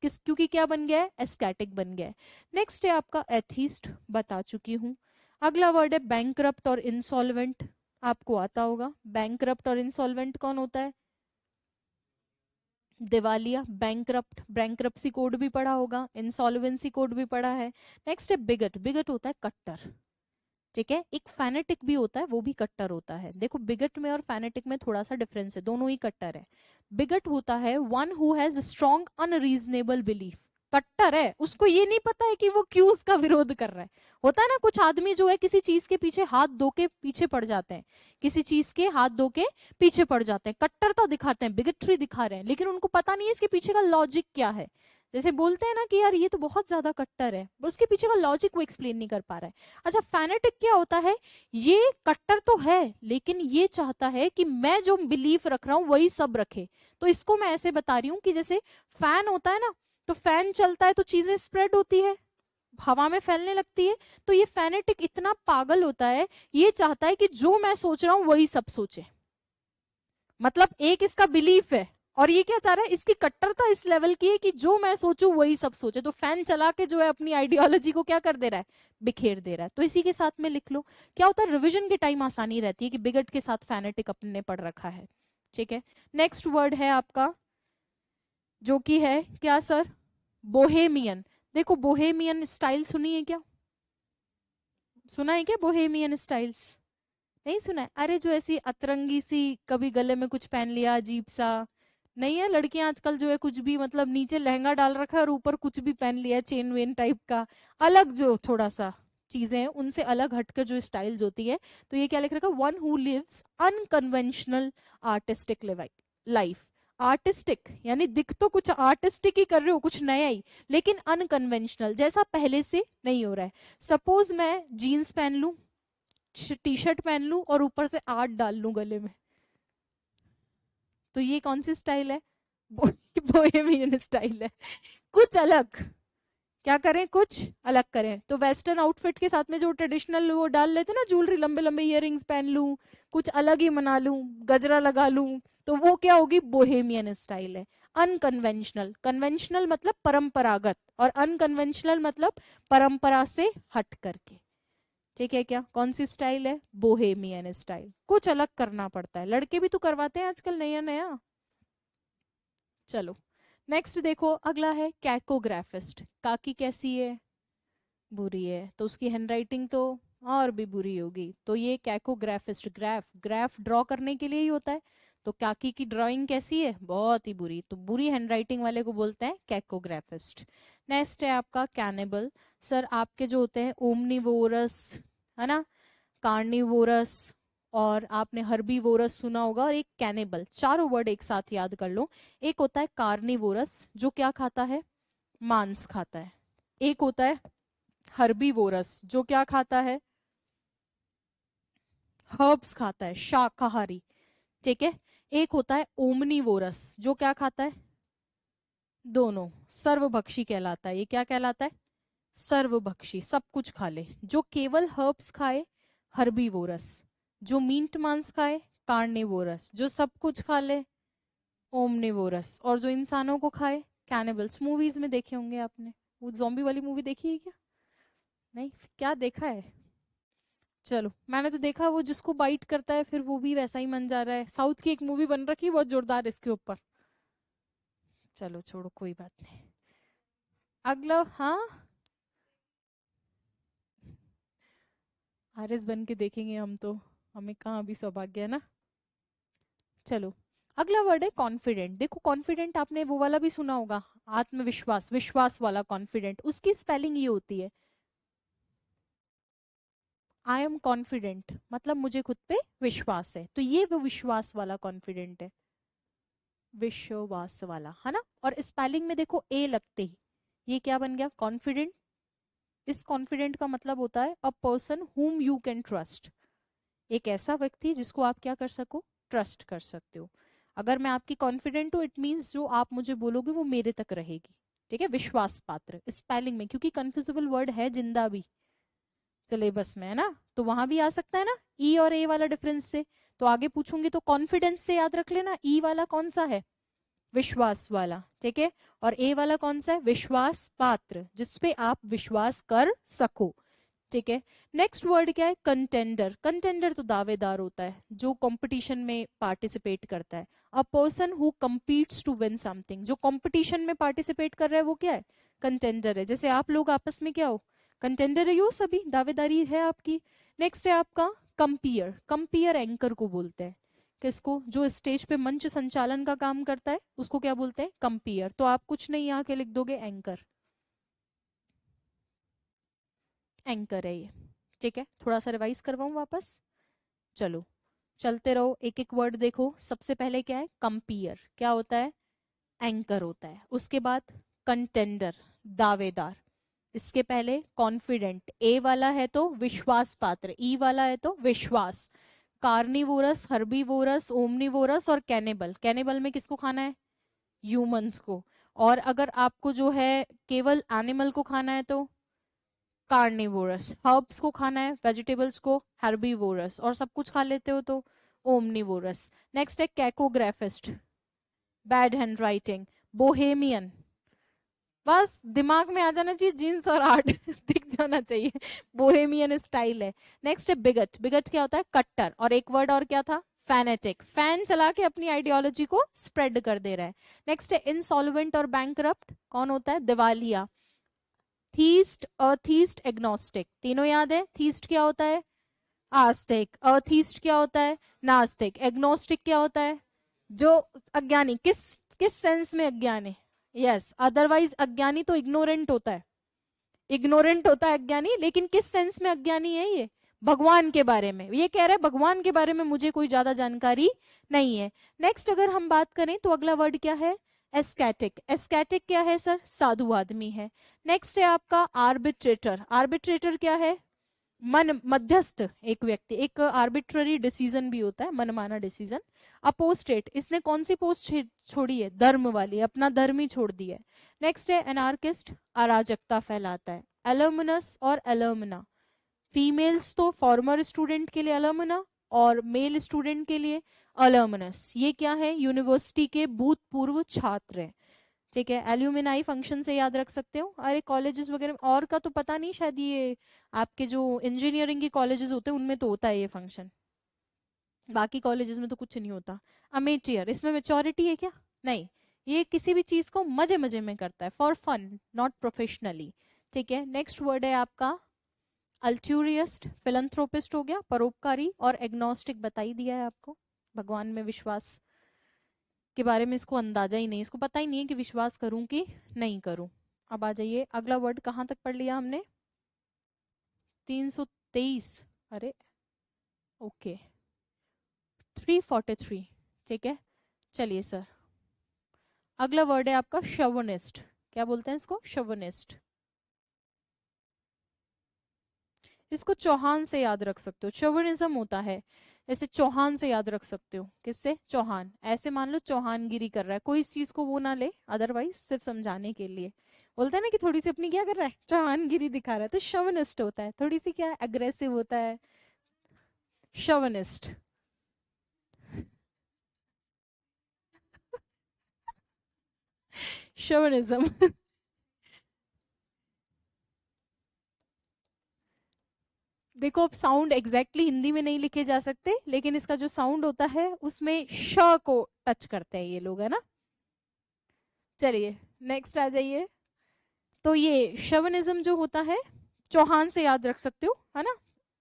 Speaker 1: किस, क्योंकि क्या बन गया है? एस्थेटिक बन गया है। नेक्स्ट है आपका एथीस्ट, बता चुकी हूं। अगला वर्ड है बैंकरप्ट और इंसॉल्वेंट। आपको आता होगा बैंकरप्ट और इंसॉल्वेंट कौन होता है? दिवालिया, बैंकरप्ट, बैंकरप्सी कोड भी पढ़ा होगा, इंसॉल्वेंसी कोड भी पढ़ा है। नेक्स्ट है बिगट। बिगट होता है कट्टर, ठीक है। एक फैनेटिक भी होता है, वो भी कट्टर होता है। देखो बिगट में और फैनेटिक में थोड़ा सा डिफरेंस है, दोनों ही कट्टर है। बिगट होता है one who has strong unreasonable belief. कट्टर है, उसको ये नहीं पता है कि वो क्यों उसका विरोध कर रहा है। होता है ना कुछ आदमी जो है किसी चीज के पीछे हाथ धो के पीछे पड़ जाते हैं, किसी चीज के हाथ धो के पीछे पड़ जाते हैं, कट्टरता दिखाते हैं, बिगट्री दिखा रहे हैं, लेकिन उनको पता नहीं है इसके पीछे का लॉजिक क्या है। जैसे बोलते हैं ना कि यार ये तो बहुत ज्यादा कट्टर है, उसके पीछे का लॉजिक वो एक्सप्लेन नहीं कर पा रहा है। अच्छा फैनेटिक क्या होता है? ये कट्टर तो है, लेकिन ये चाहता है कि मैं जो बिलीफ रख रहा हूं वही सब रखे। तो इसको मैं ऐसे बता रही हूँ कि जैसे फैन होता है ना, तो फैन चलता है तो चीजें स्प्रेड होती है, हवा में फैलने लगती है। तो ये फैनेटिक इतना पागल होता है, ये चाहता है कि जो मैं सोच रहा हूं वही सब सोचे। मतलब एक इसका बिलीफ है, और ये क्या चाह रहा है? इसकी कट्टरता इस लेवल की है कि जो मैं सोचूं वही सब सोचे। तो फैन चला के जो है अपनी आइडियोलॉजी को क्या कर दे रहा है? बिखेर दे रहा है। तो इसी के साथ में लिख लो। क्या होता है? रिवीजन के टाइम आसानी रहती है कि बिगट के साथ फैनेटिक अपने ने पढ़ रखा है, ठीक है। नेक्स्ट वर्ड है आपका, जो कि है क्या सर? बोहेमियन। देखो बोहेमियन स्टाइल सुनी है क्या? सुना है क्या बोहेमियन स्टाइल्स? नहीं सुना है? अरे जो ऐसी अतरंगी सी, कभी गले में कुछ पहन लिया अजीब सा, नहीं है? लड़कियां आजकल जो है कुछ भी, मतलब नीचे लहंगा डाल रखा है और ऊपर कुछ भी पहन लिया है, चेन वेन टाइप का, अलग जो थोड़ा सा चीजें हैं उनसे अलग हटकर जो स्टाइल्स होती है। तो ये क्या लिख रखा है? One who lives unconventional artistic life. Artistic यानी दिख तो कुछ आर्टिस्टिक ही कर रहे हो, कुछ नया ही, लेकिन अनकन्वेंशनल, जैसा पहले से नहीं हो रहा है। सपोज मैं जीन्स पहन लूं, टी शर्ट पहन लूं और ऊपर से आर्ट डाल लूं गले में, तो ये कौन सी स्टाइल है? बोहेमियन स्टाइल है। कुछ अलग, क्या करें? कुछ अलग करें। तो वेस्टर्न आउटफिट के साथ में जो ट्रेडिशनल वो डाल लेते ना, ज्वेलरी, लंबे लंबे इयररिंग्स पहन लूं, कुछ अलग ही मना लूं, गजरा लगा लूं, तो वो क्या होगी? बोहेमियन स्टाइल है। अनकन्वेंशनल, कन्वेंशनल मतलब परंपरागत, और अनकन्वेंशनल मतलब परंपरा से हट करके, ठीक है। क्या कौन सी स्टाइल है? Bohemian style. कुछ अलग करना पड़ता है, लड़के भी तो करवाते हैं आजकल नया नया। चलो नेक्स्ट देखो, अगला है कैकोग्राफिस्ट। काकी कैसी है? बुरी है, तो उसकी हैंडराइटिंग तो और भी बुरी होगी। तो ये कैकोग्राफिस्ट, ग्राफ ग्राफ ड्रॉ करने के लिए ही होता है। तो काकी की ड्राइंग कैसी है? बहुत ही बुरी। तो बुरी हैंडराइटिंग वाले को बोलते हैं कैकोग्राफिस्ट। नेक्स्ट है आपका कैनिबल। सर आपके जो होते हैं ओमनीवोरस, है ना, कार्निवोरस, और आपने हर्बीवोरस सुना होगा, और एक कैनिबल, चारों वर्ड एक साथ याद कर लो। एक होता है कार्निवोरस जो क्या खाता है? मांस खाता है। एक होता है हर्बीवोरस जो क्या खाता है? हर्ब्स खाता है, शाकाहारी, ठीक है। एक होता है ओमनीवोरस जो क्या खाता है? दोनों, सर्वभक्षी कहलाता है। ये क्या कहलाता है? सर्वभक्षी, सब कुछ खा ले। जो केवल हर्ब्स खाए, हर्बीवोरस। जो मीट मांस खाए, कार्निवोरस। जो सब कुछ खा ले, ओमनिवोरस। और जो इंसानों को खाए, कैनिबल्स। मूवीज में देखे होंगे आपने, वो जॉम्बी वाली मूवी देखी है क्या? नहीं, क्या देखा है? चलो मैंने तो देखा, वो जिसको बाइट करता है फिर वो भी वैसा ही मन जा रहा है। साउथ की एक मूवी बन रखी है बहुत जोरदार इसके ऊपर। चलो छोड़ो, कोई बात नहीं। अगला, हाँ, आरएस बन के देखेंगे हम तो, हमें कहाँ अभी सौभाग्य है ना। चलो अगला वर्ड है कॉन्फिडेंट। देखो कॉन्फिडेंट आपने वो वाला भी सुना होगा, आत्मविश्वास, विश्वास वाला कॉन्फिडेंट। उसकी स्पेलिंग ये होती है आई एम कॉन्फिडेंट, मतलब मुझे खुद पे विश्वास है। तो ये वो विश्वास वाला कॉन्फिडेंट है, विश्वास वाला, है ना। और स्पेलिंग में देखो ए लगते ही ये क्या बन गया? कॉन्फिडेंट। इस कॉन्फिडेंट का मतलब होता है a person whom you can trust. एक ऐसा व्यक्ति जिसको आप क्या कर सको? ट्रस्ट कर सकते हो। अगर मैं आपकी कॉन्फिडेंट हूँ, इट मीन्स जो आप मुझे बोलोगे वो मेरे तक रहेगी, ठीक है, विश्वास पात्र स्पेलिंग में, क्योंकि कंफ्यूजिबल वर्ड है जिंदा भी सिलेबस में, है ना, तो वहां भी आ सकता है ना ई और ए वाला डिफरेंस से। तो आगे पूछूंगी तो कॉन्फिडेंस से याद रख लेना, ई वाला कौन सा है, विश्वास वाला, ठीक है, और ए वाला कौन सा है, विश्वास पात्र, जिसपे आप विश्वास कर सको, ठीक है। नेक्स्ट वर्ड क्या है, कंटेंडर। कंटेंडर तो दावेदार होता है, जो कंपटीशन में पार्टिसिपेट करता है। A person who competes to win something, जो कंपटीशन में पार्टिसिपेट कर रहा है वो क्या है, कंटेंडर है। जैसे आप लोग आपस में क्या हो, कंटेंडर है, यो सभी दावेदारी है आपकी। नेक्स्ट है आपका कंपियर। कंपियर एंकर को बोलते हैं, किसको, जो स्टेज पे मंच संचालन का काम करता है उसको क्या बोलते हैं, कंपियर। तो आप कुछ नहीं यहाँ के लिख दोगे, एंकर, एंकर है ये, ठीक है। थोड़ा सा रिवाइज करवाऊं वापस, चलो चलते रहो, एक एक वर्ड देखो। सबसे पहले क्या है, कंपियर, क्या होता है, एंकर होता है। उसके बाद कंटेंडर, दावेदार। इसके पहले कॉन्फिडेंट, ए वाला है तो विश्वास पात्र, ई वाला है तो विश्वास। कार्निवोरस, हर्बीवोरस, ओमनिवोरस और कैनिबल। कैनिबल में किसको खाना है, ह्यूमंस को। और अगर आपको जो है केवल एनिमल को खाना है तो कार्निवोरस। हर्ब्स को खाना है, वेजिटेबल्स को हर्बीवोरस, और सब कुछ खा लेते हो तो ओमनिवोरस। नेक्स्ट है कैकोग्राफिस्ट, बैड हैंड राइटिंग। बोहेमियन, बस दिमाग में आ जाना चाहिए, जीन्स और आर्ट दिख जाना चाहिए, बोहेमियन स्टाइल है। नेक्स्ट है बिगट। बिगट क्या होता है, कट्टर। और एक वर्ड और क्या था, फैनेटिक, फैन चला के अपनी आइडियोलॉजी को स्प्रेड कर दे रहा है। नेक्स्ट है इंसॉल्वेंट और बैंकरप्ट, कौन होता है, दिवालिया। थीस्ट, अथीस्ट, एग्नोस्टिक, तीनों याद है। थीस्ट क्या होता है, आस्तिक। अथीस्ट क्या होता है, नास्तिक। एग्नोस्टिक क्या होता है, जो अज्ञानी, किस किस सेंस में अज्ञानी, यस, अदरवाइज अज्ञानी तो इग्नोरेंट होता है, इग्नोरेंट होता है अज्ञानी, लेकिन किस सेंस में अज्ञानी है ये, भगवान के बारे में। ये कह रहा है भगवान के बारे में मुझे कोई ज्यादा जानकारी नहीं है। नेक्स्ट अगर हम बात करें तो अगला वर्ड क्या है, एस्केटिक। एस्केटिक क्या है सर, साधु आदमी है। नेक्स्ट है आपका आर्बिट्रेटर। आर्बिट्रेटर क्या है, मन मध्यस्थ, एक व्यक्ति, एक आर्बिट्ररी डिसीजन भी होता है, मनमाना डिसीजन। अपोस्टेट, इसने कौन सी पोस्ट छोड़ी है, धर्म वाली, अपना धर्म ही छोड़ दिया है। नेक्स्ट है एनार्किस्ट, अराजकता फैलाता है। एलुमनस और एलुमना, फीमेल्स तो फॉर्मर स्टूडेंट के लिए एलुमना और मेल स्टूडेंट के लिए अलुमनस। ये क्या है, यूनिवर्सिटी के भूतपूर्व छात्र हैं, ठीक है। एल्यूमिनाई फंक्शन से याद रख सकते हो। अरे कॉलेजेस वगैरह में और का तो पता नहीं, शायद ये आपके जो इंजीनियरिंग के कॉलेजेस होते हैं उनमें तो होता है ये फंक्शन, बाकी कॉलेजेस में तो कुछ नहीं होता। अमेटियर, इसमें मेच्योरिटी है क्या, नहीं, ये किसी भी चीज को मजे मजे में करता है, फॉर फन, नॉट प्रोफेशनली, ठीक है। नेक्स्ट वर्ड है आपका अल्ट्यूरियस्ट। फिलंथ्रोपिस्ट हो गया, परोपकारी, और एग्नोस्टिक बता ही दिया है आपको, भगवान में विश्वास के बारे में इसको अंदाजा ही नहीं, इसको पता ही नहीं है कि विश्वास करूं कि नहीं करूं। अब आ जाइए, अगला वर्ड कहां तक पढ़ लिया हमने, 323, अरे ओके, 343, ठीक है। चलिए सर, अगला वर्ड है आपका शोविनिस्ट। क्या बोलते हैं इसको, शोविनिस्ट। इसको चौहान से याद रख सकते हो, चौवनिज्म होता है, ऐसे चौहान से याद रख सकते हो, किससे, चौहान। ऐसे मान लो चौहानगिरी कर रहा है कोई, इस चीज को वो ना ले, अदरवाइज सिर्फ समझाने के लिए बोलता है ना कि थोड़ी सी अपनी क्या कर रहा है, चौहानगिरी दिखा रहा है, तो शोविनिस्ट होता है, थोड़ी सी क्या अग्रेसिव होता है, शोविनिस्ट। शोविनिज्म देखो, अब साउंड एग्जैक्टली हिंदी में नहीं लिखे जा सकते, लेकिन इसका जो साउंड होता है उसमें श को टच करते हैं ये लोग, है ना। चलिए नेक्स्ट आ जाइए। तो ये शवनिज्म जो होता है, चौहान से याद रख सकते हो, है ना।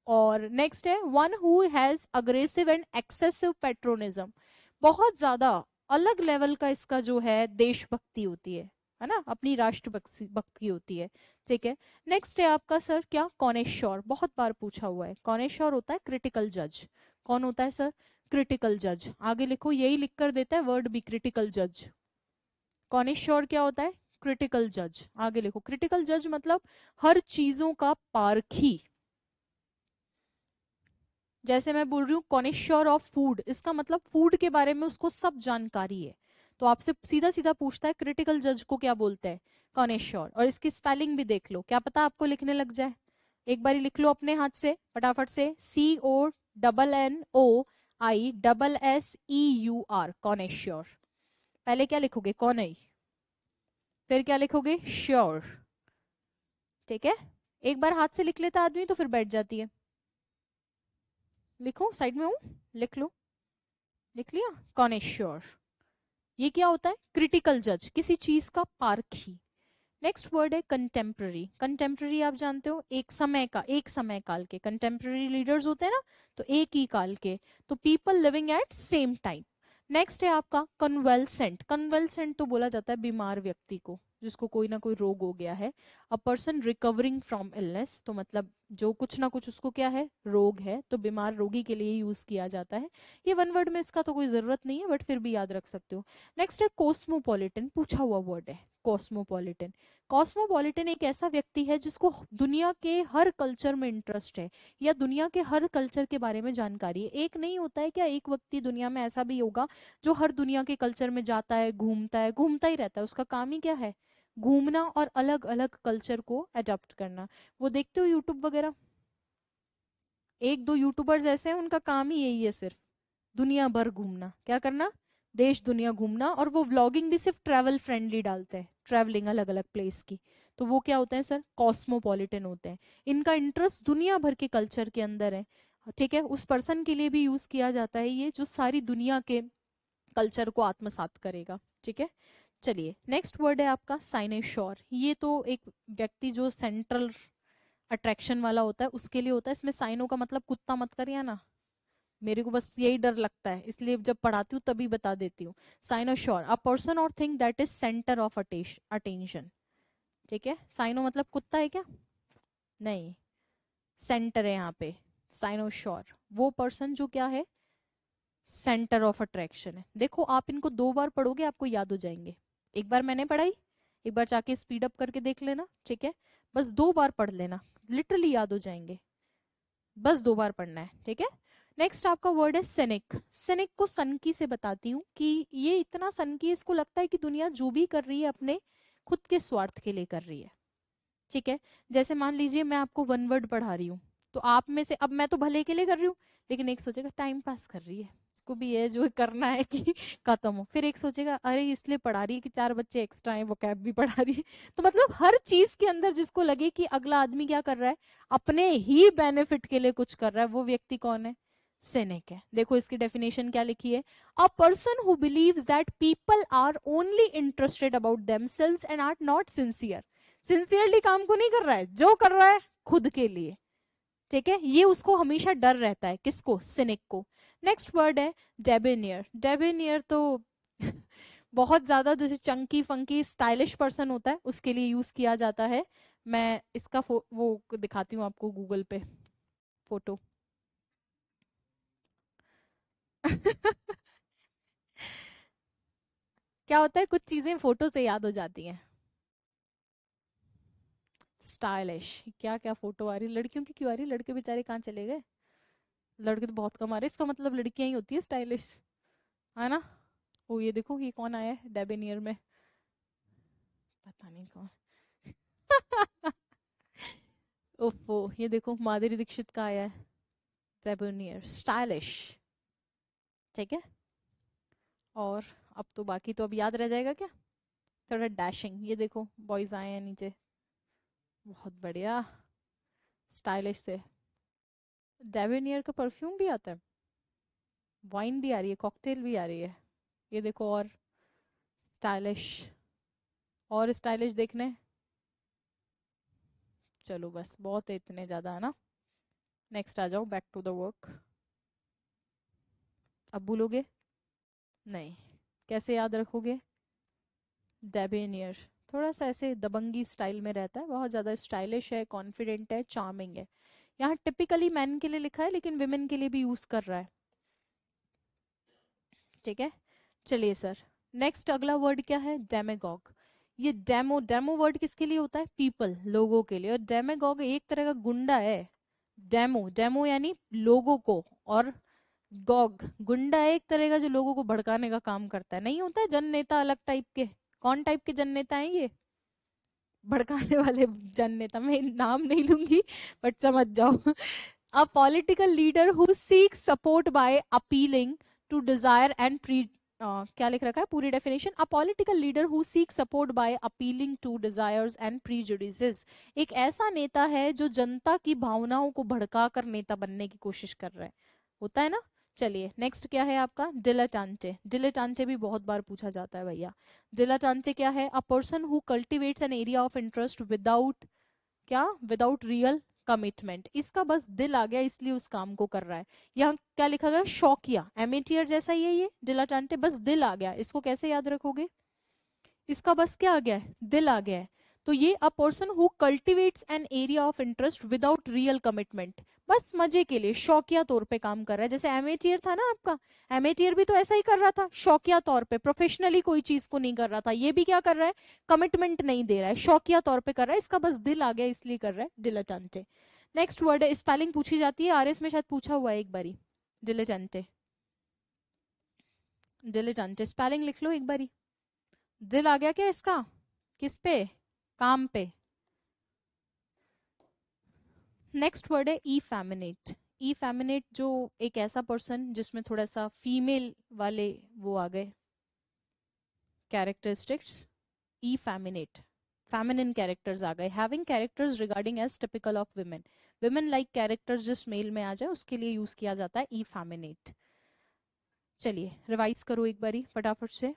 Speaker 1: और नेक्स्ट है one who has aggressive and excessive patriotism, बहुत ज्यादा अलग लेवल का इसका जो है देशभक्ति होती है ना, अपनी राष्ट्रभक्ति भक्ति होती है, ठीक है। नेक्स्ट है आपका सर क्या, कॉनेश्योर, बहुत बार पूछा हुआ है। कॉनेश्योर होता है क्रिटिकल जज। कौन होता है सर, क्रिटिकल जज। आगे लिखो, यही लिख कर देता है वर्ड भी, क्रिटिकल जज। कॉनिश्योर क्या होता है, क्रिटिकल जज। आगे लिखो, क्रिटिकल जज मतलब हर चीजों का पारखी। जैसे मैं बोल रही हूँ कॉनिश्योर ऑफ फूड, इसका मतलब फूड के बारे में उसको सब जानकारी है, तो आपसे सीधा सीधा पूछता है क्रिटिकल जज को क्या बोलते हैं, कॉनेश्योर। और इसकी स्पेलिंग भी देख लो, क्या पता आपको लिखने लग जाए। एक बारी लिख लो अपने हाथ से फटाफट से, CONNOISSEUR, कॉनेश्योर। पहले क्या लिखोगे, कॉनई, फिर क्या लिखोगे, श्योर। ठीक है, एक बार हाथ से लिख लेता आदमी तो फिर बैठ जाती है। लिखो, साइड में हूं, लिख लो, लिख लिया, कॉनेश्योर। ये क्या होता है, क्रिटिकल जज, किसी चीज का पारखी। नेक्स्ट वर्ड है कंटेम्प्ररी। कंटेम्प्ररी आप जानते हो, एक समय का, एक समय काल के। कंटेम्प्ररी लीडर्स होते हैं ना, तो एक ही काल के, तो people living at same time. Next है आपका कन्वेलसेंट। कन्वेलसेंट तो बोला जाता है बीमार व्यक्ति को, जिसको कोई ना कोई रोग हो गया है। A person recovering from illness, तो मतलब जो कुछ ना कुछ उसको क्या है, रोग है, तो बीमार रोगी के लिए यूज किया जाता है। ये वन वर्ड में इसका तो कोई जरूरत नहीं है, बट फिर भी याद रख सकते हो। नेक्स्ट है कॉस्मोपॉलिटन, पूछा हुआ वर्ड है कॉस्मोपॉलिटन। कॉस्मोपॉलिटन एक ऐसा व्यक्ति है जिसको दुनिया के हर कल्चर में इंटरेस्ट है, या दुनिया के हर कल्चर के बारे में जानकारी है। एक नहीं होता है क्या, एक व्यक्ति दुनिया में ऐसा भी होगा जो हर दुनिया के कल्चर में जाता है, घूमता है, घूमता ही रहता है, उसका काम ही क्या है, घूमना और अलग अलग कल्चर को अडॉप्ट करना। वो देखते हो यूट्यूब वगैरह, एक दो यूट्यूबर्स ऐसे हैं उनका काम ही यही है, सिर्फ दुनिया भर घूमना। क्या करना, देश दुनिया घूमना। और वो व्लॉगिंग भी सिर्फ ट्रैवल फ्रेंडली डालते हैं, ट्रैवलिंग अलग अलग प्लेस की। तो वो क्या होते हैं सर, कॉस्मोपॉलिटन होते हैं। इनका इंटरेस्ट दुनिया भर के कल्चर के अंदर है। ठीक है, उस पर्सन के लिए भी यूज किया जाता है ये, जो सारी दुनिया के कल्चर को आत्मसात करेगा। ठीक है, चलिए नेक्स्ट वर्ड है आपका साइनेश्योर। ये तो एक व्यक्ति जो सेंट्रल अट्रैक्शन वाला होता है उसके लिए होता है। इसमें साइनो का मतलब कुत्ता मत करिए ना, मेरे को बस यही डर लगता है, इसलिए जब पढ़ाती हूँ तभी बता देती हूँ। साइनोश्योर, अ पर्सन और thing that is centre of attention. ठीक है, साइनो मतलब कुत्ता है क्या, नहीं, सेंटर है यहाँ पे। साइनोश्योर वो पर्सन जो क्या है, सेंटर ऑफ अट्रैक्शन है। देखो आप इनको दो बार पढ़ोगे आपको याद हो जाएंगे। एक बार मैंने पढ़ाई, एक बार जाके स्पीड अप करके देख लेना। ठीक है, बस दो बार पढ़ लेना, लिटरली याद हो जाएंगे, बस दो बार पढ़ना है। ठीक है, नेक्स्ट आपका वर्ड है सिनिक। सिनिक को सनकी से बताती हूँ कि ये इतना सनकी, इसको लगता है कि दुनिया जो भी कर रही है अपने खुद के स्वार्थ के लिए कर रही है। ठीक है, जैसे मान लीजिए मैं आपको वन वर्ड पढ़ा रही हूँ, तो आप में से, अब मैं तो भले के लिए कर रही हूँ, लेकिन एक सोचेगा टाइम पास कर रही है, इसको भी ये जो करना है कि खत्म हो। फिर एक सोचेगा अरे इसलिए पढ़ा रही है कि चार बच्चे एक्स्ट्रा हैं, वो कैब भी पढ़ा रही है। तो मतलब हर चीज के अंदर जिसको लगे कि अगला आदमी क्या कर रहा है, अपने ही बेनिफिट के लिए कुछ कर रहा है, वो व्यक्ति कौन है, सिनिक है। देखो इसकी डेफिनेशन क्या लिखी है, a person who believes that people are only interested about themselves and are not sincere. Sincerely काम को नहीं कर रहा है, जो कर रहा है खुद के लिए। ठीक है, ये उसको हमेशा डर रहता है, किसको, सिनिक को। नेक्स्ट वर्ड है डेबेनियर। डेबेनियर तो बहुत ज्यादा जैसे चंकी फंकी स्टाइलिश पर्सन होता है उसके लिए यूज किया जाता है। मैं इसका वो दिखाती हूँ आपको गूगल पे फोटो। क्या होता है, कुछ चीजें फोटो से याद हो जाती हैं। स्टाइलिश, क्या क्या फोटो आ रही, लड़कियों की क्यों आ रही, लड़के बेचारे कहाँ चले गए, लड़के तो बहुत कम आ रहे, इसका मतलब लड़कियां ही होती है स्टाइलिश, है ना। ओ ये देखो ये कौन आया है डेबेनियर में, पता नहीं कौन। ओफो, ये देखो माधुरी दीक्षित का आया है, डेबेनियर स्टाइलिश। ठीक है, और अब तो बाकी तो अब याद रह जाएगा क्या, थोड़ा डैशिंग। ये देखो बॉयज आए हैं नीचे, बहुत बढ़िया, स्टाइलिश से। डेबेनियर का परफ्यूम भी आता है, वाइन भी आ रही है, कॉकटेल भी आ रही है। ये देखो और स्टाइलिश, और स्टाइलिश देखने, चलो बस बहुत है, इतने ज्यादा है ना। नेक्स्ट आ जाओ, बैक टू द वर्क। अब भूलोगे नहीं, कैसे याद रखोगे, डेबेनियर थोड़ा सा ऐसे दबंगी स्टाइल में रहता है, बहुत ज्यादा स्टाइलिश है, कॉन्फिडेंट है, चार्मिंग है। यहाँ टिपिकली मैन के लिए लिखा है लेकिन विमेन के लिए भी यूज कर रहा है। ठीक है, चलिए सर, नेक्स्ट अगला वर्ड क्या है, डेमेगॉग। ये डेमो, डेमो वर्ड किसके लिए होता है, पीपल, लोगों के लिए। और डेमेगॉग एक तरह का गुंडा है। डेमो, डेमो यानी लोगों को, और गॉग गुंडा है एक तरह का जो लोगों को भड़काने का काम करता है। नहीं होता है जन नेता अलग टाइप के, कौन टाइप के जन नेता हैं ये, भड़काने वाले जन नेता, मैं नाम नहीं लूंगी बट समझ जाओ। A political leader who seeks support by appealing to desire and क्या लिख रखा है पूरी definition, a political leader who seeks support by appealing to desires and prejudices, एक ऐसा नेता है जो जनता की भावनाओं को भड़का कर नेता बनने की कोशिश कर रहा है, होता है ना। चलिए नेक्स्ट क्या है आपका, डिलेटांटे। डिलेटांटे भी बहुत बार पूछा जाता है भैया। डिलेटांटे क्या है, a person who cultivates an area of interest without, क्या, विदाउट रियल कमिटमेंट, इसका बस दिल आ गया इसलिए उस काम को कर रहा है। यहाँ क्या लिखा गया, शौकिया, एमेटियर जैसा ही है ये डिलेटांटे, बस दिल आ गया, इसको कैसे याद रखोगे, इसका बस क्या आ गया है, दिल आ गया है। तो ये अ person who cultivates an area of interest without real commitment, बस मजे के लिए शौकिया तौर पे काम कर रहा है। जैसे एमेटियर था ना आपका, एमेटियर भी तो ऐसा ही कर रहा था, शौकिया तौर पे, प्रोफेशनली कोई चीज को नहीं कर रहा था। ये भी क्या कर रहा है, कमिटमेंट नहीं दे रहा है, शौकिया तौर पे कर रहा है, इसका बस दिल आ गया इसलिए कर रहा है, डिलेटेंटे। नेक्स्ट वर्ड है, स्पेलिंग पूछी जाती है, आरएस में शायद पूछा हुआ है एक बारी, डिलेटेंटे। डिलेटेंटे स्पेलिंग लिख लो एक बारी। दिल आ गया क्या इसका, किस पे, काम पे। नेक्स्ट वर्ड है इफेमिनेट। इफेमिनेट जो एक ऐसा पर्सन जिसमें थोड़ा सा फीमेल वाले वो आ गए कैरेक्टरिस्टिक्स, इफेमिनेट, फेमिनिन कैरेक्टर्स आ गए, having characters regarding as typical of women, women like characters जिस मेल में आ जाए उसके लिए यूज किया जाता है इफेमिनेट। चलिए रिवाइज करो एक बारी फटाफट से।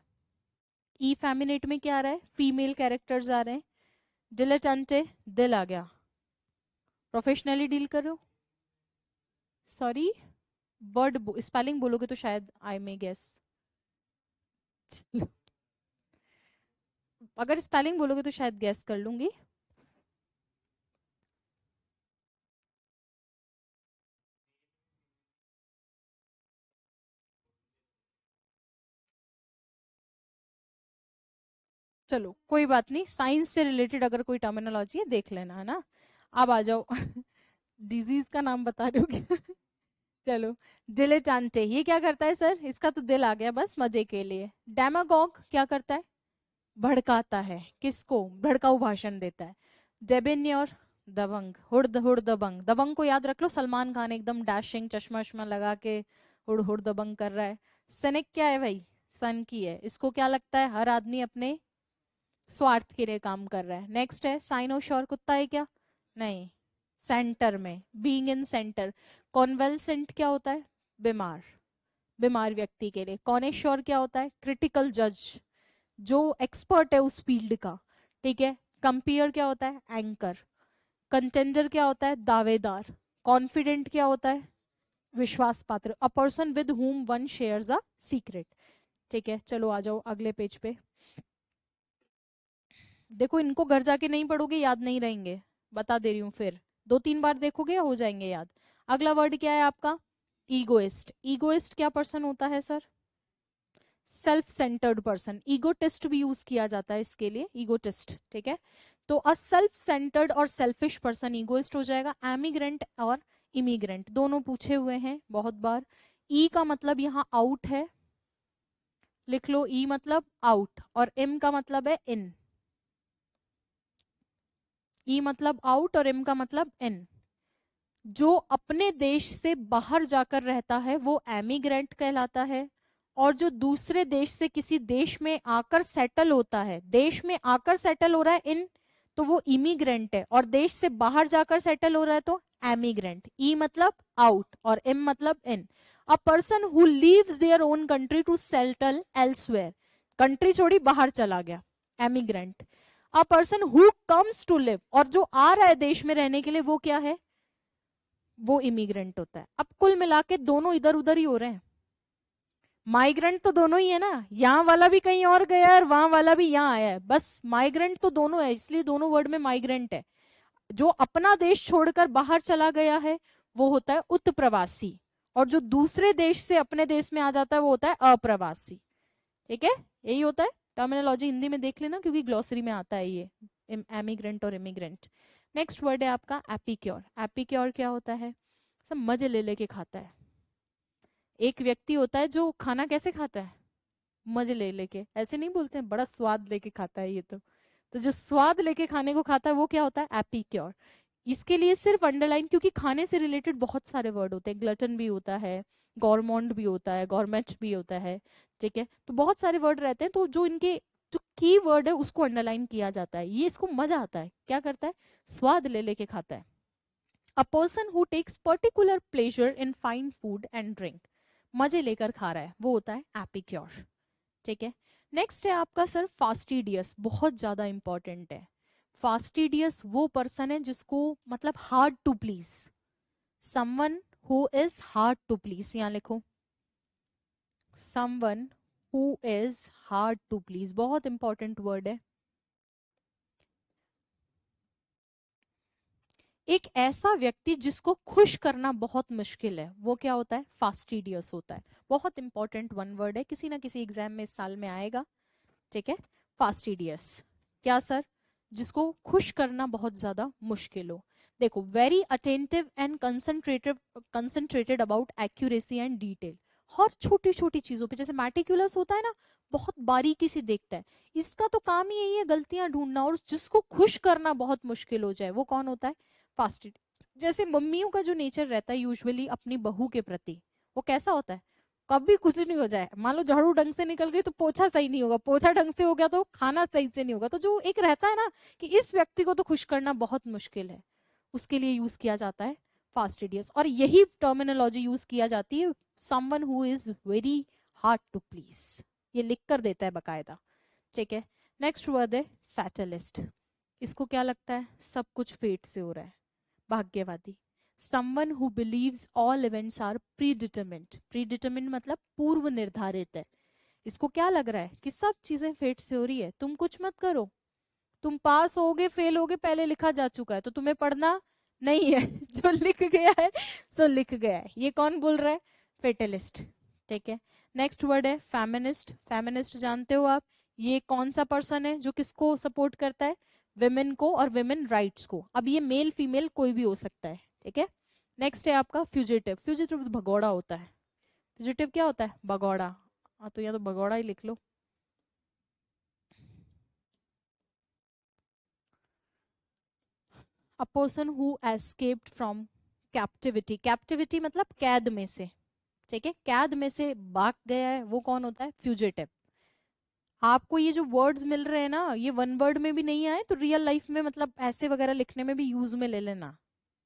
Speaker 1: इफेमिनेट में क्या आ रहा है, फीमेल कैरेक्टर्स आ रहे हैं, डिलेटेंटे दिल आ गया, प्रोफेशनली डील करो, सॉरी वर्ड स्पेलिंग बोलोगे तो शायद आई मे गेस, अगर स्पेलिंग बोलोगे तो शायद गेस कर लूंगी। चलो कोई बात नहीं, साइंस से रिलेटेड अगर कोई टर्मिनोलॉजी है देख लेना, है ना। अब आ जाओ डिजीज का नाम बता रहे हो क्या चलो, डिलेटांटे ये क्या करता है सर, इसका तो दिल आ गया बस मजे के लिए। डेमागॉग क्या करता है, भड़काता है, किसको, भड़काऊ भाषण देता है। डेबेन्योर दबंग, हुड़ हुड़ दबंग, दबंग को याद रख लो, सलमान खान एकदम डैशिंग चश्मा वश्मा लगा के हुड़ हुड़ दबंग कर रहा है। सनिक क्या है भाई, सन की है, इसको क्या लगता है हर आदमी अपने स्वार्थ के लिए काम कर रहा है। नेक्स्ट है साइनोशोर, कुत्ता है क्या, नहीं, सेंटर में, बीइंग इन सेंटर। कॉन्वेल्सेंट क्या होता है, बीमार, बीमार व्यक्ति के लिए। कॉनेश्योर क्या होता है, क्रिटिकल जज, जो एक्सपर्ट है उस फील्ड का, ठीक है। कंपेयर क्या होता है, एंकर। कंटेंडर क्या होता है, दावेदार। कॉन्फिडेंट क्या होता है, विश्वास पात्र। A person with whom one shares a secret, ठीक है। चलो आ जाओ अगले पेज पे। देखो इनको घर जाके नहीं पढ़ोगे याद नहीं रहेंगे, बता दे रही हूँ, फिर 2-3 बार देखोगे हो जाएंगे याद। अगला वर्ड क्या है आपका, ईगोइस्ट। ईगोइस्ट क्या पर्सन होता है sir, self centred person. Egotist भी यूज किया जाता है इसके लिए, ईगोटिस्ट, ठीक है। तो अ सेल्फ सेंटर्ड और सेल्फिश पर्सन ईगोइस्ट हो जाएगा। एमिग्रेंट और इमिग्रेंट दोनों पूछे हुए हैं बहुत बार। ई का मतलब यहाँ आउट है, लिख लो, ई मतलब आउट, और इम का मतलब है इन। ई मतलब आउट और इम का मतलब इन। जो अपने देश से बाहर जाकर रहता है वो एमिग्रेंट कहलाता है, और जो दूसरे देश से किसी देश में आकर सेटल होता है, देश में आकर सेटल हो रहा है इन, तो वो इमिग्रेंट है, और देश से बाहर जाकर सेटल हो रहा है तो एमिग्रेंट। ई मतलब आउट और इम मतलब in. A person who leaves their own country to settle elsewhere, country छोड़ी बाहर चला गया, emigrant. A person who comes to live, और जो आ रहा है देश में रहने के लिए वो क्या है, वो इमिग्रेंट होता है। अब कुल मिला के दोनों इधर उधर ही हो रहे हैं, माइग्रेंट तो दोनों ही है ना, यहाँ वाला भी कहीं और गया है और वहां वाला भी यहाँ आया है, बस माइग्रेंट तो दोनों है, इसलिए दोनों वर्ड में माइग्रेंट है। जो अपना देश छोड़कर बाहर चला गया है वो होता है उत्प्रवासी, और जो दूसरे देश से अपने देश में आ जाता है वो होता है अप्रवासी, ठीक है। यही होता है, टर्मिनोलॉजी हिंदी में देख लेना क्योंकि ग्लॉसरी में आता है ये, एमिग्रेंट और इमिग्रेंट। नेक्स्ट वर्ड है आपका एपिक्योर। एपिक्योर क्या होता है, सब मजे ले लेके खाता है। एक व्यक्ति होता है जो खाना कैसे खाता है, मजे ले लेके, ऐसे नहीं बोलते हैं बड़ा स्वाद लेके खाता है ये तो तो जो स्वाद लेके खाने को खाता है वो क्या होता है, एपिक्योर। इसके लिए सिर्फ अंडरलाइन, क्योंकि खाने से रिलेटेड बहुत सारे वर्ड होते हैं, ग्लटन भी होता है, गॉरमॉन्ड भी होता है, गॉर्मेट भी होता है, ठीक है, तो बहुत सारे वर्ड रहते हैं, तो जो इनके जो की वर्ड है उसको अंडरलाइन किया जाता है। ये इसको मजा आता है, क्या करता है, स्वाद ले लेके खाता है। A person who takes particular pleasure in fine food and drink, मजे लेकर खा रहा है, वो होता है एपिक्योर, ठीक है। नेक्स्ट है आपका सर फास्टिडियस, बहुत ज्यादा इंपॉर्टेंट है। फास्टिडियस वो पर्सन है जिसको मतलब hard to please, someone who is hard to please, यहां लिखो, someone who is hard to please, बहुत इंपॉर्टेंट वर्ड है। एक ऐसा व्यक्ति जिसको खुश करना बहुत मुश्किल है, वो क्या होता है, फास्टिडियस होता है। बहुत इंपॉर्टेंट वन वर्ड है, किसी ना किसी एग्जाम में इस साल में आएगा, ठीक है। फास्टिडियस क्या सर, जिसको खुश करना बहुत ज्यादा मुश्किल हो। देखो, very attentive and concentrated about accuracy and detail, हर छोटी छोटी चीजों पे, जैसे मैटिकुलस होता है ना, बहुत बारीकी से देखता है, इसका तो काम ही यही है गलतियां ढूंढना, और जिसको खुश करना बहुत मुश्किल हो जाए वो कौन होता है, फास्टिडियस। जैसे मम्मियों का जो नेचर रहता है यूजुअली अपनी बहू के प्रति, वो कैसा होता है, कभी कुछ नहीं हो जाए, मान लो झाड़ू ढंग से निकल गई तो पोछा सही नहीं होगा, पोछा ढंग से हो गया तो खाना सही से नहीं होगा, तो जो एक रहता है ना कि इस व्यक्ति को तो खुश करना बहुत मुश्किल है, उसके लिए यूज किया जाता है फास्टिडियस। और यही टर्मिनोलॉजी यूज किया जाती है someone who is very hard to please, ये लिख कर देता है बकायदा, ठीक है। नेक्स्ट वर्ड है फैटलिस्ट, इसको क्या लगता है, सब कुछ फेट से हो रहा है, भाग्यवादी। someone who believes all events are predetermined, predetermined मतलब पूर्व निर्धारित है, इसको क्या लग रहा है कि सब चीजें फेट से हो रही है, तुम कुछ मत करो, तुम पास होगे फेल होगे पहले लिखा जा चुका है, तो तुम्हें पढ़ना नहीं है जो लिख गया है सो लिख गया है, ये कौन बोल रहा है, फेटलिस्ट, ठीक है। नेक्स्ट वर्ड है फेमिनिस्ट, फेमिनिस्ट जानते हो आप, ये कौन सा पर्सन है जो किसको सपोर्ट करता है, विमेन को और विमेन राइट्स को, अब ये मेल फीमेल कोई भी हो सकता है, ठीक है। नेक्स्ट है आपका फ्यूजिटिव, फ्यूजिटिव भगौड़ा होता है, फ्यूजिटिव क्या होता है, भगौड़ा, हाँ तो या तो भगौड़ा ही लिख लो। A person who escaped from captivity, captivity मतलब कैद में से, ठीक है, कैद में से भाग गया है, वो कौन होता है, फ्यूजिटिव। आपको ये जो वर्ड्स मिल रहे हैं ना, ये वन वर्ड में भी नहीं आए तो रियल लाइफ में मतलब ऐसे वगैरह लिखने में भी यूज में ले लेना,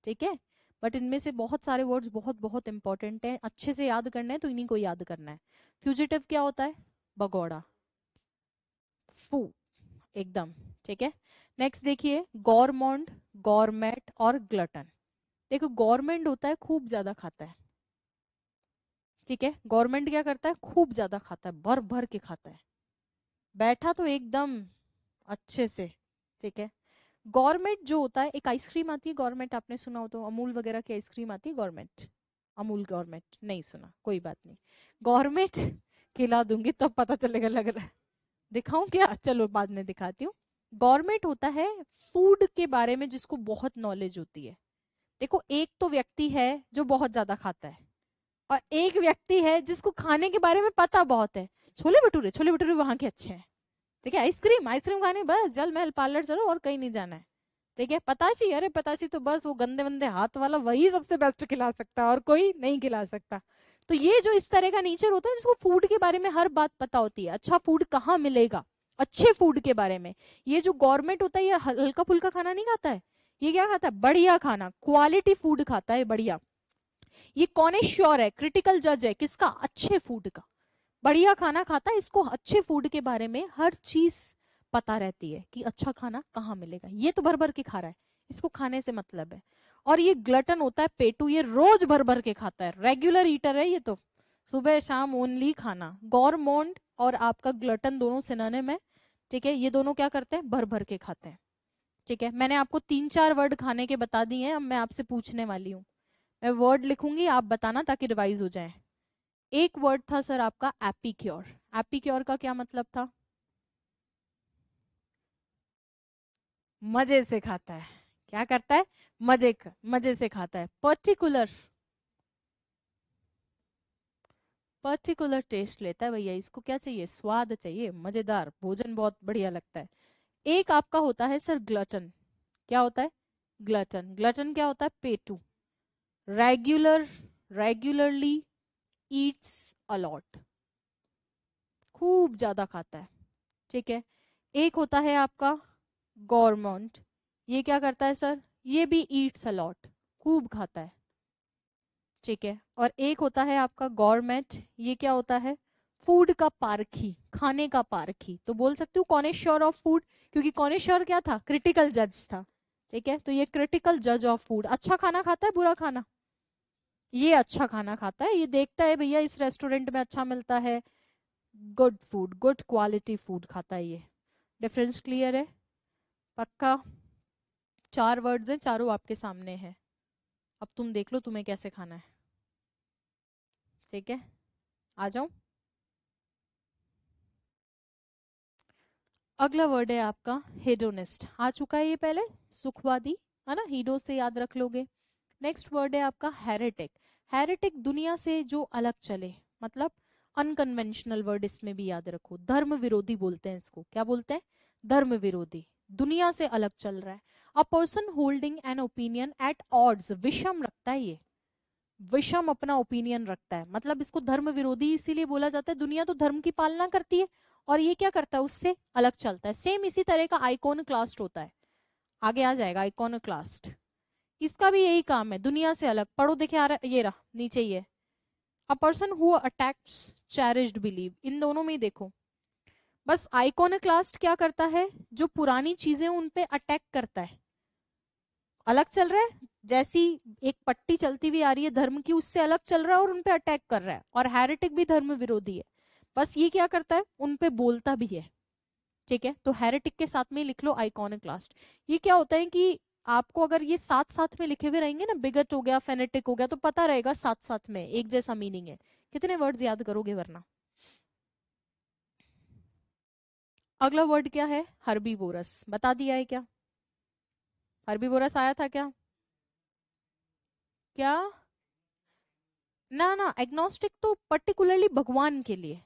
Speaker 1: ठीक है। बट इनमें से बहुत सारे वर्ड्स बहुत बहुत इंपॉर्टेंट हैं, अच्छे से याद करना है तो इन्हीं को याद करना है। फ्यूजिटिव क्या होता है, भगौड़ा, फू, एकदम, ठीक है। नेक्स्ट देखिए गॉरमॉन्ड, गॉरमेट और ग्लटन। देखो गवर्नमेंट होता है खूब ज्यादा खाता है, ठीक है, गवर्नमेंट क्या करता है, खूब ज्यादा खाता है, भर भर के खाता है, बैठा तो एकदम अच्छे से, ठीक है। गवर्नमेंट जो होता है, एक आइसक्रीम आती है गवर्नमेंट, आपने सुना हो तो, अमूल वगैरह की आइसक्रीम आती है गवर्नमेंट, अमूल गवर्नमेंट नहीं सुना, कोई बात नहीं, गवर्नमेंट खिला दूंगी तब पता चलेगा, लग रहा है दिखाऊं क्या, चलो बाद में दिखाती हूँ। गवर्नमेंट होता है फूड के बारे में जिसको बहुत नॉलेज होती है। देखो एक तो व्यक्ति है जो बहुत ज्यादा खाता है, और एक व्यक्ति है जिसको खाने के बारे में पता बहुत है, छोले भटूरे, छोले भटूरे वहां के अच्छे हैं, ठीक है, आइसक्रीम, आइसक्रीम खाने बस जल महल पार्लर चलो और कहीं नहीं जाना है, ठीक है। पताशी, अरे पताशी तो बस वो गंदे वंदे हाथ वाला वही सबसे बेस्ट खिला सकता है और कोई नहीं खिला सकता। तो ये जो इस तरह का नेचर होता है जिसको फूड के बारे में हर बात पता होती है, अच्छा फूड कहाँ मिलेगा, अच्छे फूड के बारे में। ये जो गवर्नमेंट होता है ये हल्का फुल्का खाना नहीं खाता है, ये क्या खाता है, बढ़िया खाना, क्वालिटी फूड खाता है, बढ़िया। ये कौन है, श्योर है, क्रिटिकल जज है किसका, अच्छे फूड का, बढ़िया खाना खाता है, इसको अच्छे फूड के बारे में हर चीज पता रहती है कि अच्छा खाना कहाँ मिलेगा, ये तो भर भर के खा रहा है, इसको खाने से मतलब है। और ये ग्लटन होता है पेटू, ये रोज भर भर के खाता है, रेगुलर ईटर है ये तो, सुबह शाम ओनली खाना। गॉरमोंड और आपका ग्लटन दोनों सिनोनिम है, ठीक है, ये दोनों क्या करते हैं, भर भर के खाते हैं, ठीक है। मैंने आपको 3-4 वर्ड खाने के बता दिए हैं, अब मैं आपसे पूछने वाली हूँ, मैं वर्ड लिखूंगी आप बताना ताकि रिवाइज हो जाए। एक वर्ड था सर आपका एपिक्योर, एपिक्योर का क्या मतलब था, मजे से खाता है, क्या करता है, मजे से खाता है। पर्टिकुलर, पर्टिकुलर टेस्ट लेता है भैया, इसको क्या चाहिए, स्वाद चाहिए, मजेदार भोजन बहुत बढ़िया लगता है। एक आपका होता है सर ग्लटन। क्या होता है? ग्लटन। ग्लटन क्या होता है? पेटू। रेगुलरली ईट्स अलॉट, खूब ज्यादा खाता है। ठीक है। एक होता है आपका गवर्नमेंट, ये क्या करता है सर? ये भी ईट्स अलॉट, खूब खाता है। ठीक है। और एक होता है आपका गवर्नमेंट, ये क्या होता है? फूड का पारखी, खाने का पारखी। तो बोल सकते हो कॉनेश्योर ऑफ फूड, क्योंकि कॉनेश्योर क्या था? क्रिटिकल जज था। ठीक है, तो ये क्रिटिकल जज ऑफ फूड। अच्छा खाना खाता है, बुरा खाना? ये अच्छा खाना खाता है, ये देखता है भैया इस रेस्टोरेंट में अच्छा मिलता है, good food, good quality food खाता है ये। डिफरेंस क्लियर है? पक्का? 4 वर्ड्स हैं, चारों आपके सामने हैं। अब तुम देख लो तुम्हें कैसे खाना है। ठीक है, आ जाओ। अगला वर्ड है आपका हेडोनिस्ट। आ चुका है ये पहले, सुखवादी, है ना? हीडो से याद रख लोगे। नेक्स्ट वर्ड है आपका हेरेटिक। हेरेटिक दुनिया से जो अलग चले, मतलब अनकन्वेंशनल वर्ड इसमें भी याद रखो। धर्म विरोधी बोलते हैं इसको। क्या बोलते हैं? धर्म विरोधी, दुनिया से अलग चल रहा है। A person holding an opinion at odds, विषम रखता है ये, विषम अपना ओपिनियन रखता है, मतलब इसको धर्म विरोधी इसीलिए बोला जाता है। दुनिया तो धर्म की पालना करती है और ये क्या करता है? उससे अलग चलता है। सेम इसी तरह का आइकोनक्लास्ट होता है, आगे आ जाएगा आइकोनक्लास्ट। इसका भी यही काम है, दुनिया से अलग। पढ़ो, देखे आ रहा है, ये रहा नीचे ही है। A person who attacks cherished belief, इन दोनों में ही देखो। बस आइकोनक्लास्ट क्या करता है? जो पुरानी चीजें उन पे अटैक करता है, अलग चल रहा है, जैसी एक पट्टी चलती हुई आ रही है धर्म की, उससे अलग चल रहा है और उनपे अटैक कर रहा है। और हेरेटिक भी धर्म विरोधी है, बस ये क्या करता है? उनपे बोलता भी है। ठीक है, तो हेरेटिक के साथ में लिख लो आइकॉनिक्लास्ट। ये क्या होता है कि आपको अगर ये साथ साथ में लिखे हुए रहेंगे ना, बिगट हो गया, फेनेटिक हो गया, तो पता रहेगा साथ साथ में एक जैसा मीनिंग है। कितने वर्ड्स याद करोगे वरना? अगला वर्ड क्या है? हर्बीवोरस। बता दिया है क्या? हर्बीवोरस आया था क्या? क्या? ना ना, एग्नोस्टिक तो पर्टिकुलरली भगवान के लिए,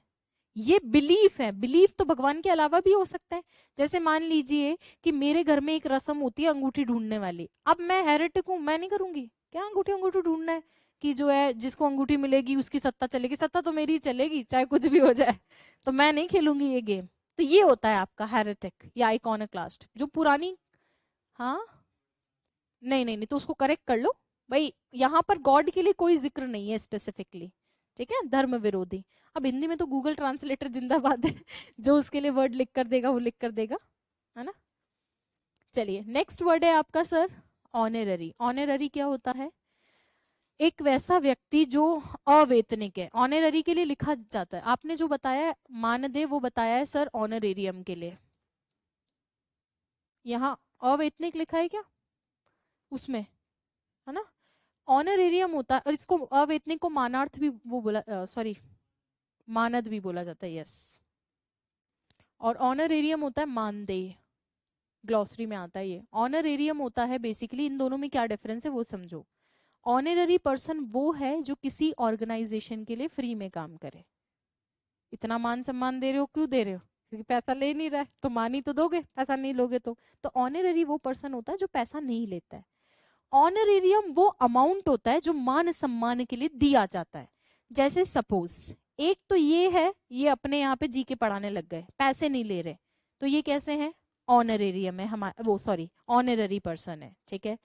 Speaker 1: ये बिलीफ है। बिलीफ तो भगवान के अलावा भी हो सकता है। जैसे मान लीजिए कि मेरे घर में एक रस्म होती है अंगूठी ढूंढने वाली, अब मैं हेरेटिक हूं, मैं नहीं करूंगी क्या अंगूठी अंगूठी ढूंढना है, कि जो है जिसको अंगूठी मिलेगी उसकी सत्ता चलेगी। सत्ता तो मेरी ही चलेगी चाहे कुछ भी हो जाए, तो मैं नहीं खेलूंगी ये गेम। तो ये होता है आपका हेरेटिक या आइकॉनिक्लास्ट, जो पुरानी। हाँ, नहीं नहीं नहीं, तो उसको करेक्ट कर लो भाई। यहाँ पर गॉड के लिए कोई जिक्र नहीं है स्पेसिफिकली। ठीक है, धर्म विरोधी। अब हिंदी में तो गूगल ट्रांसलेटर जिंदाबाद है, जो उसके लिए वर्ड लिख कर देगा वो लिख कर देगा, है ना? चलिए, नेक्स्ट वर्ड है आपका सर ऑनररी। ऑनररी क्या होता है? एक वैसा व्यक्ति जो अवेतनिक है, ऑनररी के लिए लिखा जाता है। आपने जो बताया है, मानदेय, वो बताया है सर ऑनरेरियम के लिए। यहाँ अवेतनिक लिखा है क्या उसमें? है ना? ऑनरेरियम होता है, और इसको अवेतनिक को मानार्थ भी वो बोला, सॉरी, मानद भी बोला जाता है, यस। और ऑनरेरियम होता है मानदेय, ग्लॉसरी में आता है ये। ऑनरेरियम होता है बेसिकली, इन दोनों में क्या डिफरेंस है वो समझो। ऑनररी पर्सन वो है जो किसी ऑर्गेनाइजेशन के लिए फ्री में काम करे। इतना मान सम्मान दे रहे हो, क्यों दे रहे हो? क्योंकि पैसा ले नहीं रहा है, तो मान ही तो दोगे, पैसा नहीं लोगे तो ऑनररी वो पर्सन होता है जो पैसा नहीं लेता है। ऑनरेरियम वो अमाउंट होता है जो मान सम्मान के लिए दिया जाता है। जैसे सपोज, एक तो ये है, ये अपने यहाँ पे जी के पढ़ाने लग गए, पैसे नहीं ले रहे, तो ये कैसे है? ऑनरेरियम है हमारा, वो सॉरी ऑनररी पर्सन है। ठीक है।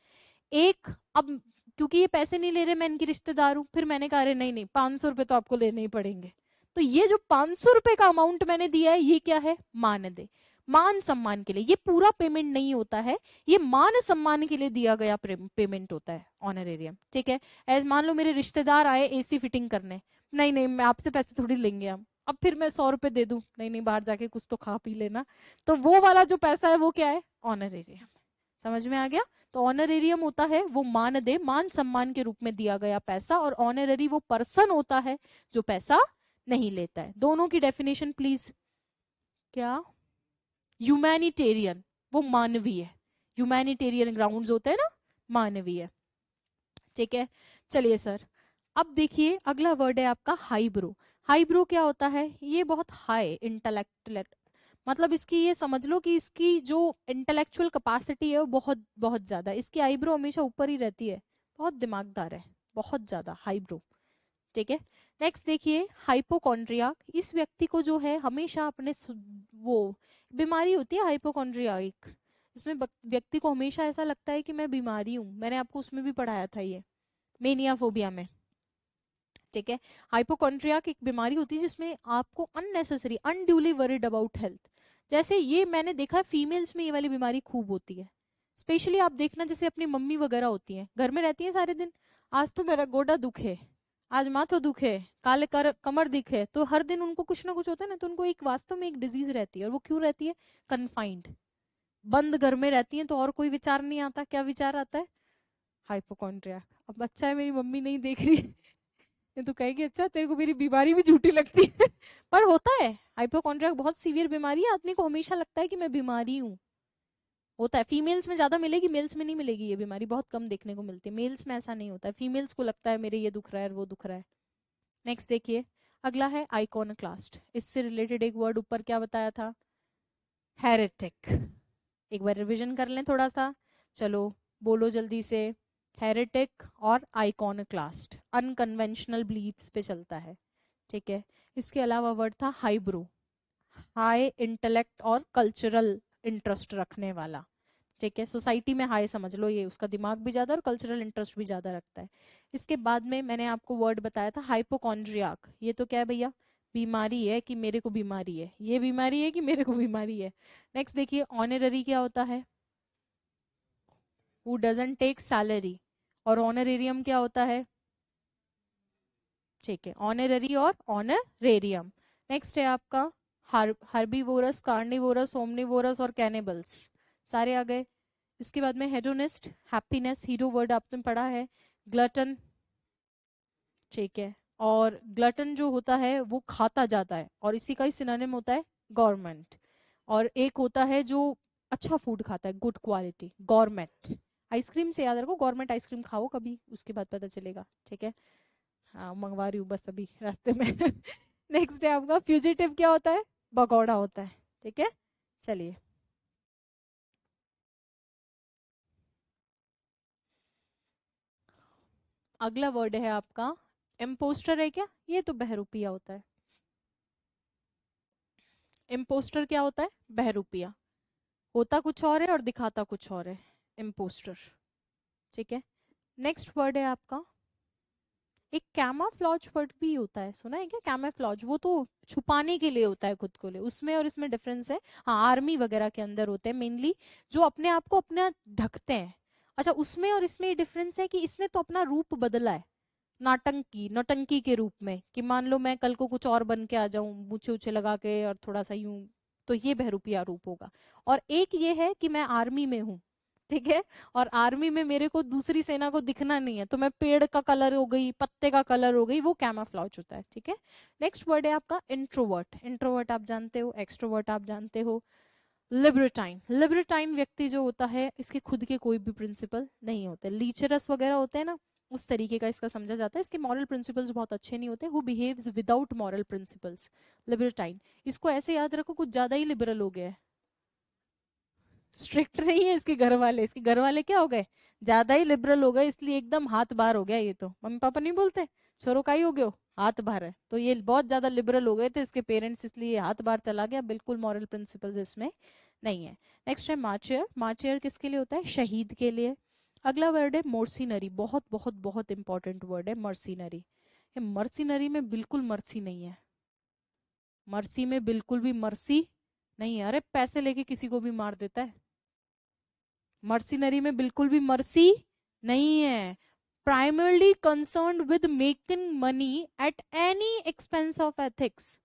Speaker 1: एक, अब क्योंकि ये पैसे नहीं ले रहे, मैं इनकी रिश्तेदार हूं, फिर मैंने कहा अरे नहीं नहीं, 500 रुपए तो आपको लेने ही पड़ेंगे, तो ये जो 500 रुपए का अमाउंट मैंने दिया है, ये क्या है? मानदेय, मान सम्मान के लिए। ये पूरा पेमेंट नहीं होता है, ये मान सम्मान के लिए दिया गया पेमेंट होता है ऑनरेरियम। ठीक है। एज मान लो मेरे रिश्तेदार आए एसी फिटिंग करने, नहीं नहीं मैं आपसे पैसे थोड़ी लेंगे हम, अब फिर मैं 100 रुपए दे दूं, नहीं नहीं बाहर जाके कुछ तो खा पी लेना, तो वो वाला जो पैसा है वो क्या है? ऑनरेरियम। समझ में आ गया? तो ऑनरेरियम होता है वो मानदेय, मान सम्मान के रूप में दिया गया पैसा, और ऑनररी वो पर्सन होता है जो पैसा नहीं लेता है। दोनों की डेफिनेशन प्लीज। क्या? ह्यूमैनिटेरियन, वो मानवीय। ह्यूमैनिटेरियन ग्राउंड्स होते हैं ना, मानवीय। ठीक है। चलिए सर, अब देखिए अगला वर्ड है आपका हाईब्रो। हाईब्रो क्या होता है? ये बहुत हाई इंटेलेक्ट, मतलब इसकी ये समझ लो कि इसकी जो इंटेलेक्चुअल कैपेसिटी है वो बहुत बहुत ज्यादा है। इसकी आईब्रो हमेशा ऊपर ही रहती है, बहुत दिमागदार है, बहुत ज्यादा हाईब्रो। ठीक है। नेक्स्ट देखिए हाइपोकॉन्ड्रिया। इस व्यक्ति को जो है हमेशा अपने वो बीमारी होती है हाइपोकॉन्ड्रिया एक, इसमें व्यक्ति को हमेशा ऐसा लगता है कि मैं बीमारी हूं। मैंने आपको उसमें भी पढ़ाया था ये, मेनिया फोबिया में। ठीक है। हाइपोकॉन्ड्रिया की एक बीमारी होती है जिसमें आपको unnecessary unduly worried about health. जैसे ये मैंने देखा है फीमेल्स में ये वाली बीमारी खूब होती है। स्पेशली आप देखना जैसे अपनी मम्मी वगैरह होती हैं, घर में रहती हैं सारे दिन, आज तो मेरा गोडा दुखे, आज माथो दुखे, काले कमर दिखे, तो हर दिन उनको कुछ ना कुछ होता है ना, तो उनको एक वास्तव में एक डिजीज रहती है। और वो क्यों रहती है? कन्फाइंड, बंद घर में रहती हैं, तो और कोई विचार नहीं आता। क्या विचार आता है? हाइपोकॉन्ड्रिया। अब अच्छा है मेरी मम्मी नहीं देख रही है ये तो कहेगी अच्छा तेरे को मेरी बीमारी भी झूठी लगती है पर होता है हाइपोकॉन्ड्रिया बहुत सीवियर बीमारी है। आदमी को हमेशा लगता है कि मैं बीमारी हूँ। होता है, फीमेल्स में ज्यादा मिलेगी, मेल्स में नहीं मिलेगी। ये बीमारी बहुत कम देखने को मिलती है, मेल्स में ऐसा नहीं होता है। फीमेल्स को लगता है मेरे ये दुख रहा है वो दुख रहा है। नेक्स्ट देखिए, अगला है आइकोनोक्लास्ट। इससे रिलेटेड एक वर्ड ऊपर क्या बताया था? हेरेटिक। एक बार रिवीजन कर लें थोड़ा सा, चलो बोलो जल्दी से। हेरेटिक और आइकोनोक्लास्ट अनकन्वेंशनल बिलीफ्स पे चलता है। ठीक है। इसके अलावा वर्ड था हाईब्रो, हाई इंटेलेक्ट और कल्चरल इंटरेस्ट रखने वाला। ठीक है, सोसाइटी में हाई समझ लो, ये उसका दिमाग भी ज्यादा और कल्चरल इंटरेस्ट भी ज्यादा रखता है। इसके बाद में मैंने आपको वर्ड बताया था हाइपोकॉन्ड्रियाक। ये तो क्या है भैया? बीमारी है कि मेरे को बीमारी है, ये बीमारी है कि मेरे को बीमारी है। नेक्स्ट देखिए ऑनररी क्या होता है? Who doesn't take salary. और ऑनरेरियम क्या होता है? ठीक है, ऑनररी और ऑनरेरियम। नेक्स्ट है आपका हर्बीवोरस, कार्निवोरस, ओमनिवोरस और कैनिबल्स, सारे आ गए। इसके बाद में हेडोनिस्ट, हैप्पीनेस, हीरो वर्ड आपने पढ़ा है। ग्लटन, ठीक है, और ग्लटन जो होता है वो खाता जाता है, और इसी का ही सिनोनिम होता है गवर्नमेंट। और एक होता है जो अच्छा फूड खाता है, गुड क्वालिटी, गवर्नमेंट। आइसक्रीम से याद रखो, गवर्नमेंट आइसक्रीम खाओ कभी, उसके बाद पता चलेगा। ठीक है, हाँ मंगवा रही हूँ बस अभी रास्ते में नेक्स्ट है आपका फ्यूजिटिव, क्या होता है? भगौड़ा होता है। ठीक है, चलिए। अगला वर्ड है आपका इम्पोस्टर। है क्या? ये तो बहरूपिया होता है। इम्पोस्टर क्या होता है? बहरूपिया, होता कुछ और है और दिखाता कुछ और है, इम्पोस्टर। ठीक है। नेक्स्ट वर्ड है आपका एक कैमाफ्लॉज वर्ड भी होता है, सुना है क्या? कैमाफ्लॉज, वो तो छुपाने के लिए होता है खुद को लिए, उसमें और इसमें डिफरेंस है। हाँ, आर्मी वगैरह के अंदर होते हैं मेनली, जो अपने आप को अपना ढकते हैं। अच्छा, उसमें और इसमें ये डिफरेंस है कि इसने तो अपना रूप बदला है, नाटंकी नौटंकी के रूप में, कि मान लो मैं कल को कुछ और बन के आ जाऊं, मूछे उछे लगा के और थोड़ा सा यूं, तो ये बहरूपिया रूप होगा। और एक ये है कि मैं आर्मी में हूँ, ठीक है, और आर्मी में मेरे को दूसरी सेना को दिखना नहीं है, तो मैं पेड़ का कलर हो गई, पत्ते का कलर हो गई, वो कैमाफ्लॉज होता है। ठीक है। नेक्स्ट वर्ड है आपका इंट्रोवर्ट। इंट्रोवर्ट आप जानते हो, एक्सट्रोवर्ट आप जानते हो। लिबर्टाइन, लिबर्टाइन व्यक्ति जो होता है इसके खुद के कोई भी प्रिंसिपल नहीं होते, लीचरस वगैरह होते हैं ना, उस तरीके का इसका समझा जाता है। इसके मॉरल प्रिंसिपल्स बहुत अच्छे नहीं होते, who behaves without moral principles, libertine. इसको ऐसे याद रखो, कुछ ज्यादा ही लिबरल हो गया है। स्ट्रिक्ट नहीं है इसके घर वाले, इसके घर वाले क्या हो गए? ज्यादा ही लिबरल हो गए, इसलिए एकदम हाथ बाहर हो गया। ये तो मम्मी पापा नहीं बोलते छोरो का ही हो गयो, हाथ बाहर है, तो ये बहुत ज्यादा लिबरल हो गए थे इसके पेरेंट्स, इसलिए हाथ बाहर चला गया, बिल्कुल मॉरल प्रिंसिपल्स इसमें नहीं है। नेक्स्ट है मार्चियर। मार्चियर किसके लिए होता है? शहीद के लिए। अगला वर्ड है मोर्सिनरी। बहुत बहुत बहुत इंपॉर्टेंट वर्ड है मर्सिनरी। ये मर्सिनरी में बिल्कुल मर्सी नहीं है, मर्सी में बिल्कुल भी मर्सी नहीं है। अरे पैसे लेके किसी को भी मार देता है, मर्सिनरी में बिल्कुल भी मर्सी नहीं है। Primarily concerned with making money at any expense of ethics,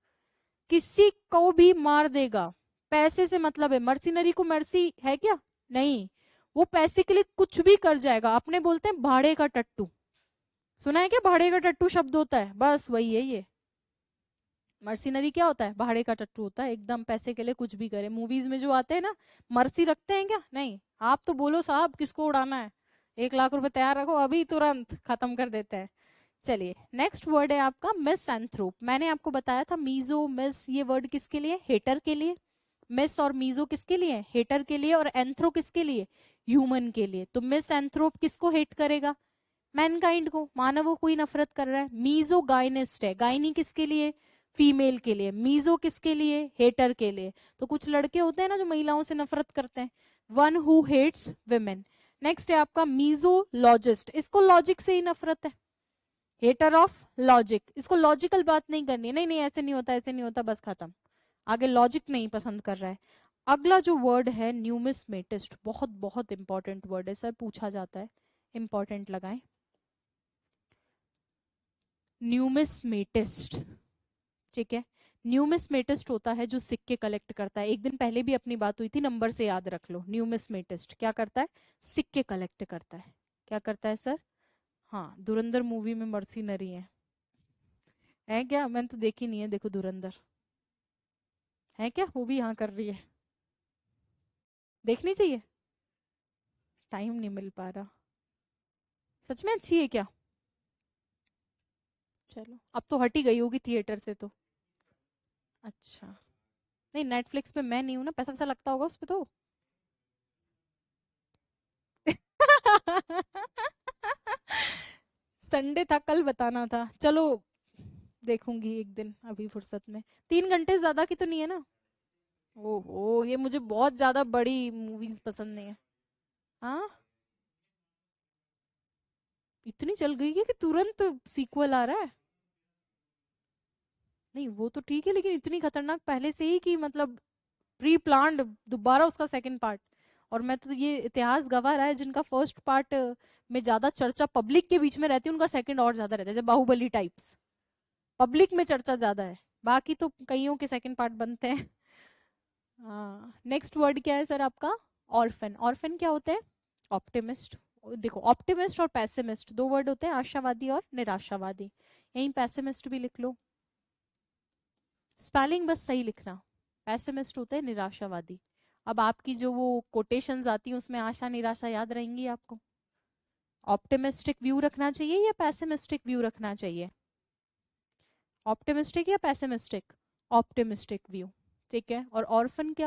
Speaker 1: किसी को भी मार देगा, पैसे से मतलब है। मर्सिनरी को मर्सी है क्या? नहीं, वो पैसे के लिए कुछ भी कर जाएगा। अपने बोलते हैं भाड़े का टट्टू, सुना है क्या? भाड़े का टट्टू शब्द होता है, बस वही है ये। मर्सिनरी क्या होता है? भाड़े का टट्टू होता है, एकदम पैसे के लिए कुछ भी करे। मूवीज में जो आते हैं ना, मर्सी रखते हैं क्या? नहीं। आप तो बोलो साहब किसको उड़ाना है, 1 लाख रुपए तैयार रखो, अभी तुरंत खत्म कर देते हैं। चलिए, नेक्स्ट वर्ड है आपका मिसएंथ्रोप। मैंने आपको बताया था मीजो मिस, ये वर्ड किसके लिए? हेटर के लिए। मिस और मीजो किसके लिए? हेटर के लिए। और एंथ्रो किसके लिए? ह्यूमन के लिए। तो मिस एंथ्रोप किसको हेट करेगा? मैनकाइंड को, मानवों को ही नफरत कर रहा है। मीजो गायनिस्ट है, गायनी किसके लिए? फीमेल के लिए। मीजो किसके लिए? हेटर के लिए। तो कुछ लड़के होते हैं ना जो महिलाओं से नफरत करते हैं, one who hates women. Next है आपका मीजोलॉजिस्ट, इसको लॉजिक से ही नफरत है। हेटर ऑफ लॉजिक, इसको लॉजिकल बात नहीं करनी है, नहीं नहीं ऐसे नहीं होता, ऐसे नहीं होता, बस खत्म। आगे लॉजिक नहीं पसंद कर रहा है। अगला जो वर्ड है न्यूमिस्मेटिस्ट, बहुत बहुत इंपॉर्टेंट वर्ड है सर, पूछा जाता है, इंपॉर्टेंट लगाएं। न्यूमिस्मेटिस्ट, ठीक है। न्यूमिस्मेटिस्ट होता है जो सिक्के कलेक्ट करता है। एक दिन पहले भी अपनी बात हुई थी, नंबर से याद रख लो। न्यूमिस्मेटिस्ट क्या करता है? सिक्के कलेक्ट करता है। क्या करता है सर? हाँ, धुरंधर मूवी में मर्सिनरी है क्या? मैंने तो देखी नहीं है, देखो धुरंधर है क्या, वो भी यहाँ कर रही है। देखनी चाहिए, टाइम नहीं मिल पा रहा। सच में अच्छी है क्या? चलो, अब तो हट ही गई होगी थिएटर से तो। अच्छा, नहीं नेटफ्लिक्स पे मैं नहीं हूं ना, पैसा वैसा लगता होगा उस पे तो। संडे था, कल बताना था। चलो देखूंगी एक दिन अभी फुर्सत में। 3 घंटे ज्यादा की तो नहीं है ना? ओहो, ये मुझे बहुत ज्यादा बड़ी मूवीज पसंद नहीं है। हाँ, इतनी चल गई है कि तुरंत सीक्वल आ रहा है? नहीं वो तो ठीक है, लेकिन इतनी खतरनाक पहले से ही कि मतलब प्री प्लान्ड दोबारा उसका सेकंड पार्ट। और मैं तो ये इतिहास गवाह रहा है, जिनका फर्स्ट पार्ट में ज्यादा चर्चा पब्लिक के बीच में रहती है, उनका सेकंड और ज्यादा रहता है, जैसे बाहुबली टाइप्स। पब्लिक में चर्चा ज्यादा है, बाकी तो कईयों के सेकंड पार्ट बनते हैं। हाँ, नेक्स्ट वर्ड क्या है सर आपका? ऑर्फन। ऑर्फन क्या होते हैं? ऑप्टिमिस्ट। देखो, ऑप्टिमिस्ट और पैसिमिस्ट दो वर्ड होते हैं, आशावादी और निराशावादी। यहीं पैसिमिस्ट भी लिख लो, स्पेलिंग बस सही लिखना। पैसिमिस्ट होते हैं निराशावादी। अब आपकी जो वो कोटेशंस आती हैं उसमें आशा निराशा याद रहेंगी आपको। ऑप्टिमिस्टिक व्यू रखना चाहिए या पैसिमिस्टिक व्यू रखना चाहिए? ऑप्टिमिस्टिक या पैसिमिस्टिक? ऑप्टिमिस्टिक व्यू, ठीक है। और ऑर्फन क्या